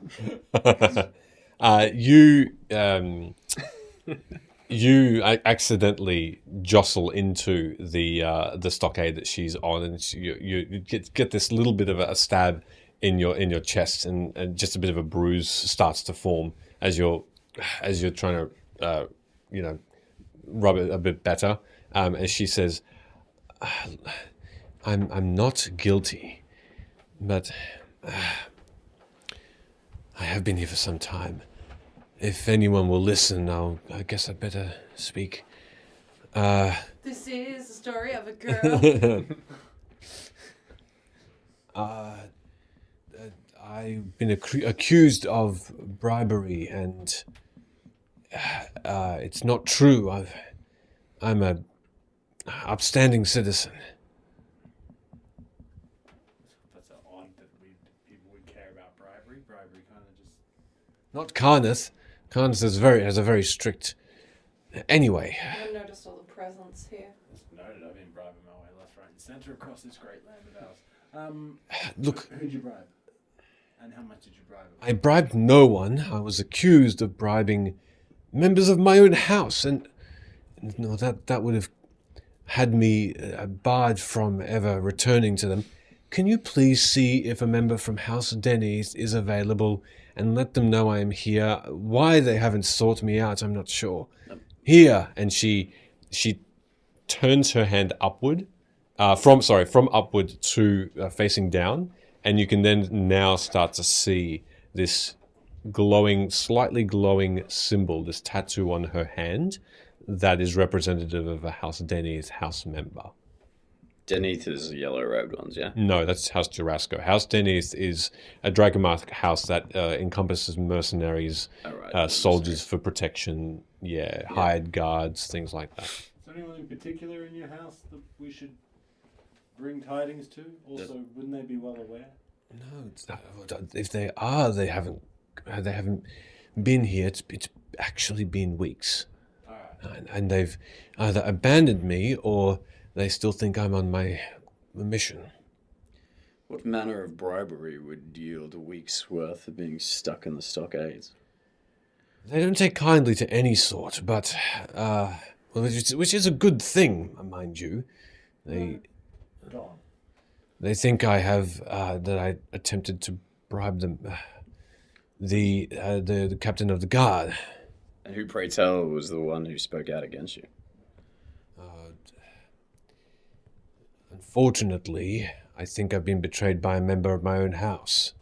You accidentally jostle into the stockade that she's on, and you get this little bit of a stab in your chest, and just a bit of a bruise starts to form as you're trying to rub it a bit better. And she says, "I'm not guilty, but I have been here for some time. If anyone will listen, I guess I'd better speak. This is the story of a girl." I've been accused of bribery, and it's not true. I'm a upstanding citizen. That's odd that people would care about bribery. Bribery kind of just... Not Carneth. Carneth has a very strict... Anyway. I noticed all the presents here. It's noted, I've been bribing my way left, right, and centre across this great land of ours. Look... Who'd you bribe? And how much did you bribe him? I bribed no one. I was accused of bribing members of my own house, and no, that would have had me barred from ever returning to them. Can you please see if a member from House Denny's is available, and let them know I am here? Why they haven't sought me out, I'm not sure. Here, and she turns her hand upward, from upward to facing down, and you can then now start to see this slightly glowing symbol, this tattoo on her hand, that is representative of a House Denny's house member. Denith is the yellow-robed ones, yeah? No, that's House Jurasco. House Dennis is a Dragomark house that encompasses mercenaries, soldiers for protection, hired guards, things like that. Is there anyone in particular in your house that we should bring tidings to? Also, wouldn't they be well aware? No, it's not, if they are, they haven't been here. It's actually been weeks, and they've either abandoned me or they still think I'm on my mission. What manner of bribery would yield a week's worth of being stuck in the stockades? They don't take kindly to any sort, but which is a good thing, mind you. They think I have that I attempted to bribe them, the captain of the guard. And who, pray tell, was the one who spoke out against you? Unfortunately, I think I've been betrayed by a member of my own house.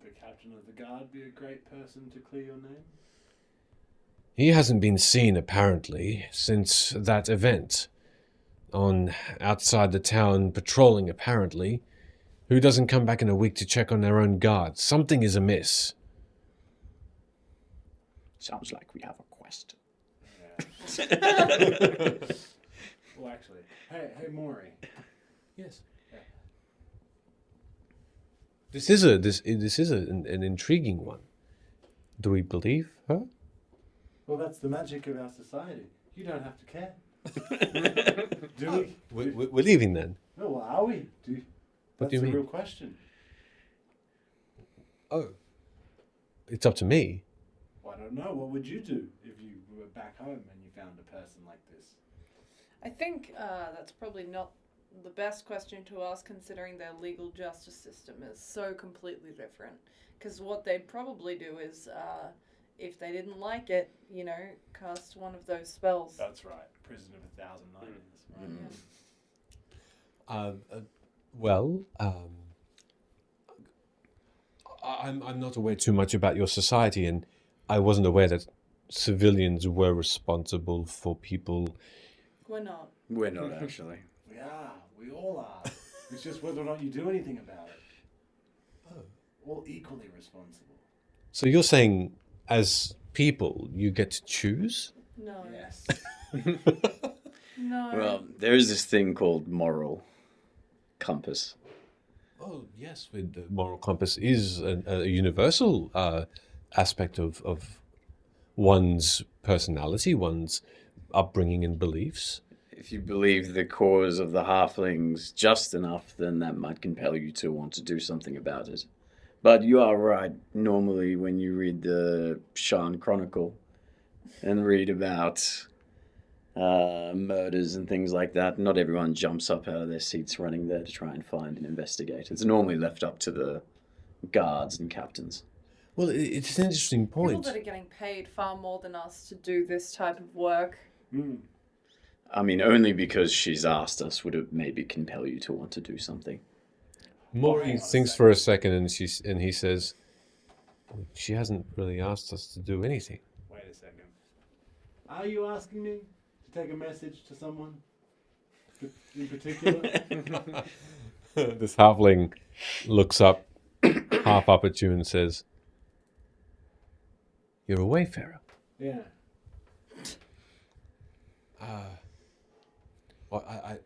The captain of the guard be a great person to clear your name? He hasn't been seen, apparently, since that event. Outside the town, patrolling, apparently. Who doesn't come back in a week to check on their own guard? Something is amiss. Sounds like we have a quest. Yeah. Well, actually, hey, Maury. Yes. Yeah. This is an intriguing one. Do we believe her? Well, that's the magic of our society. You don't have to care. Do we? We're leaving then. No, well, are we? What do you mean? That's the real question. Oh. It's up to me. Well, I don't know. What would you do if you were back home and you found a person like this? I think that's probably not the best question to ask, considering their legal justice system is so completely different. Because what they'd probably do is, if they didn't like it, cast one of those spells. That's right. Prison of 1,000 Nights. I'm not aware too much about your society, and I wasn't aware that civilians were responsible for people. We're not. We're not, actually. We are. We all are. It's just whether or not you do anything about it. Oh. All equally responsible. So you're saying, as people, you get to choose? No. Yes. No. Well, there is this thing called moral compass. Oh, yes. The moral compass is a universal aspect of one's personality, one's upbringing and beliefs. If you believe the cause of the halflings just enough, then that might compel you to want to do something about it. But you are right. Normally, when you read the Shan Chronicle and read about murders and things like that, not everyone jumps up out of their seats running there to try and find and investigate. It's normally left up to the guards and captains. Well, it's an interesting point. People that are getting paid far more than us to do this type of work. Mm. I mean, only because she's asked us would it maybe compel you to want to do something. Maury thinks for a second, and he says, "She hasn't really asked us to do anything." Wait a second. Are you asking me to take a message to someone in particular? This halfling looks up, half up at you, and says, "You're a wayfarer." Yeah. Well, I,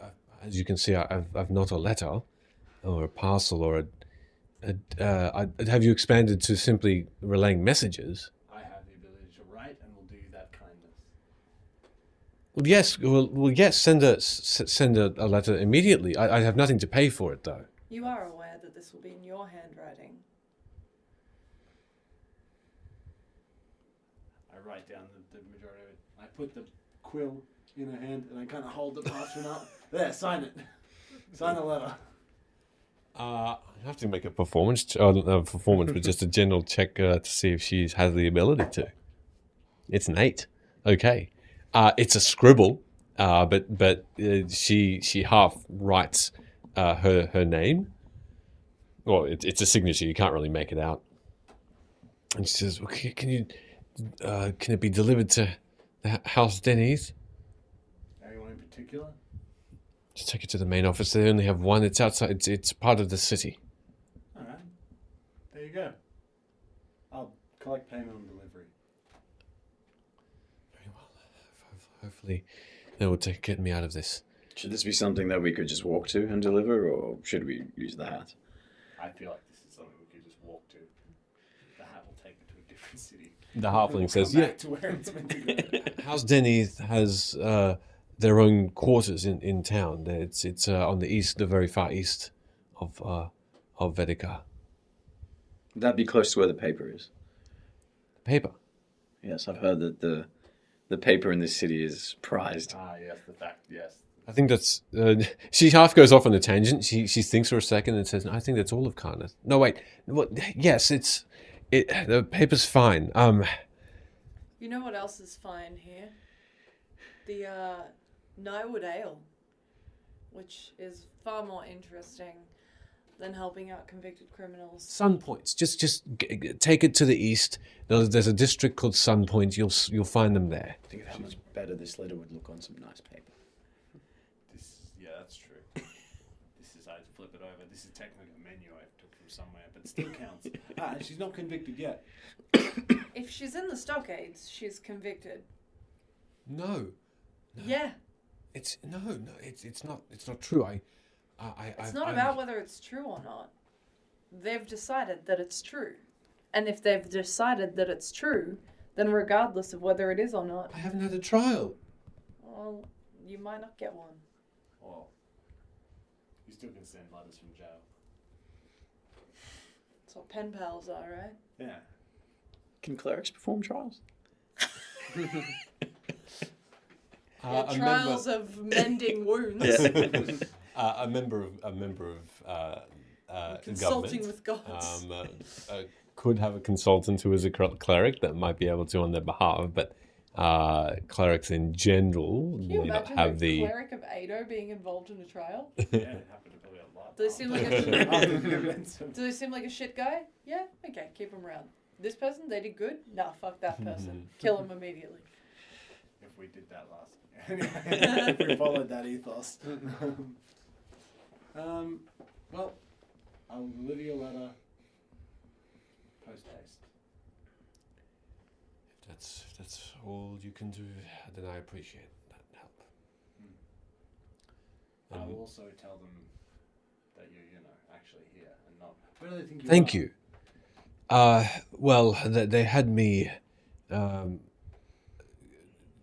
as you can see, I've not a letter, or a parcel, or have you expanded to simply relaying messages? I have the ability to write, and will do you that kindness. Well, yes. Well, yes. Send a letter immediately. I have nothing to pay for it, though. You are aware that this will be in your handwriting. I write down the majority of it. I put the quill in her hand, and I kind of hold the parchment up. There, sign it. Sign the letter. I have to make a performance, but just a general check to see if she has the ability to. It's an 8. Okay. It's a scribble, but she half writes her name. Well, it's a signature. You can't really make it out. And she says, well, "Can it be delivered to the House Denny's?" Anyone in particular? Just take it to the main office. They only have one. It's outside. It's part of the city. All right. There you go. I'll collect payment on delivery. Very well. Hopefully, they will get me out of this. Should this be something that we could just walk to and deliver, or should we use the hat? I feel like this is something we could just walk to. The hat will take it to a different city. The halfling says, Come "Yeah." back to where it's meant to go. House Denny's has their own quarters in town. It's on the east, the very far east of Vedykar. Would that be close to where the paper is? Paper. Yes, I've heard that the paper in this city is prized. Ah, yes, the fact, yes. I think that's. She half goes off on a tangent. She thinks for a second and says, "I think that's all of Karnath." No, wait. What? Yes, it's. The paper's fine. You know what else is fine here? The Nyewood Ale, which is far more interesting than helping out convicted criminals. Sun Points. Just take it to the east. There's a district called Sun Point. You'll find them there. Think of how much better this letter would look on some nice paper. Yeah, that's true. This is, I flip it over. This is technically a menu I took from somewhere, but still counts. And she's not convicted yet. If she's in the stockades, she's convicted. No. Yeah. It's not true. It's not about whether it's true or not. They've decided that it's true. And if they've decided that it's true, then regardless of whether it is or not... I haven't had a trial. Well, you might not get one. Well, you still can send letters from jail. That's what pen pals are, right? Yeah. Can clerics perform trials? Trials of mending wounds. A member of Consulting government, with gods. Could have a consultant who is a cleric that might be able to on their behalf, but clerics in general Can you may not imagine have the the. cleric of Ado being involved in a trial? Yeah, it happened probably a lot. Do they seem like do they seem like a shit guy? Yeah? Okay, keep him around. This person, they did good? Nah, fuck that person. Kill him immediately. If we did that last anyway, if we followed that ethos. Well, I'll deliver your letter post haste. If that's all you can do, then I appreciate that help. I will also tell them that you're, actually here and not. Where do they think you Thank are? you. Well, they had me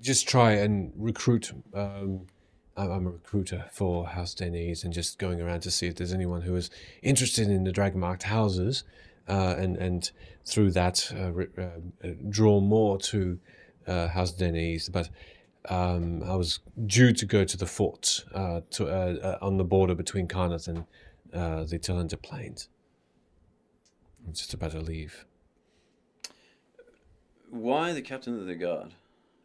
just try and recruit. I'm a recruiter for House Denny's and just going around to see if there's anyone who is interested in the dragon-marked houses, and through that draw more to House Denny's. But I was due to go to the fort on the border between Karnath and the Talenta Plains. I'm just about to leave. Why the captain of the guard?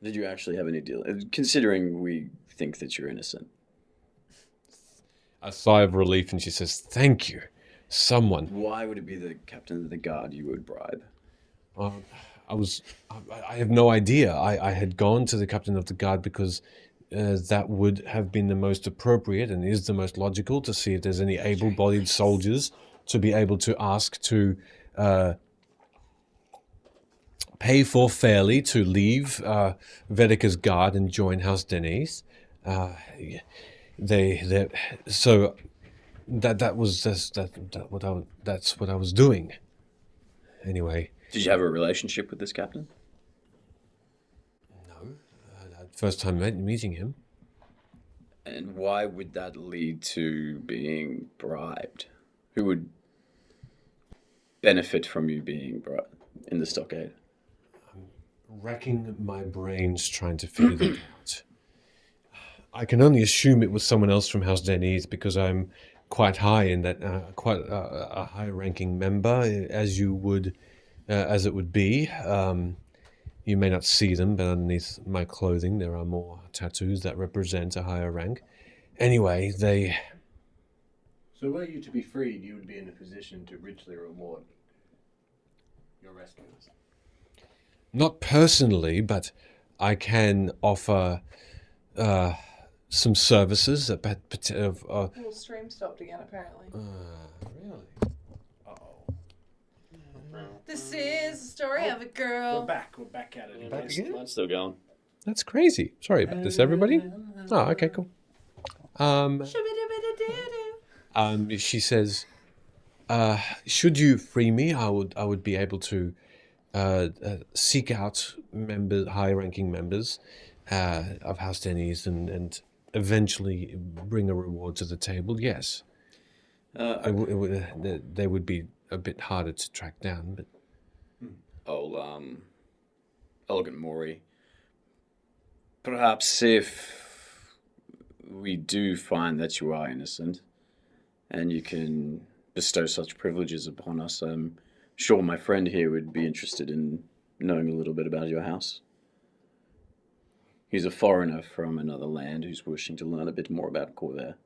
Did you actually have any deal? Considering we think that you're innocent. A sigh of relief, and she says, "Thank you, someone." Why would it be the captain of the guard you would bribe? I have no idea. I had gone to the captain of the guard because that would have been the most appropriate and is the most logical to see if there's any able-bodied soldiers to be able to ask to pay for fairly to leave Vedykar's guard and join House Denny's. So that's what I was doing. Anyway. Did you have a relationship with this captain? No, first time meeting him. And why would that lead to being bribed? Who would benefit from you being bribed in the stockade? Racking my brains trying to figure that out. I can only assume it was someone else from House Denny's because I'm quite high in that, quite a high-ranking member, as it would be. You may not see them, but underneath my clothing there are more tattoos that represent a higher rank. Anyway, they... So were you to be freed, you would be in a position to richly reward your rescuers. Not personally, but I can offer some services about Well, stream stopped again, apparently. really? This is the story of a girl. We're back. We're back at it. Back again? Mine's still going. That's crazy. Sorry about this, everybody. Oh, okay, cool. She says, should you free me, I would be able to seek out high-ranking members of House Denny's and eventually bring a reward to the table. Yes, they would be a bit harder to track down, but Elegant Maury. Perhaps if we do find that you are innocent, and you can bestow such privileges upon us, I'm sure my friend here would be interested in knowing a little bit about your house. He's a foreigner from another land who's wishing to learn a bit more about Corvair.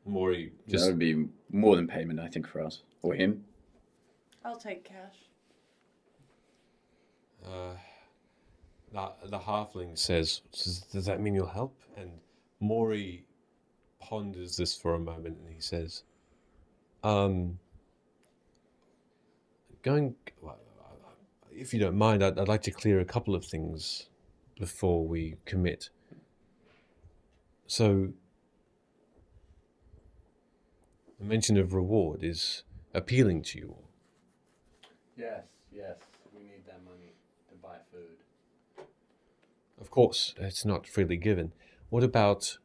Maury That would be more than payment, I think, for us. Or him. I'll take cash. The halfling says, does that mean you'll help? And Maury ponders this for a moment and he says, if you don't mind, I'd like to clear a couple of things before we commit. So, the mention of reward is appealing to you all. Yes. We need that money to buy food. Of course, it's not freely given. What about,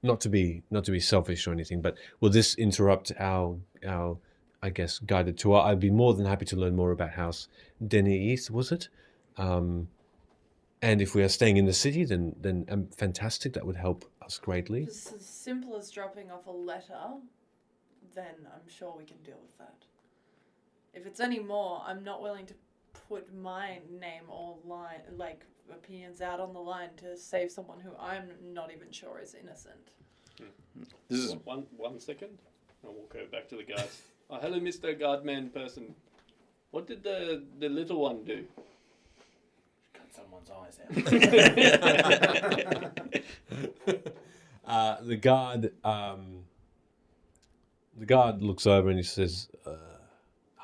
not to be selfish or anything, but will this interrupt our I guess guided tour? I'd be more than happy to learn more about House Denys, was it? And if we are staying in the city, then fantastic. That would help us greatly. If it's as simple as dropping off a letter, then I'm sure we can deal with that. If it's any more, I'm not willing to put my name or opinions out on the line to save someone who I'm not even sure is innocent. This is one second. I'll walk over back to the guys. Oh, hello, Mr. Guardman person. What did the little one do? Cut someone's eyes out. The guard looks over and he says,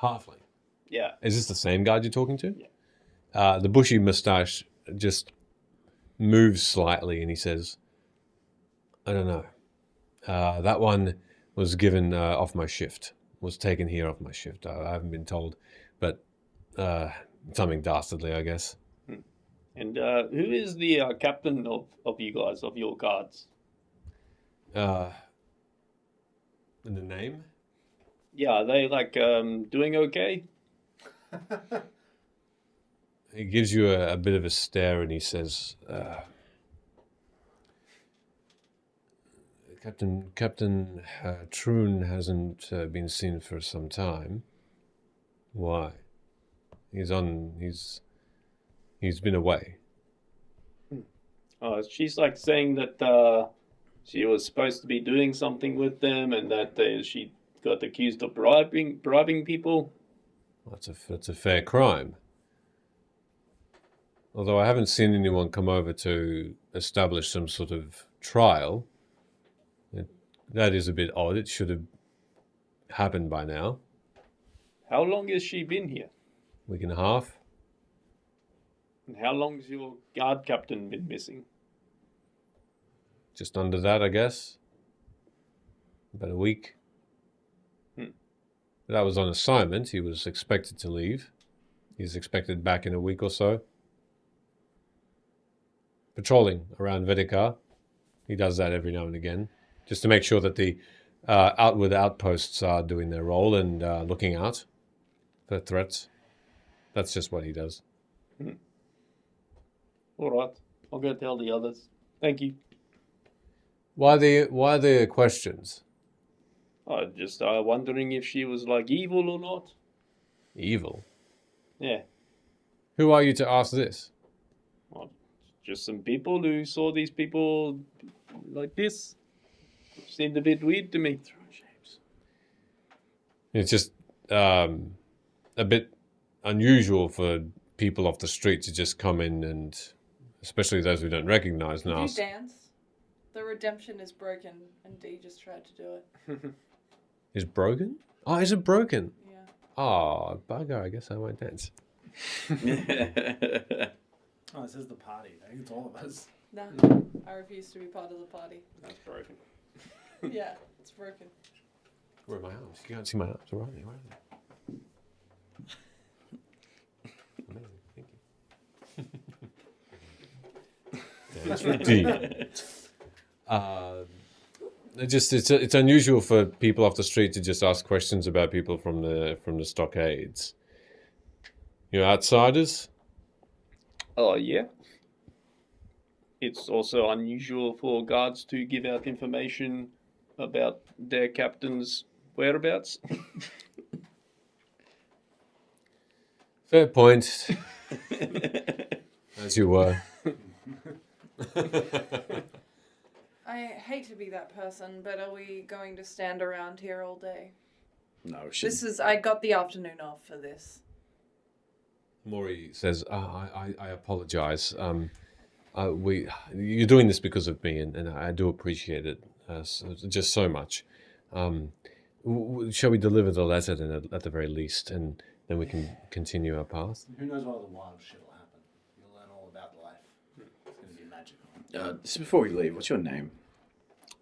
halfling. Yeah. Is this the same guard you're talking to? Yeah. The bushy moustache just moves slightly and he says, I don't know. That one was given off my shift. Was taken here off my shift. I haven't been told, but something dastardly, I guess. And who is the captain of you guys, of your guards? The name? Yeah, are they doing okay? He gives you a bit of a stare and he says, Captain Troon hasn't been seen for some time. Why? He's been away. She's saying that she was supposed to be doing something with them and that she got accused of bribing people. That's a fair crime. Although I haven't seen anyone come over to establish some sort of trial. That is a bit odd. It should have happened by now. How long has she been here? Week and a half. And how long has your guard captain been missing? Just under that, I guess. About a week. That was on assignment. He was expected to leave. He's expected back in a week or so. Patrolling around Vedykar. He does that every now and again, just to make sure that the outposts are doing their role and looking out for threats. That's just what he does. All right. I'll go tell the others. Thank you. Why the questions? I just wondering if she was evil or not. Evil? Yeah. Who are you to ask this? Well, just some people who saw these people like this. Seemed a bit weird to me. It's just a bit unusual for people off the street to just come in and especially those we don't recognize, and Would you ask, dance? The redemption is broken, and Dee just tried to do it. "Is broken? Oh, is it broken? Yeah. Oh, bugger! I guess I won't dance." Oh, this is the party. I think it's all of us. No, I refuse to be part of the party. That's broken. Yeah, it's broken. Where are my arms? You can't see my arms. Where are they? Where are they? Amazing. Thank you. It's unusual for people off the street to just ask questions about people from the stockades. You know, outsiders. Oh, yeah. It's also unusual for guards to give out information about their captain's whereabouts. Fair point. As you were. I hate to be that person, but are we going to stand around here all day? No, I got the afternoon off for this. Maury says, I apologize. You're doing this because of me, and I do appreciate it just so much. Shall we deliver the letter then at the very least, and then we can continue our path? Who knows what other wild shit will happen? You'll learn all about life. It's going to be magical. Just before we leave, what's your name?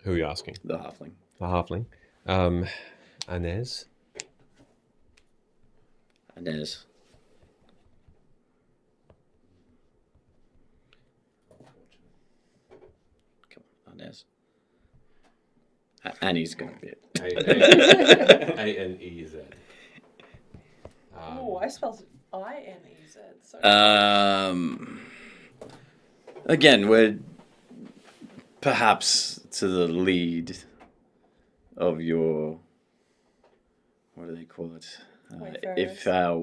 Who are you asking? The halfling. The halfling. Inez. Inez. Come on, Inez. Annie's going to be it. A-N-E-Z. Oh, I spelled it I-N-E-Z. Again, we're perhaps to the lead of your, what do they call it? If our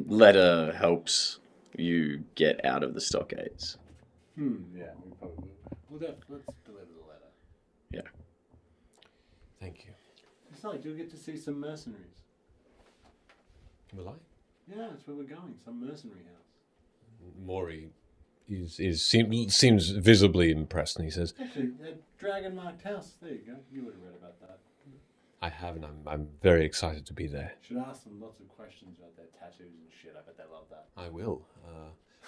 letter helps you get out of the stockades. Yeah, we probably will. Let's deliver the letter. Yeah. Thank you. Besides, you'll get to see some mercenaries. Will I? Yeah, that's where we're going. Some mercenary house. Maury seems visibly impressed, and he says, Actually, a dragon-marked house. There you go. You would have read about that. I have, and I'm very excited to be there. Should ask them lots of questions about their tattoos and shit. I bet they love that. I will.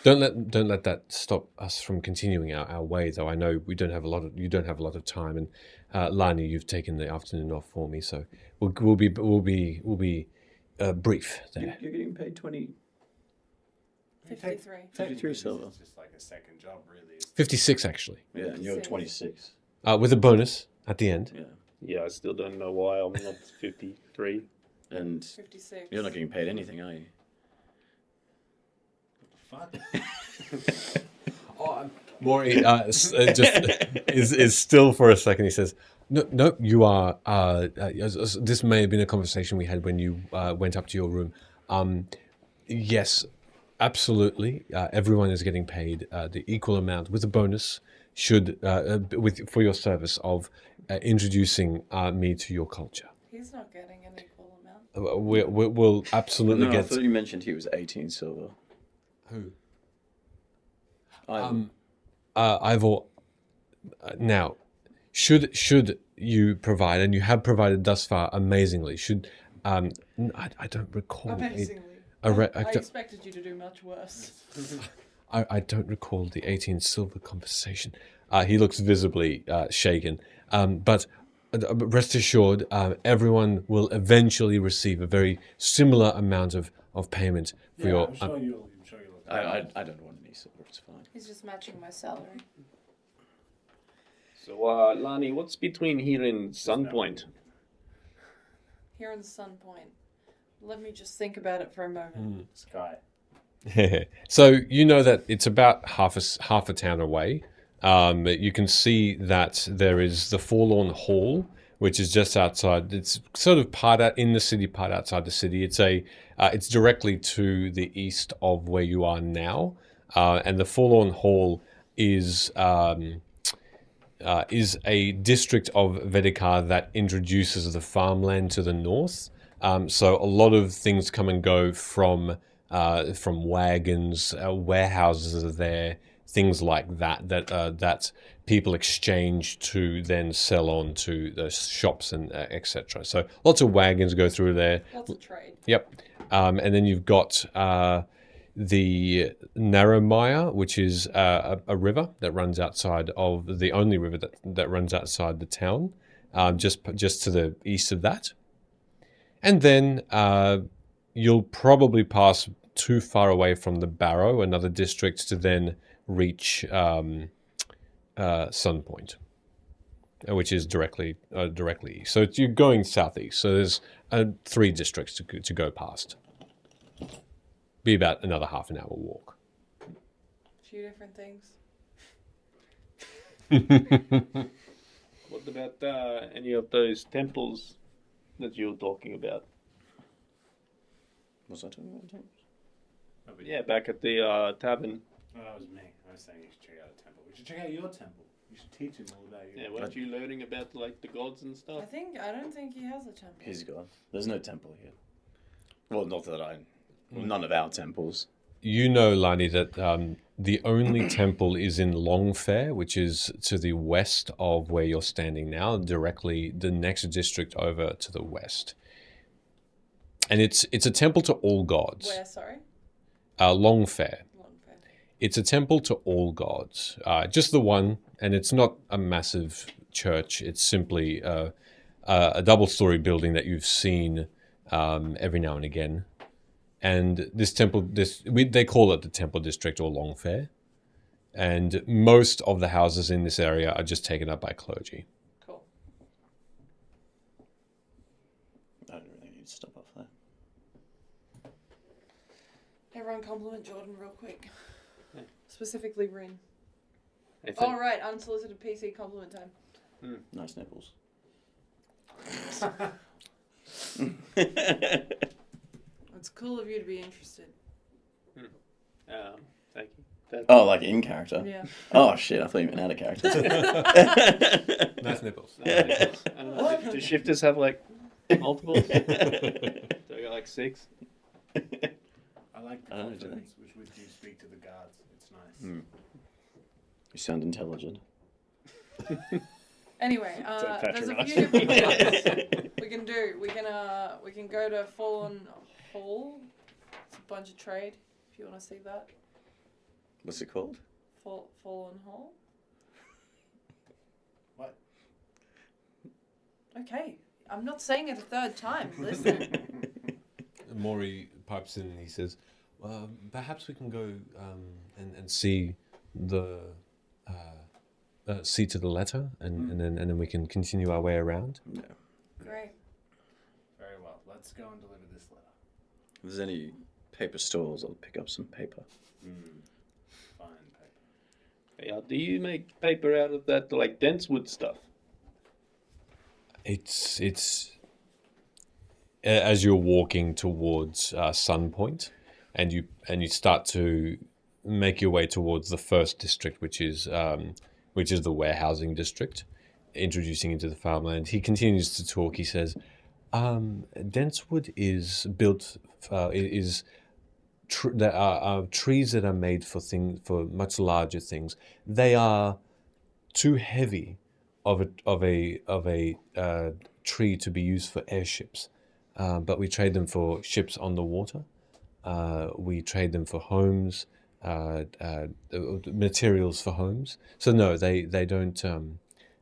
Don't let that stop us from continuing our way, though. I know you don't have a lot of time, and Lani, you've taken the afternoon off for me, so we'll be brief there. You're getting paid 53 silver. It's just like a second job, really. 56 actually. Yeah, and you're 26. With a bonus at the end. Yeah. Yeah, I still don't know why I'm not 53. And 56. you're not getting paid anything, are you? What the fuck? Maury just is still for a second. He says, "No, you are. This may have been a conversation we had when you went up to your room. Yes, absolutely. Everyone is getting paid the equal amount with a bonus. For your service of introducing me to your culture. He's not getting an equal amount. We'll absolutely no, get. I thought you mentioned he was 18 silver. Who? Ivan. Now, should you provide, and you have provided thus far amazingly. I don't recall. Amazingly. I expected you to do much worse. I don't recall the 18 silver conversation. He looks visibly shaken. But rest assured, everyone will eventually receive a very similar amount of payment for your. I'm sure you'll. I don't want any silver. It's fine. He's just matching my salary. So, Lani, what's between here and Sunpoint? Here in Sunpoint. Let me just think about it for a moment. Sky. So you know that it's about half a town away. You can see that there is the Forlorn Hall, which is just outside. It's sort of part out in the city, part outside the city. It's directly to the east of where you are now, and the Forlorn Hall is a district of Vedykar that introduces the farmland to the north. So a lot of things come and go from wagons, warehouses are there. things like that people exchange to then sell on to the shops and etc. So lots of wagons go through there. Lots of trade. Yep. And then you've got the Narromire, which is a river that runs outside of the only river that runs outside the town, just to the east of that. And then you'll probably pass too far away from the Barrow, another district, to then reach Sunpoint, which is directly east. So you're going southeast. So there's 3 districts to go past. Be about another half an hour walk. 2 different things. What about any of those temples that you were talking about? Was I talking about temples? Yeah, back at the tavern. Oh, that was me. I was saying you should check out a temple. We should check out your temple. You should teach him all about you. Yeah, weren't you learning about like the gods and stuff? I don't think he has a temple. He's God. There's no temple here. Well, not that none of our temples. You know, Lani, that the only temple is in Longfair, which is to the west of where you're standing now, directly the next district over to the west. And it's a temple to all gods. Where, sorry? Longfair. It's a temple to all gods. Just the one, and it's not a massive church. It's simply a double-story building that you've seen every now and again. And this temple, they call it the Temple District or Longfair. And most of the houses in this area are just taken up by clergy. Cool. I don't really need to stop off there. Everyone compliment Jordan real quick. Yeah. Specifically Rin. Oh, right, unsolicited PC compliment time. Nice nipples. It's cool of you to be interested. Thank you. Oh, like in character? Yeah. Oh, shit, I thought you meant out of character. Nice nipples. I don't know, do shifters have like multiples? Do I got like 6? I like the confidence with which you speak to the guards. It's nice. You sound intelligent. Anyway, there's a few different things we can do. We can go to Fallen Hall. It's a bunch of trade. If you want to see that. What's it called? Fallen Hall. What? Okay, I'm not saying it a third time. Listen. Maury pipes in and he says, perhaps we can go and see the see to the letter, and then we can continue our way around. Yeah. Great. Very well. Let's go and deliver this letter. If there's any paper stores, I'll pick up some paper. Fine paper. Yeah, do you make paper out of that like dense wood stuff? It's as you're walking towards Sunpoint, and you start to make your way towards the first district, which is the warehousing district, introducing into the farmland. He continues to talk. He says, "Densewood is built. There are trees that are made for much larger things. They are too heavy of a tree to be used for airships, but we trade them for ships on the water. We trade them for homes, materials for homes. So no, they don't.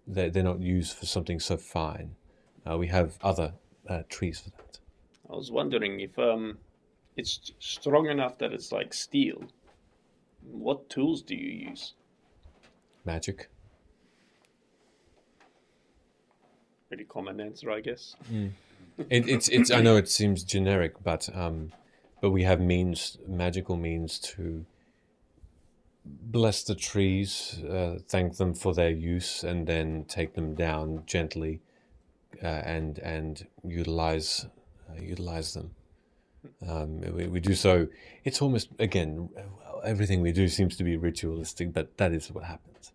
They're not used for something so fine. We have other trees for that." I was wondering if it's strong enough that it's like steel. What tools do you use? Magic. Pretty common answer, I guess. It's. I know it seems generic, but we have magical means to bless the trees, thank them for their use, and then take them down gently, and utilize them. We do so. It's almost, again, everything we do seems to be ritualistic, but that is what happens.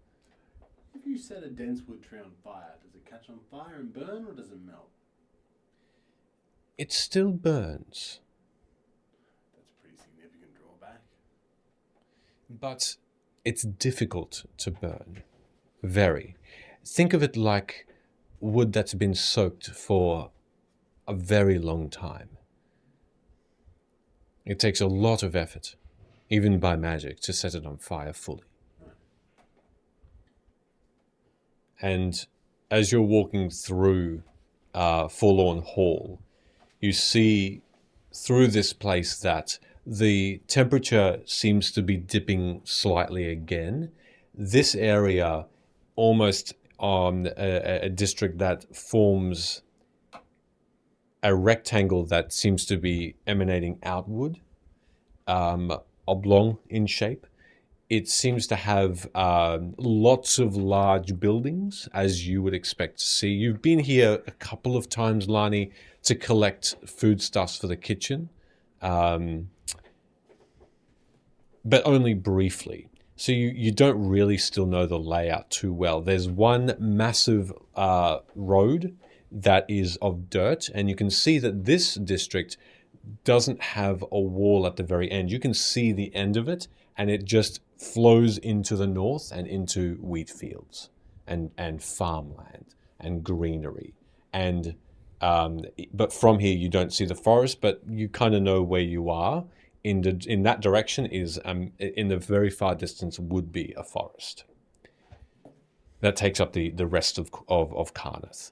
If you set a densewood tree on fire, does it catch on fire and burn, or does it melt? It still burns. That's a pretty significant drawback. But it's difficult to burn. Very. Think of it like wood that's been soaked for a very long time. It takes a lot of effort, even by magic, to set it on fire fully. And as you're walking through Forlorn Hall, you see through this place that the temperature seems to be dipping slightly again. This area, almost on a district that forms a rectangle that seems to be emanating outward, oblong in shape. It seems to have lots of large buildings, as you would expect to see. You've been here a couple of times, Lani, to collect foodstuffs for the kitchen, but only briefly. So you don't really still know the layout too well. There's one massive road that is of dirt, and you can see that this district doesn't have a wall at the very end. You can see the end of it, and it just flows into the north and into wheat fields and farmland and greenery. And but from here you don't see the forest, but you kind of know where you are. In that direction is in the very far distance would be a forest. That takes up the rest of Karnath.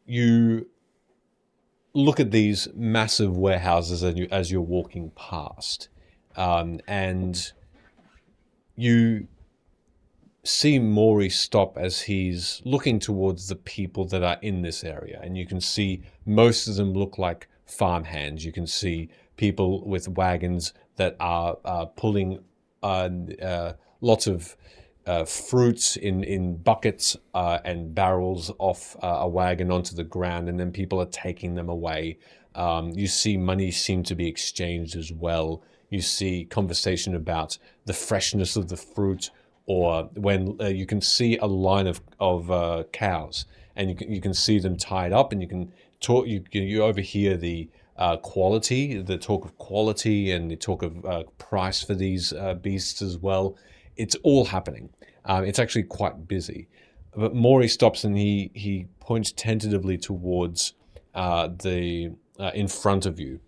You look at these massive warehouses as you're walking past, and you see Maury stop as he's looking towards the people that are in this area, and you can see most of them look like farmhands. You can see people with wagons that are pulling lots of fruits in buckets and barrels off a wagon onto the ground, and then people are taking them away. You see money seem to be exchanged as well. You see conversation about the freshness of the fruit, or when you can see a line of cows, and you can see them tied up, and you can talk. You overhear the quality, the talk of quality, and the talk of price for these beasts as well. It's all happening. It's actually quite busy. But Maury stops and he points tentatively towards in front of you.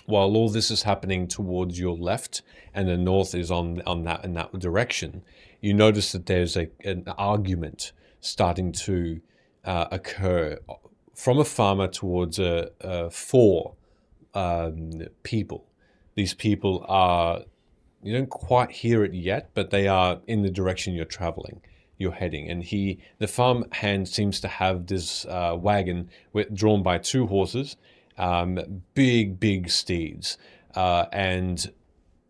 While all this is happening towards your left, and the north is in that direction, you notice that there's an argument starting to occur from a farmer towards four people. These people are, you don't quite hear it yet, but they are in the direction you're heading. And the farm hand seems to have this wagon drawn by two horses, big steeds. And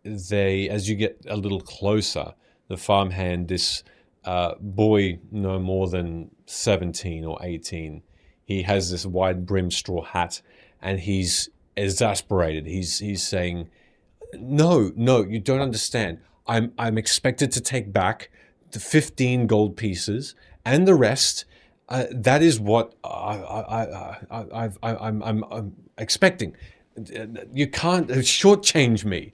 as you get a little closer, the farm hand, this boy no more than 17 or 18, he has this wide-brimmed straw hat, and he's exasperated. He's saying, No, you don't understand. I'm expected to take back the 15 gold pieces and the rest. That is what I'm expecting. You can't shortchange me.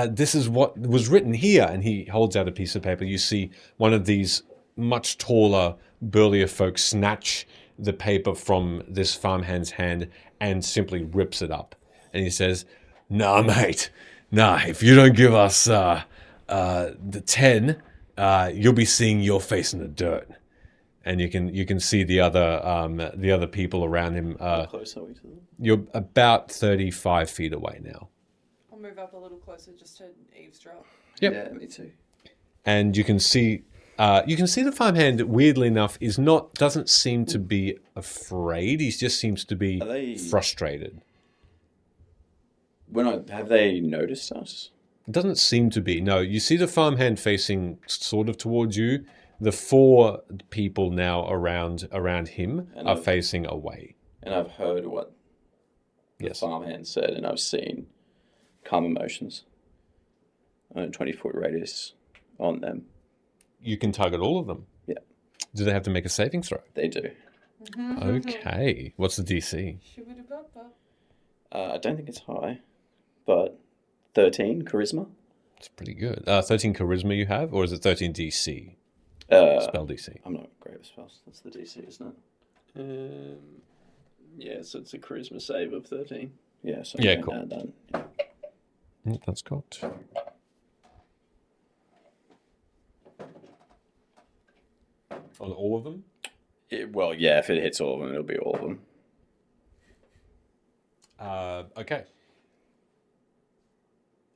This is what was written here. And he holds out a piece of paper. You see one of these much taller, burlier folks snatch the paper from this farmhand's hand and simply rips it up. And he says, Nah, mate. Nah, if you don't give us the 10, you'll be seeing your face in the dirt. And you can see the other people around him. How close are we to them? You're about 35 feet away now. I'll move up a little closer just to eavesdrop. Yep. Yeah, me too. And you can see the farmhand, weirdly enough, doesn't seem to be afraid. He just seems to be frustrated. Have they noticed us? It doesn't seem to be. No, you see the farmhand facing sort of towards you. The four people now around him are facing away. And I've heard what the farmhand said, and I've seen calm emotions on a 20-foot radius on them. You can target all of them? Yeah. Do they have to make a saving throw? They do. Okay. What's the DC? I don't think it's high, but 13 charisma. It's pretty good. 13 charisma you have, or is it 13 DC? Spell DC. I'm not great with spells. That's the DC, isn't it? Yeah, so it's a charisma save of 13. Yeah, so Yeah, I'm cool. gonna add that. That's got. On all of them? Well, yeah, if it hits all of them, it'll be all of them. Okay.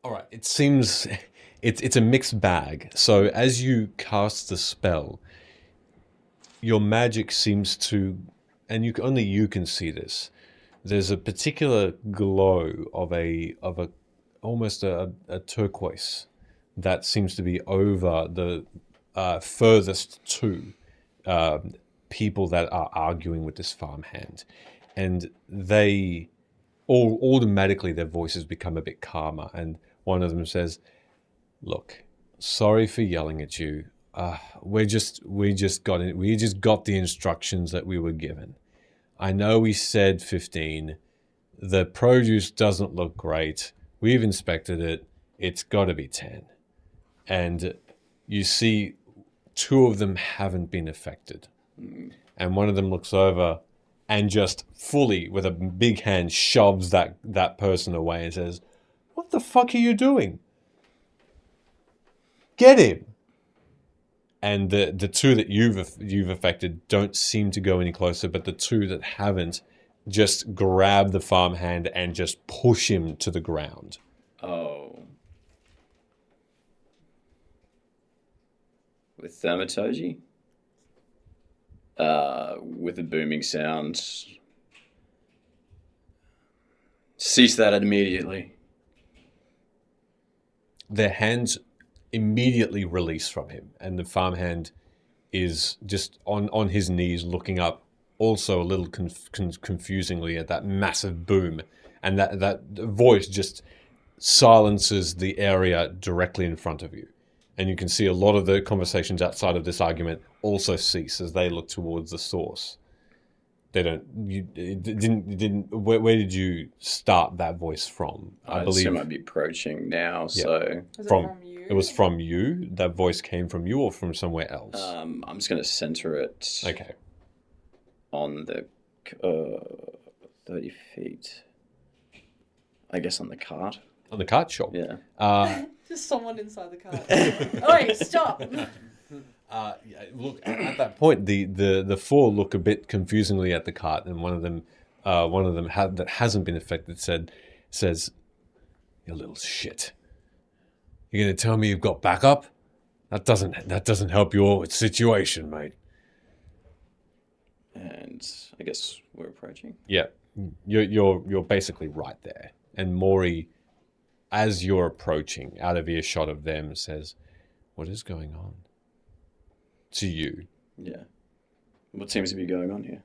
All right. It seems it's a mixed bag. So as you cast the spell, your magic seems to, and only you can see this. There's a particular glow of almost a turquoise that seems to be over the furthest two people that are arguing with this farmhand, and they all automatically their voices become a bit calmer, and one of them says, "Look, sorry for yelling at you. We just got the instructions that we were given. I know we said 15. The produce doesn't look great. We've inspected it. It's got to be 10." And you see two of them haven't been affected. And one of them looks over and just fully, with a big hand, shoves that person away and says, "What the fuck are you doing? Get him!" And the two that you've affected don't seem to go any closer, but the two that haven't just grab the farmhand and just push him to the ground. Oh. With thaumaturgy? With a booming sound. Cease that immediately. Their hands immediately release from him, and the farmhand is just on his knees looking up, also a little confusingly at that massive boom, and that voice just silences the area directly in front of you. And you can see a lot of the conversations outside of this argument also cease as they look towards the source. They don't. It didn't. Where did you start that voice from? I believe it might be approaching now. Yeah. So From you? It was from you. That voice came from you, or from somewhere else? I'm just going to center it. Okay. On the 30 feet. I guess on the cart. On the cart, sure. Yeah. Just someone inside the car. Oi, stop! Look, at that point, the four look a bit confusingly at the cart, and one of them that hasn't been affected says, "You little shit! You're gonna tell me you've got backup? That doesn't help your situation, mate." And I guess we're approaching. Yeah, you're basically right there, and Maury, as you're approaching, out of earshot of them, says, "What is going on?" To you. Yeah. What seems to be going on here?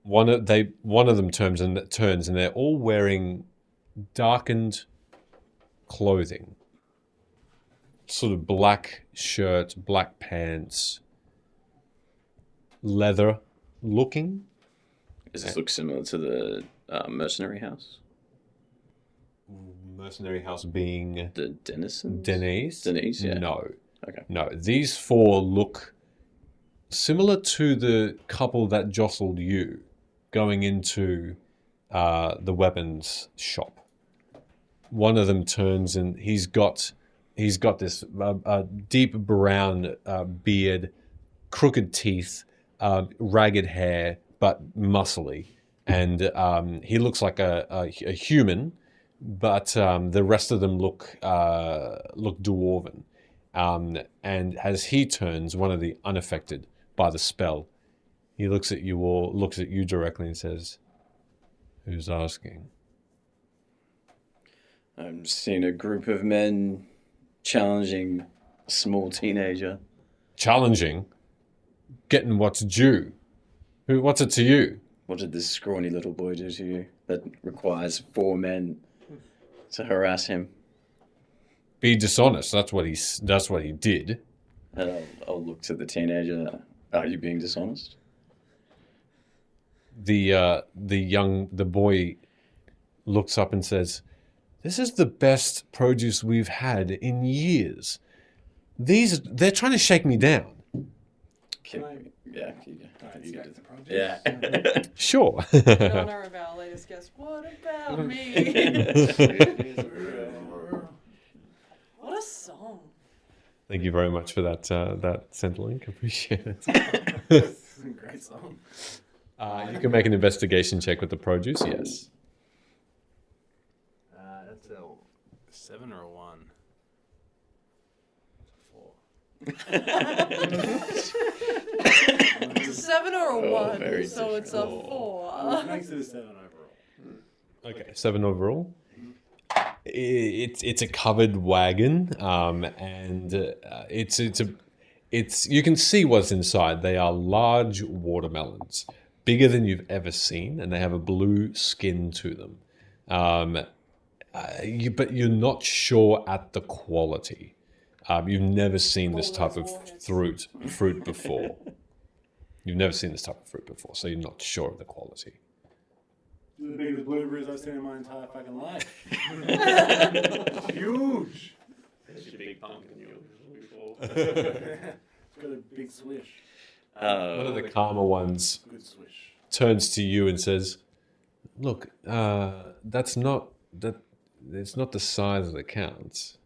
One of them turns and they're all wearing darkened clothing. Sort of black shirt, black pants, leather looking. Does this look similar to the mercenary house? Mercenary house being the Denizens? Denise, yeah. No. Okay. No, these four look similar to the couple that jostled you going into the weapons shop. One of them turns and he's got this deep brown beard, crooked teeth, ragged hair, but muscly, and he looks like a human, but the rest of them look dwarven. And as he turns, one of the unaffected by the spell, he looks at you directly and says, "Who's asking?" I'm seeing a group of men challenging a small teenager. Challenging? Getting what's due? What's it to you? What did this scrawny little boy do to you that requires 4 men to harass him? Be dishonest. That's what he did. And I'll look to the teenager. Are you being dishonest? The boy looks up and says, This is the best produce we've had in years. They're trying to shake me down. Yeah. Yeah. Sure. In honor of our latest guest, what about me? What a song. Thank you very much for that Centrelink. Appreciate it. It's a great song. You can make an investigation check with the produce, yes. That's a 7 or a 1? 4. It's a 7 or a 1, very so it's a 4. Which makes it a 7 overall. Okay, 7 overall. It's a covered wagon, and it's you can see what's inside. They are large watermelons, bigger than you've ever seen, and they have a blue skin to them. But you're not sure at the quality. You've never seen this type of fruit before. You've never seen this type of fruit before, so you're not sure of the quality. The biggest blueberries I've seen in my entire fucking life. Huge. It's a big pumpkin before. It's got a big swish. One of the calmer ones Good swish. turns to you and says, "Look, that's not that. It's not the size that counts.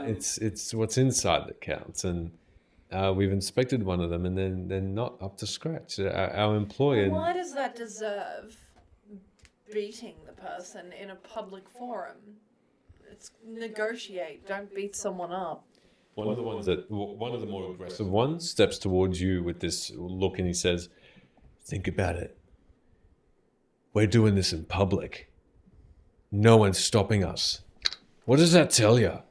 It's what's inside that counts." And we've inspected one of them, and then they're not up to scratch. Our employer. Why does that deserve beating the person in a public forum? It's negotiate. Don't beat someone up. One of the more aggressive ones steps towards you with this look, and he says, "Think about it. We're doing this in public. No one's stopping us. What does that tell you?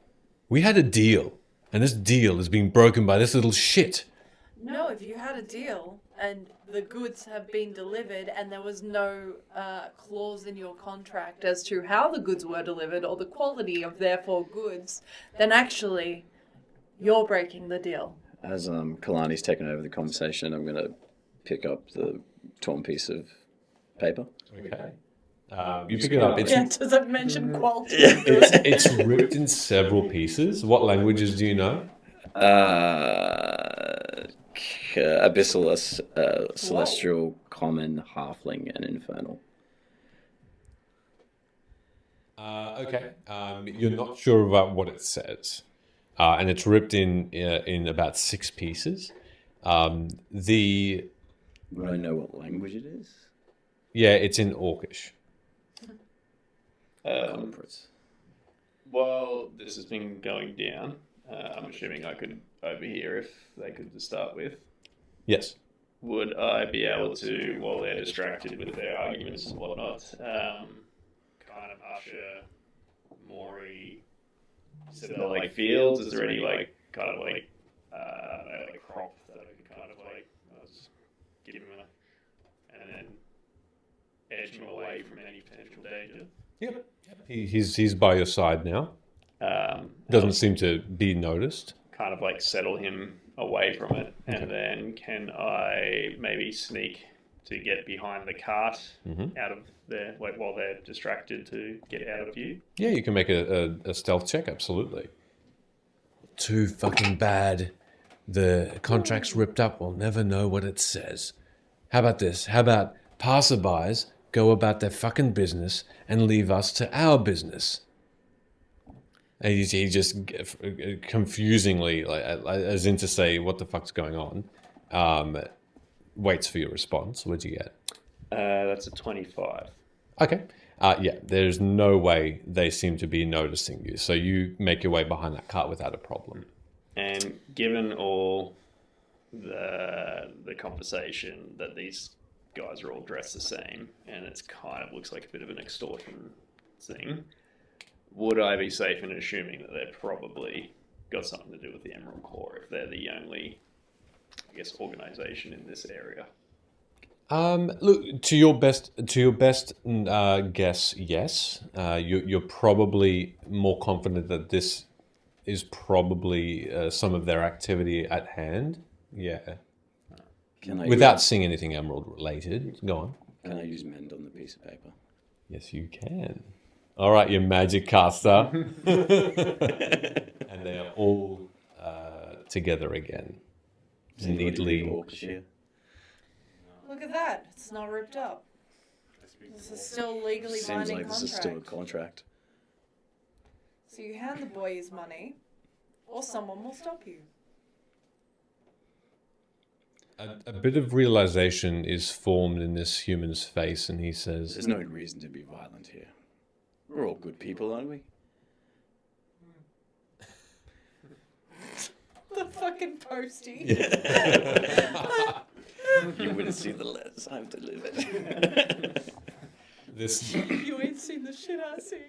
We had a deal, and this deal is being broken by this little shit." No, if you had a deal and the goods have been delivered and there was no clause in your contract as to how the goods were delivered or the quality of therefore goods, then actually you're breaking the deal. As Kalani's taken over the conversation, I'm going to pick up the torn piece of paper. Okay. You pick it up. Does it mention quality? It's ripped in several pieces. What languages do you know? Abyssal, Celestial, Common, Halfling, and Infernal. Okay. You're not sure about what it says, and it's ripped in about 6 pieces. Would I know what language it is? Yeah, it's in Orcish. While this has been going down, I'm assuming I could overhear if they could to start with. Yes. Would I be able to, while they're distracted with their arguments and whatnot, kind of usher Maury to the like fields? Is there any like kind of like crop that I could kind of like just give him and then edge him away from any potential danger? Yep. He's by your side now. Doesn't seem to be noticed. Kind of like settle him away from it, and then can I maybe sneak to get behind the cart out of there, like while they're distracted to get out of view? Yeah, you can make a stealth check, absolutely. Too fucking bad. The contract's ripped up. We'll never know what it says. How about this? How about passerbys go about their fucking business and leave us to our business? And he just confusingly, like, as in to say, what the fuck's going on, waits for your response. What'd you get? That's a 25. Okay. Yeah, there's no way they seem to be noticing you. So you make your way behind that cart without a problem. And given all the conversation that these guys are all dressed the same, and it's kind of looks like a bit of an extortion thing, would I be safe in assuming that they're probably got something to do with the Emerald Corps if they're the only, I guess, organization in this area? Look, to your best guess, yes. You're probably more confident that this is probably some of their activity at hand. Yeah. Without seeing anything Emerald related. Go on. Can I use mend on the piece of paper? Yes, you can. All right, you magic caster. And they are all together again. Neatly. Look at that. It's not ripped up. This is still legally Seems binding like contract. this is still a contract. So you hand the boy his money, or someone will stop you. A bit of realization is formed in this human's face, and he says, There's no reason to be violent here. We're all good people, aren't we? The fucking postie. You wouldn't see the letters I've delivered. This. You ain't seen the shit I see.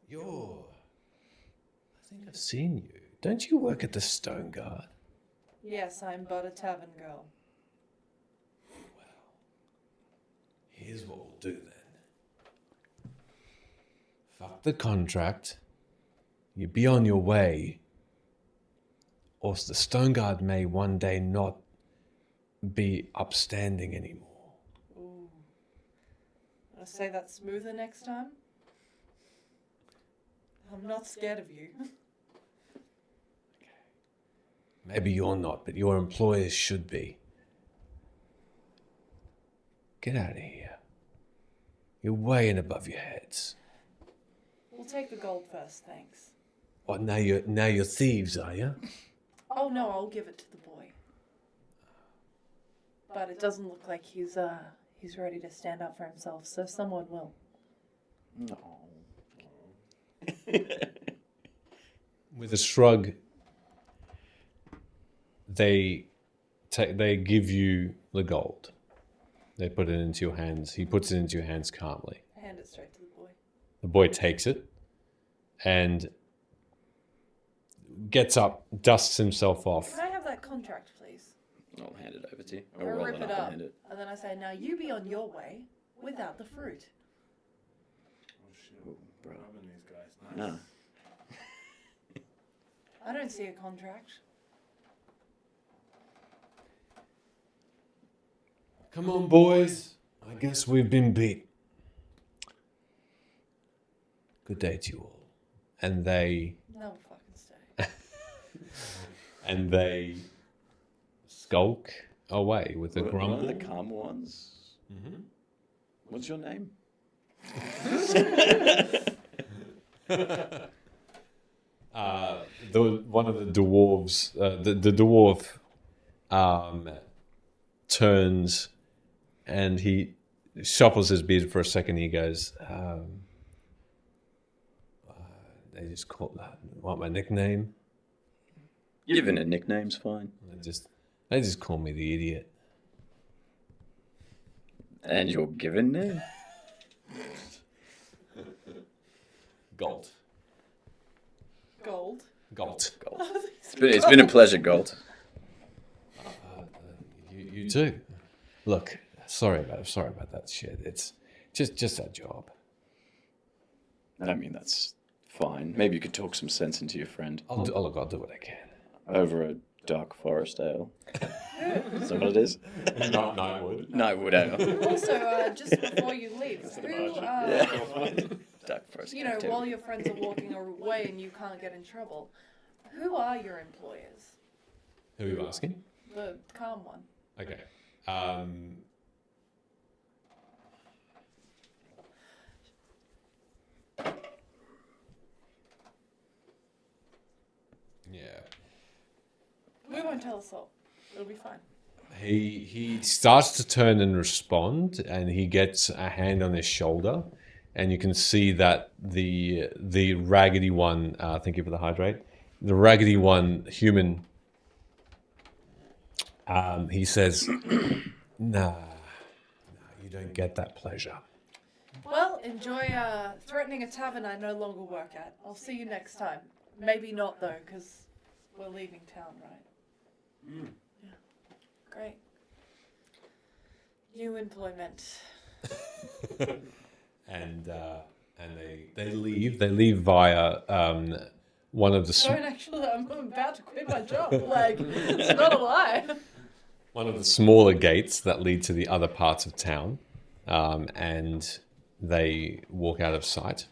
You're. I think I've seen you. Don't you work at the Stone Guard? Yes, I'm but a tavern girl. Here's what we'll do then. Fuck the contract. You be on your way. Or the Stone Guard may one day not be upstanding anymore. Ooh. I'll say that smoother next time. I'm not scared of you. Maybe you're not, but your employers should be. Get out of here. You're way in above your heads. We'll take the gold first, thanks. What, now you're thieves, are you? Oh no, I'll give it to the boy. But it doesn't look like he's ready to stand up for himself, so someone will. No. With a shrug, they give you the gold. They put it into your hands. He puts it into your hands calmly. Hand it straight to the boy. The boy takes it and gets up, dusts himself off. Can I have that contract, please? I'll hand it over to you. I I'll roll rip it it up up, and hand it. and then I say, now you be on your way without the fruit. Oh shit. Oh, bro. Robbing these guys. Nice. No. I don't see a contract. Come on, boys. I guess we've been beat. Good day to you all. And they No fucking stay. and they skulk away with a One grumble. of the calm ones. Mm-hmm. What's your name? One of the dwarves, the dwarf, turns, and he shuffles his beard for a second. He goes, "They just want my nickname." Giving a nickname's fine. They just call me the idiot. And your given name? Gold. Gold. Gold. Gold. It's been a pleasure, Gold. You too. Look, sorry about that shit. It's just our job. I mean, that's fine. Maybe you could talk some sense into your friend. I'll do what I can. Over a dark forest ale. Is that what it is? Not Nightwood. Nightwood ale. Also, just before you leave, Dark forest. you know, cocktail. while your friends are walking away and you can't get in trouble, who are your employers? Who are you asking? The calm one. Okay. Yeah. We won't tell us all. It'll be fine. He starts to turn and respond, and he gets a hand on his shoulder, and you can see that the raggedy one. Thank you for the hydrate. The raggedy one, human. He says, "Nah, you don't get that pleasure." Well, enjoy threatening a tavern I no longer work at. I'll see you next time. Maybe not, though, because we're leaving town, right? Mm. Yeah. Great. New employment. and they leave. They leave via one of the Don't actually. I'm about to quit my job. Like, it's not a lie. one of the smaller gates that lead to the other parts of town, and they walk out of sight.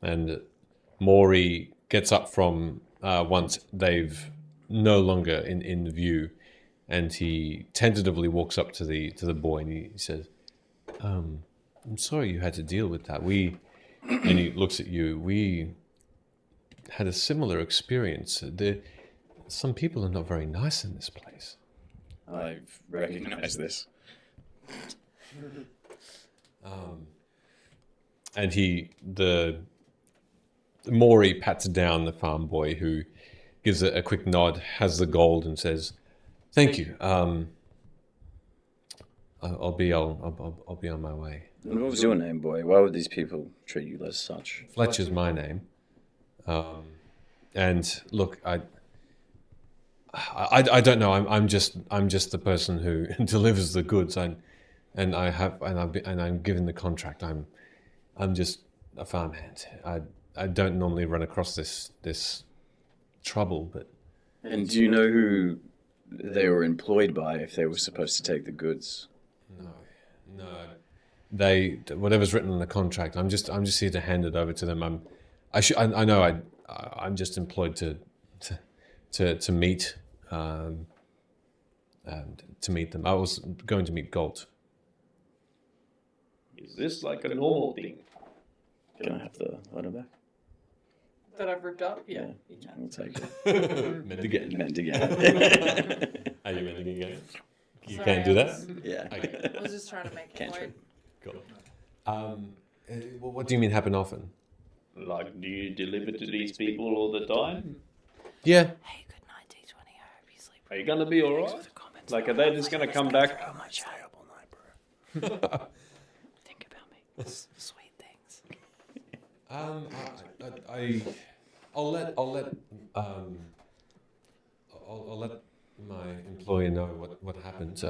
And Maury gets up from once they've no longer in view, and he tentatively walks up to the boy and he says, "I'm sorry you had to deal with that. And he looks at you. We had a similar experience. Some people are not very nice in this place." I've recognized this. And Maury pats down the farm boy, who gives a quick nod, has the gold, and says, "Thank you. I'll be on my way." And what was your name, boy? Why would these people treat you as such? Fletcher's my name. And look, I don't know. I'm just the person who delivers the goods, and I'm given the contract. I'm just a farmhand. I don't normally run across this trouble, but. And do you know who they were employed by if they were supposed to take the goods? No. Whatever's written in the contract. I'm just here to hand it over to them. I'm just employed to meet them. I was going to meet Galt. Is this like a normal thing? Can I have the letter back? That I've ripped up? Yeah. You can. I'll take it. Meant again. Meant again. Are you meant again? You Sorry, can't do I that? was- Yeah. I was just trying to make a Cantrip. point. Cool. What do you mean happen often? Like, do you deliver to these people all the time? Yeah. Hey, good night, D20. I hope you sleep. Are you gonna be alright? Like, are they just gonna come back? Think about me. Sweet things. I'll let my employer know what happened.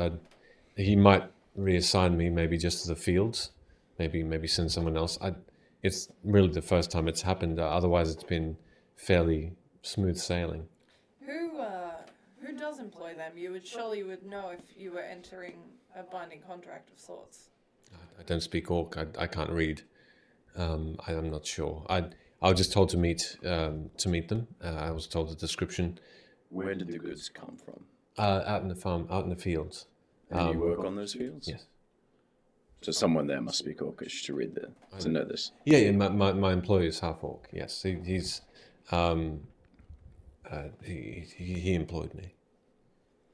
He might reassign me, maybe just to the fields, maybe send someone else. It's really the first time it's happened. Otherwise, it's been fairly smooth sailing. Who does employ them? You would know if you were entering a binding contract of sorts. I don't speak Orc. I can't read. I'm not sure. I was just told to meet them. I was told the description. Where did the goods come from? Out in the farm, out in the fields. And you work on those fields? Yes. So someone there must speak Orcish to know this. Yeah. My employer is half Orc. Yes, he's he employed me.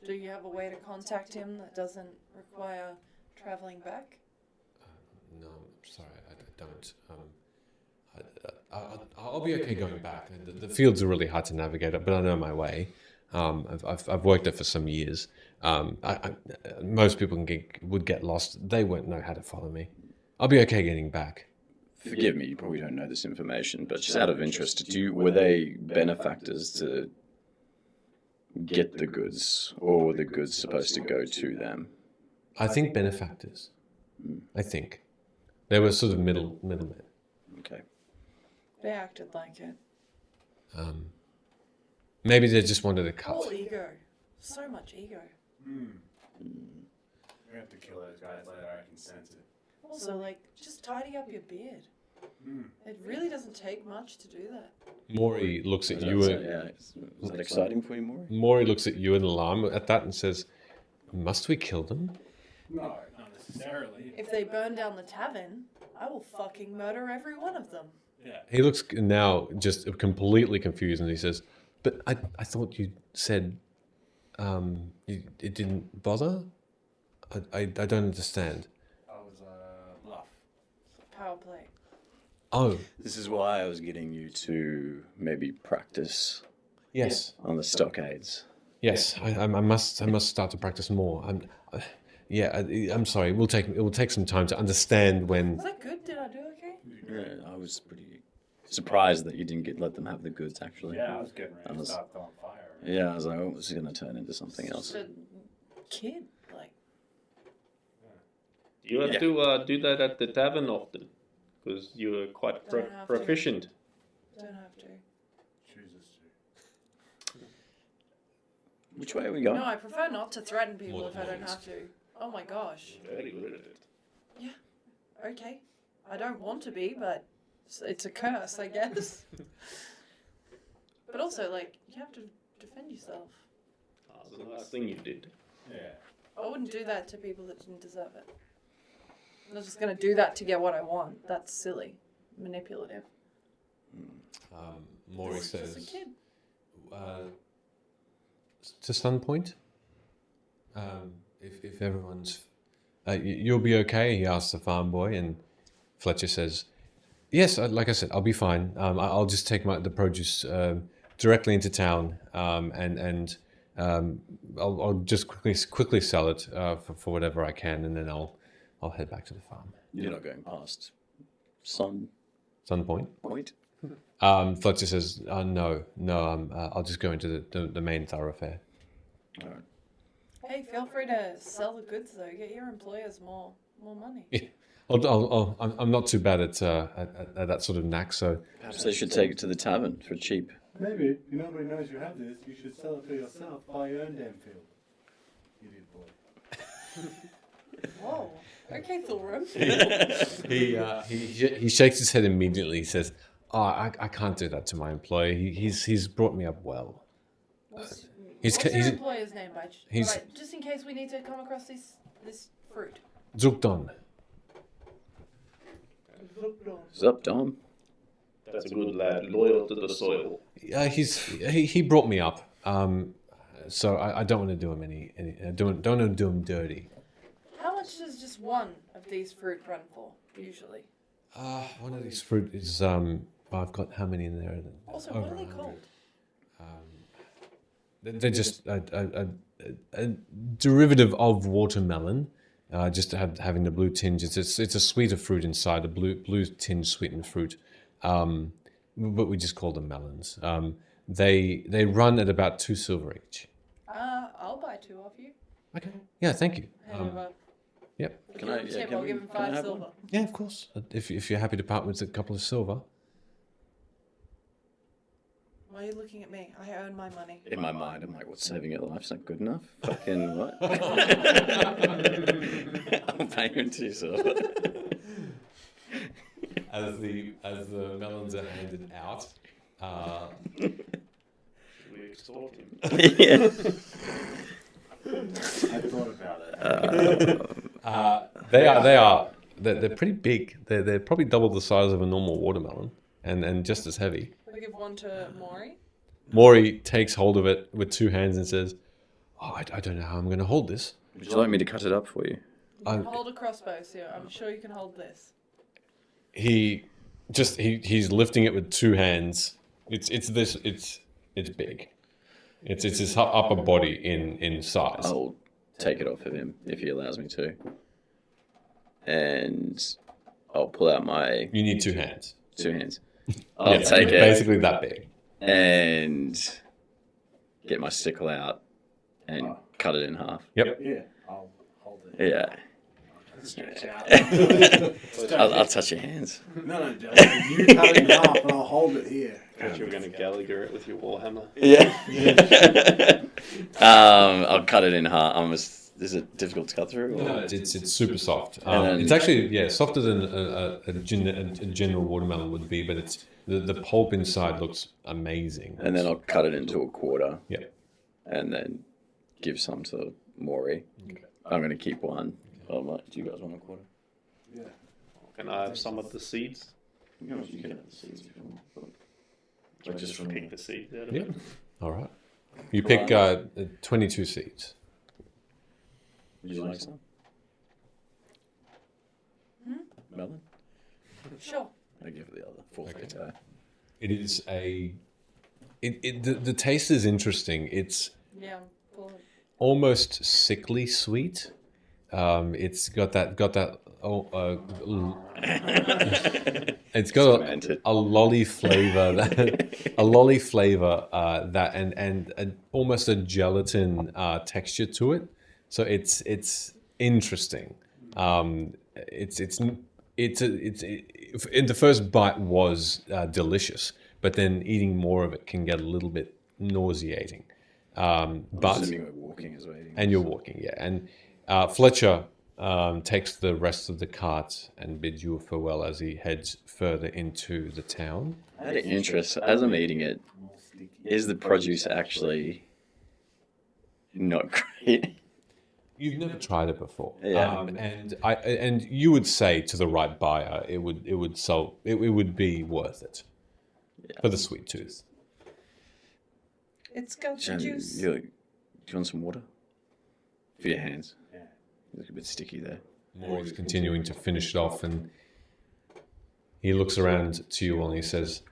Do you have a way to contact him that doesn't require traveling back? No, I'm sorry, I don't. I'll be okay going back. The fields are really hard to navigate, but I know my way. I've worked it for some years. Most people would get lost. They won't know how to follow me. I'll be okay getting back. Forgive me, you probably don't know this information, but just out of interest, were they benefactors to get the goods, or were the goods supposed to go to them? I think benefactors. I think they were sort of middlemen. Okay. They acted like it. Maybe they just wanted a cut. All ego. So much ego. We're gonna have to kill those guys later. I can sense it. Also, just tidy up your beard. It really doesn't take much to do that. Maury looks at you. Is that exciting for you, Maury? Maury looks at you in alarm at that and says, "Must we kill them?" No, not necessarily. If they burn down the tavern, I will fucking murder every one of them. Yeah. He looks now just completely confused, and he says, "But I thought you said it didn't bother. I don't understand." I was bluff. Power play. Oh, This is why I was getting you to maybe practice yes, on the stockades. yes. I must start to practice more. I'm sorry. It will take some time to understand when. Was that good? Did I do okay? Yeah, I was pretty surprised that you didn't let them have the goods, actually. Yeah, I was getting ready to start throwing fire. Yeah, I was like, oh, this is going to turn into something else. Just a kid, Do you have to do that at the tavern often? Because you're quite Don't have to. proficient. Don't have to. Which way are we going? No, I prefer not to threaten people if I don't have to. Oh my gosh. Very good at it. Yeah. Okay. I don't want to be, but it's a curse, I guess. But also, like, you have to defend yourself. That was the last thing you did. Yeah. I wouldn't do that to people that didn't deserve it. I'm not just going to do that to get what I want. That's silly. Manipulative. Maury Just a says, kid. to some point, if everyone's... you'll be okay, he asks the farm boy, and Fletcher says, yes, like I said, I'll be fine. I'll just take the produce directly into town, and I'll just quickly sell it for whatever I can, and then I'll head back to the farm. You're not going past Sun Point? Point? Fletcher says, no, I'll just go into the main thoroughfare. All right. Hey, feel free to sell the goods, though. Get your employers more money. Yeah. I'm not too bad at that sort of knack, so... Perhaps they should take it to the tavern for cheap. Maybe. Nobody knows you have this. You should sell it for yourself. Buy your own damn field. Idiot boy. Whoa. Okay, Thorun. He shakes his head immediately. He says, I can't do that to my employer. He's brought me up well. What's your employer's name, Right, just in case we need to come across this fruit. Zukdon. Sup, Dom? That's a good lad, loyal to the soil. He brought me up. So I don't want to do him don't want to do him dirty. How much does just one of these fruit run for, usually? One of these fruit is I've got how many in there? Also, what are they called? They're just a derivative of watermelon, just having the blue tinge. It's a sweeter fruit inside, a blue tinge sweetened fruit, but we just call them melons. They run at about 2 silver each. I'll buy 2 off you. Okay. Yeah, thank you. Yep. Can I I'll give him 5 silver. one? Yeah, of course. If you're happy to part with a couple of silver. Why are you looking at me? I earn my money. In my mind, I'm like, what, saving your life's not good enough? Fucking what? I'll pay you in 2 silver. As the melons are handed out, We extort him. Yeah. I thought about it. they're pretty big. They're probably double the size of a normal watermelon, and just as heavy. We give one to Maury. Maury takes hold of it with 2 hands and says, I don't know how I'm going to hold this. Would you like me to cut it up for you? Hold a crossbow, so I'm sure you can hold this. He's lifting it with 2 hands. It's big. It's his upper body in size. I'll take it off of him if he allows me to. And I'll pull out my... You need 2 hands. 2 hands. I'll take it. Basically that big. And get my sickle out and cut it in half. Yep. Yeah, I'll hold it. Yeah. I'll touch your hands. No, Dylan, you cut it in half and I'll hold it here. I thought you were going to Gallagher it with your warhammer. Yeah. I'll cut it in half. Is it difficult to cut through? Or? No, it's super soft. It's actually softer than a general watermelon would be, but it's the pulp inside looks amazing. And then I'll cut it into a quarter. Yeah. And then give some to Maury. Okay. I'm going to keep one. Do you guys want a quarter? Yeah. Can I have some of the seeds? You can have the seeds if you want. Or just pick the seeds out of Yeah. it? All right. You pick 22 seeds. Would you like some? Melon? Sure. I give it the other. Full okay. It is the taste is interesting. It's almost sickly sweet. It's got that it's got a lolly flavor that and almost a gelatin texture to it. So it's interesting. In the first bite was delicious, but then eating more of it can get a little bit nauseating. But assuming we're walking as well. and you're walking, yeah. And Fletcher takes the rest of the cart and bids you farewell as he heads further into the town. Out of interest, as I'm eating it, is the produce actually not great? You've never tried it before, Yeah. and you would say to the right buyer, it would be worth it for the sweet tooth. It's got the Jan, juice. do you want some water? For your hands. Yeah. You look a bit sticky there. Maury's continuing to finish it off, and he looks around to you all and he says,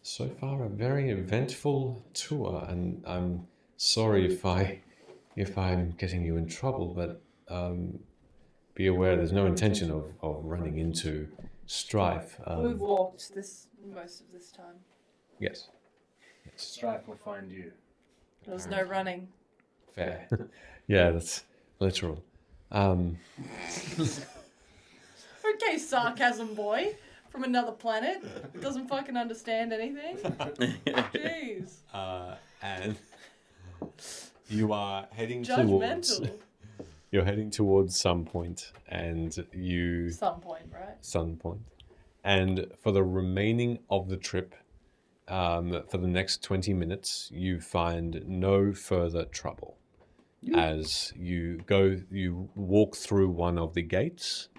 "So far, a very eventful tour, and I'm sorry if I'm getting you in trouble, but be aware there's no intention of running into strife." We've walked most of this time. Yes. Strife will find you. There was no running. Fair. Yeah, that's literal. Okay, sarcasm boy from another planet. Doesn't fucking understand anything. Jeez. And you are heading Judgmental. You're heading towards some point, and you... Some point, right? Some point. And for the remaining of the trip, for the next 20 minutes, you find no further trouble. As you walk through one of the gates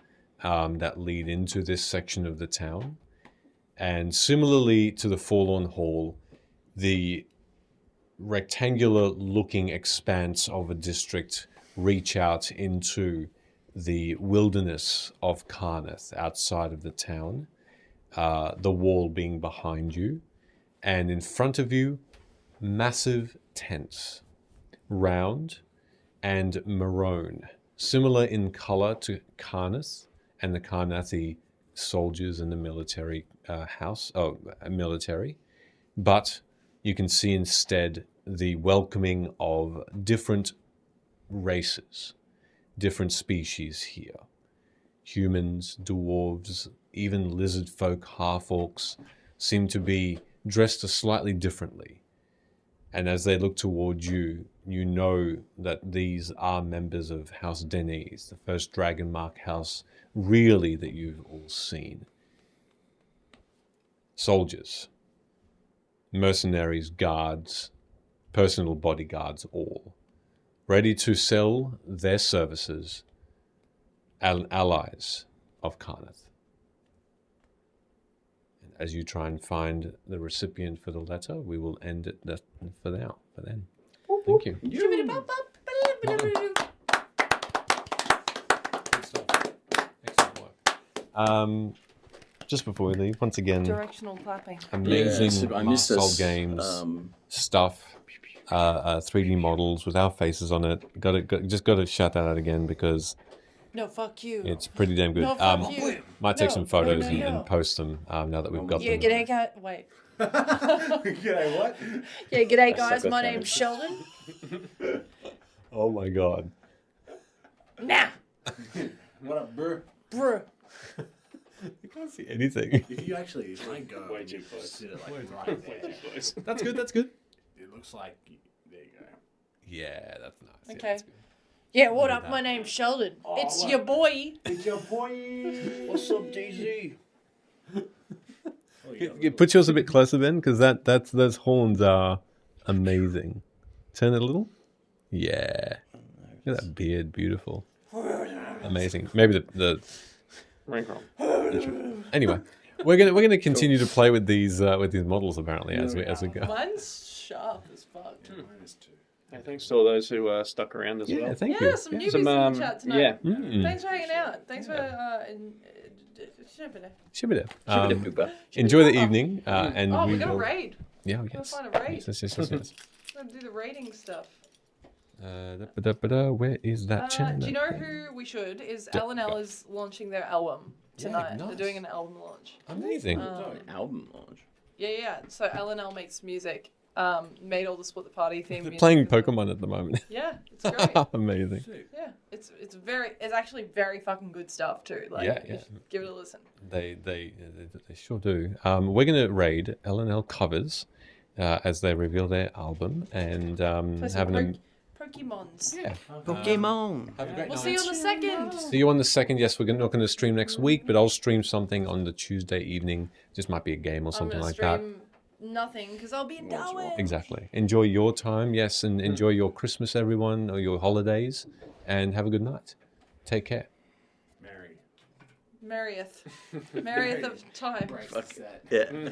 that lead into this section of the town. And similarly to the Forlorn Hall, the rectangular looking expanse of a district reach out into the wilderness of Carneth outside of the town, the wall being behind you, and in front of you, massive tents, round and maroon, similar in color to Carneth and the Carnathi soldiers in the military military, but you can see instead the welcoming of different races, different species here. Humans, dwarves, even lizard folk, half-orcs seem to be dressed slightly differently. And as they look towards you, you know that these are members of House Denise, the first Dragon Mark house really that you've all seen. Soldiers, mercenaries, guards, personal bodyguards, all ready to sell their services, allies of Carneth. And as you try and find the recipient for the letter, we will end it for now. For then, thank you. Just before we leave, once again, Directional clapping. amazing I missed Marcel this, Games stuff, 3D models with our faces on it. Just got to shout that out again because No, fuck you. it's pretty damn good. No, fuck you. Might take No, some photos no, no, and no. post them now that we've got Yeah, them. g'day, guys. Wait. G'day, what? Yeah, g'day, I guys. suck My at name's names. Sheldon. Oh my god. Nah. What up, bro? Bruh. You can't see anything. If you actually like go Way too close. sit it like right there, That's good. That's good. it looks like there you go. Yeah, that's nice. Yeah, Okay. that's good. Yeah, what up? My name's Sheldon. It's your boy. It's your boy. What's up, DZ? Put yours a bit closer, Ben, because those horns are amazing. Turn it a little. Yeah. Look at that beard, beautiful. Amazing. Maybe the anyway, we're gonna continue to play with these models apparently as we go. Mine's sharp as fuck. Hey, thanks to all those who stuck around as Yeah, well. thank Yeah, you. some newbies Some, in the chat tonight. yeah. Thanks for hanging out. Thanks for Should be there. Enjoy the evening, and Oh, we we're gonna will. raid. Yeah, We're yes. gonna find a raid. Yes. We're gonna do the raiding stuff. Where is that channel? Do you know who we should? Is L&L is launching their album tonight. nice. They're doing an album launch. Amazing. Album launch. Yeah. So L&L makes music. Made all the Split the Party theme They're music. playing Pokemon at the moment. Yeah, it's great. Amazing. Yeah, it's actually very fucking good stuff too. Like, Yeah. give it a listen. They sure do. We're gonna raid L&L covers. as they reveal their album and Play some having them. Pokemons. Yeah. Pokemon. Have a great We'll night. see you on the 2nd. See you on the 2nd. Yes, we're not going to stream next week, but I'll stream something on the Tuesday evening. Just might be a game or something I'm like gonna that. stream nothing because I'll be in Darwin. Exactly. Enjoy your time, yes, and enjoy your Christmas, everyone, or your holidays, and have a good night. Take care. Merrieth of time. Yeah.